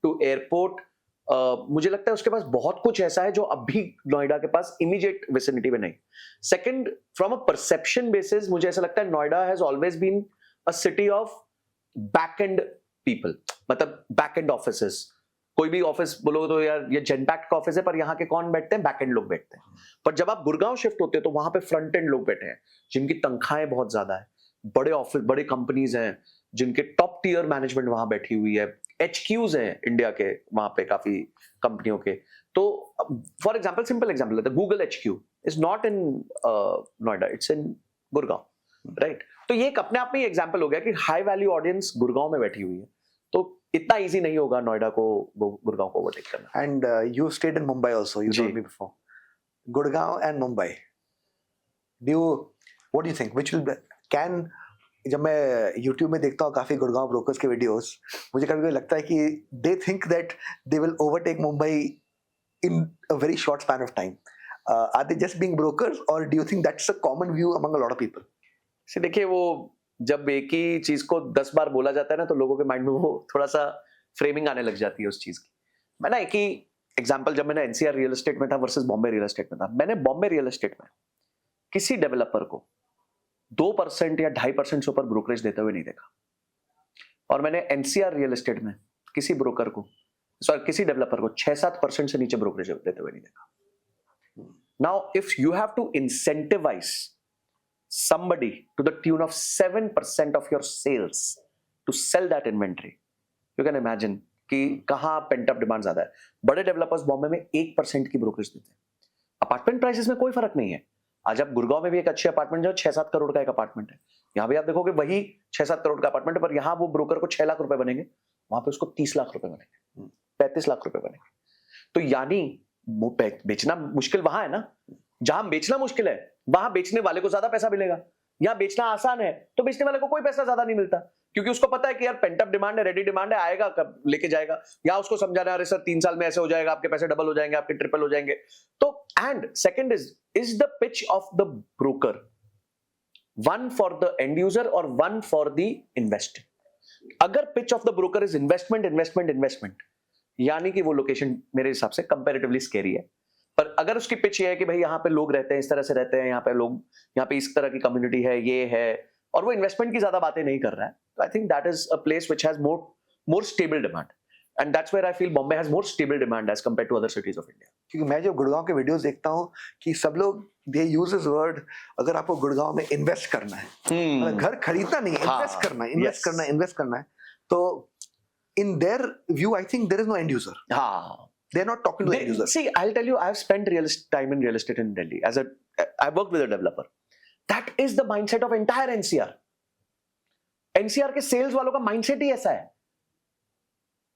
to airport. मुझे लगता है उसके पास बहुत कुछ ऐसा है जो अभी नोएडा के पास इमीडिएट विसिनिटी में नहीं। Second, from a perception basis मुझे ऐसा लगता है Noida has always been a city of back end people, मतलब बैक एंड ऑफिसेस। कोई भी ऑफिस बोलोगे तो यार ये जनपैक्ट का ऑफिस है, पर यहाँ के कौन बैठते हैं? बैक एंड लोग बैठते हैं। पर जब आप गुड़गांव शिफ्ट होते हो तो वहां पे फ्रंट एंड लोग बैठे हैं, जिनकी तनख्वाहें बहुत ज्यादा है, बड़े ऑफिस, बड़े कंपनीज हैं, जिनके टॉप टीयर मैनेजमेंट वहां बैठी हुई है, HQs हैं इंडिया के वहां पे काफी कंपनियों के। तो फॉर एग्जांपल, सिंपल एग्जांपल लेते हैं, Google HQ is not in Noida, it's in Gurgaon, right. तो ये एक अपने आप में एग्जांपल हो गया कि हाई वैल्यू ऑडियंस गुड़गांव में बैठी हुई है, तो इतना इजी नहीं होगा नोएडा को गुड़गांव को ओवरटेक करना। And you stayed in Mumbai also, you told me before. Gurgaon and Mumbai. What do you think? Which will जब मैं YouTube में देखता हूँ काफी गुड़गांव ब्रोकर्स के वीडियोस, मुझे कभी-कभी लगता है कि they think that they will overtake Mumbai in a very short span of time. Are they just being brokers, or do you think that's a common view among a lot of people? देखिए, वो जब एक ही चीज को 10 बार बोला जाता है ना, तो लोगों के माइंड में वो थोड़ा सा फ्रेमिंग आने लग जाती है उस चीज की। मैं ना एक ही एग्जांपल, जब मैंने एनसीआर रियल एस्टेट में था वर्सेस बॉम्बे रियल एस्टेट में था, मैंने बॉम्बे रियल एस्टेट में किसी डेवलपर को 2% या 2.5% से ऊपर ब्रोकरेज देते हुए नहीं देखा, और मैंने एनसीआर रियल एस्टेट में किसी ब्रोकर को, सॉरी किसी डेवलपर को 6-7% से नीचे ब्रोकरेज देते हुए नहीं देखा। Now if you have to incentivize somebody to the tune of 7% of your sales to sell that inventory, you can imagine कि कहां पेंट अप डिमांड ज्यादा है। बड़े डेवलपर्स बॉम्बे में 1% की ब्रोकरेज देते हैं। अपार्टमेंट प्राइसेस में कोई फर्क नहीं है। आज आप गुड़गांव में भी एक अच्छे अपार्टमेंट जो 6-7 करोड़ का एक अपार्टमेंट है, यहाँ भी आप देखोगे वही 6-7 करोड़ का अपार्टमेंट है, पर यहाँ वो ब्रोकर को 6 लाख रुपए बनेंगे, वहां पे उसको 30 लाख रुपए बनेंगे, 35 लाख रुपए बनेंगे। तो यानी बेचना मुश्किल वहां है ना, जहां बेचना मुश्किल है वहां बेचने वाले को ज्यादा पैसा मिलेगा। यहाँ बेचना आसान है तो बेचने वाले को कोई पैसा ज्यादा नहीं मिलता, क्योंकि उसको पता है कि यार पेंट अप डिमांड है, रेडी डिमांड है, आएगा कब लेके जाएगा। या उसको समझाना, अरे सर 3 साल में ऐसे हो जाएगा, आपके पैसे डबल हो जाएंगे, आपके ट्रिपल हो जाएंगे। तो and second is the pitch of the broker, one for the end user और वन फॉर द इन्वेस्टर। अगर pitch of the broker is investment investment investment, यानी कि वो लोकेशन मेरे हिसाब से कंपैरेटिवली स्कैरी है। पर अगर उसकी पिच ये है कि भाई यहाँ पे लोग रहते हैं, इस तरह से रहते हैं, यहाँ पे लोग, यहाँ पे इस तरह की कम्युनिटी है, ये है, और वो इन्वेस्टमेंट की ज्यादा बातें नहीं कर रहा है, तो I think that is a place which has more stable demand, and that's where I feel Bombay has more stable demand as compared to other cities of India. क्योंकि मैं जो गुड़गांव के वीडियोस देखता हूँ कि सब लोग दे यूज दिस वर्ड, अगर आपको गुड़गांव में इन्वेस्ट करना है, मतलब घर खरीदना नहीं है, इन्वेस्ट करना है, इन्वेस्ट करना है, तो in their view I think there is no end user. They're not talking to the end user. See, I'll tell you, I've spent time in real estate in Delhi. I worked with a developer. That is the mindset of entire NCR. NCR के sales वालों का mindset ही ऐसा है.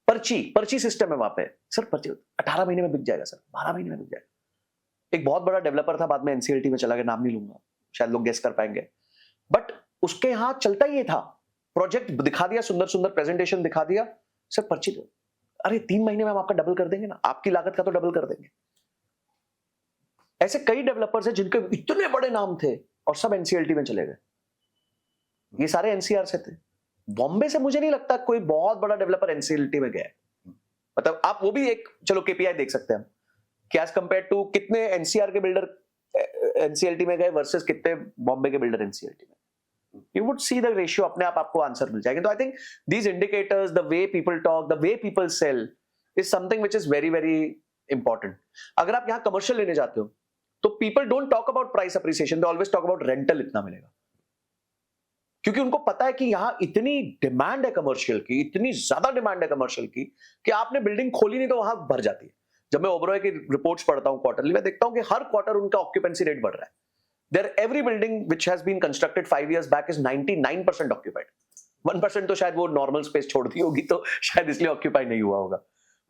पर्ची system है वहां पे. Sir पर्ची 18 महीने में बिक जाएगा सर, 12 महीने में बिक जाएगा. एक बहुत बड़ा डेवलपर था, बाद में NCLT में चला गया, नाम नहीं लूंगा, शायद लोग गेस कर पाएंगे. बट उसके यहाँ चलता ही ये था, प्रोजेक्ट दिखा दिया, सुंदर सुंदर प्रेजेंटेशन दिखा दिया, सर पर्ची दो. अरे 3 महीने में हम आपका डबल कर देंगे ना, आपकी लागत का तो डबल कर देंगे. ऐसे कई डेवलपर्स हैं जिनके इतने बड़े नाम थे और सब NCLT में चले गए. ये सारे NCR से थे. बॉम्बे से मुझे नहीं लगता कोई बहुत बड़ा डेवलपर NCLT में गया है. मतलब आप वो भी एक चलो KPI देख सकते हैं कि एज कंपेयर टू कितने NCR के बिल्डर NCLT में गए वर्सेस कितने बॉम्बे के बिल्डर NCLT में. You would see the ratio, अपने आप आपको आंसर मिल जाएगा. तो I think these indicators, the way people talk, the way people sell is something which is very very important. अगर आप यहाँ कमर्शियल लेने जाते हो तो people don't talk about price appreciation, they always talk about rental इतना मिलेगा, क्योंकि उनको पता है कि यहाँ इतनी डिमांड है कमर्शियल की, इतनी ज्यादा डिमांड है कमर्शियल की कि आपने बिल्डिंग खोली नहीं तो वहां भर जाती है. जब मैं ओबरॉय की रिपोर्ट्स पढ़ता हूँ क्वार्टरली, मैं देखता हूँ कि हर क्वार्टर उनका ऑक्यूपेंसी रेट बढ़ रहा है. Every building which has been constructed 5 years back is 99% occupied. 1% तो शायद वो normal space छोड़ दी होगी तो शायद इसलिए occupy नहीं हुआ होगा.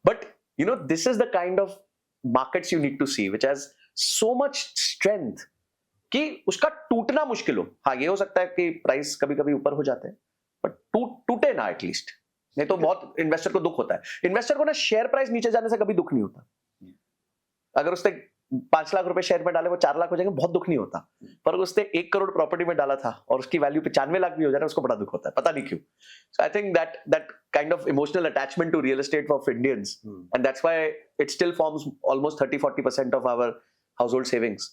But you know, this is the kind of markets you need to see which has so much strength कि उसका टूटना मुश्किल हो. हाँ, ये हो सकता है कि प्राइस कभी कभी ऊपर हो जाते हैं, बट टूटे ना एटलीस्ट. नहीं तो बहुत इन्वेस्टर को दुख होता है. इन्वेस्टर को ना शेयर प्राइस नीचे जाने से कभी दुख नहीं होता. अगर उसने 5 लाख रुपए शेयर में डाले वो 4 लाख हो जाएंगे, बहुत दुख नहीं होता. पर उसने 1 करोड़ प्रॉपर्टी में डाला था और उसकी वैल्यू 95 लाख भी हो जाए, उसको बड़ा दुख होता है, पता नहीं क्यों. So I think that kind of emotional attachment to real estate of Indians, and that's why it still forms almost 30-40% of our household savings.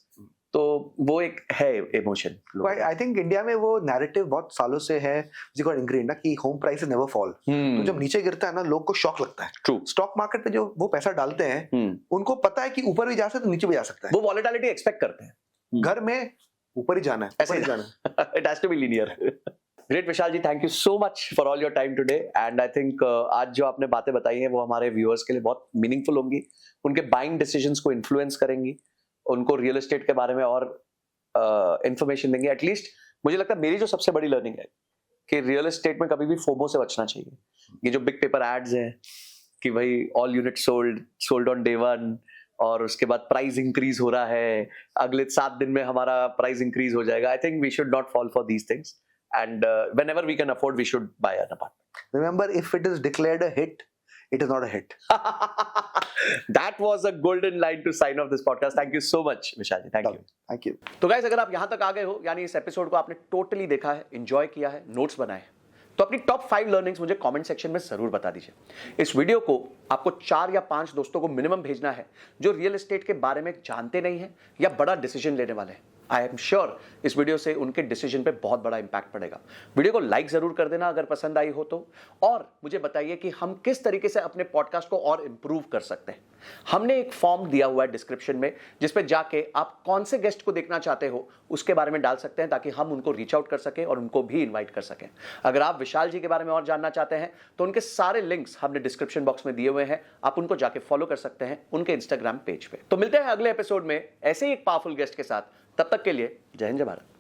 तो वो एक है इमोशन. आई थिंक इंडिया में वो नैरेटिव बहुत सालों से है जिसको इंग्रेन ना कि होम प्राइसेस नेवर फॉल. तो जब नीचे गिरता है ना, लोग को शॉक लगता है. ट्रू. स्टॉक मार्केट पे जो वो पैसा डालते हैं उनको पता है कि ऊपर भी जा सकता है तो नीचे भी जा सकता है. वो वॉलेटिलिटी एक्सपेक्ट करते हैं. घर में ऊपर ही जाना है, ऐसे ही जाना. It has to be linear. Great Vishal ji, thank you so much for all your time today. And I think आज जो आपने बातें बताई हैं वो हमारे व्यूअर्स के लिए बहुत मीनिंगफुल होंगी, उनके बाइंग डिसीजंस को इन्फ्लुएंस करेंगी, उनको रियल एस्टेट के बारे में और इंफॉर्मेशन देंगे. एटलीस्ट मुझे लगता है मेरी जो सबसे बड़ी लर्निंग है कि रियल एस्टेट में कभी भी फोमो से बचना चाहिए. ये जो बिग पेपर एड्स हैं कि भाई all unit sold on day 1 और उसके बाद प्राइस इंक्रीज हो रहा है, अगले 7 दिन में हमारा प्राइस इंक्रीज हो जाएगा. I think we should not fall for these things, and whenever we can afford we should buy an apartment. Remember, if it is declared a hit, it is not a hit. That was a golden line to sign off this podcast. Thank you so much, Vishal ji. Thank you. तो guys, अगर आप यहां तक आ गए हो, यानी इस episode को आपने टोटली देखा है, एंजॉय किया है, नोट्स बनाए, तो अपनी टॉप 5 लर्निंग्स मुझे कमेंट सेक्शन में जरूर बता दीजिए. इस वीडियो को आपको 4 या 5 दोस्तों को मिनिमम भेजना है जो रियल एस्टेट के बारे में जानते नहीं है या बड़ा डिसीजन लेने वाले हैं. आई एम श्योर इस वीडियो से उनके डिसीजन पे बहुत बड़ा इंपैक्ट पड़ेगा. वीडियो को लाइक जरूर कर देना अगर पसंद आई हो तो, और मुझे बताइए कि हम किस तरीके से अपने पॉडकास्ट को और इंप्रूव कर सकते हैं. हमने एक फॉर्म दिया हुआ है डिस्क्रिप्शन में, जिसपे जाके आप कौन से गेस्ट को देखना चाहते हो उसके बारे में डाल सकते हैं, ताकि हम उनको रीच आउट कर सकें और उनको भी इन्वाइट कर सकें. अगर आप विशाल जी के बारे में और जानना चाहते हैं तो उनके सारे लिंक्स हमने डिस्क्रिप्शन बॉक्स में दिए हुए हैं, आप उनको जाके फॉलो कर सकते हैं उनके इंस्टाग्राम पेज पे. तो मिलते हैं अगले एपिसोड में ऐसे ही एक पावरफुल गेस्ट के साथ. तब तक के लिए जय हिंद, जय भारत.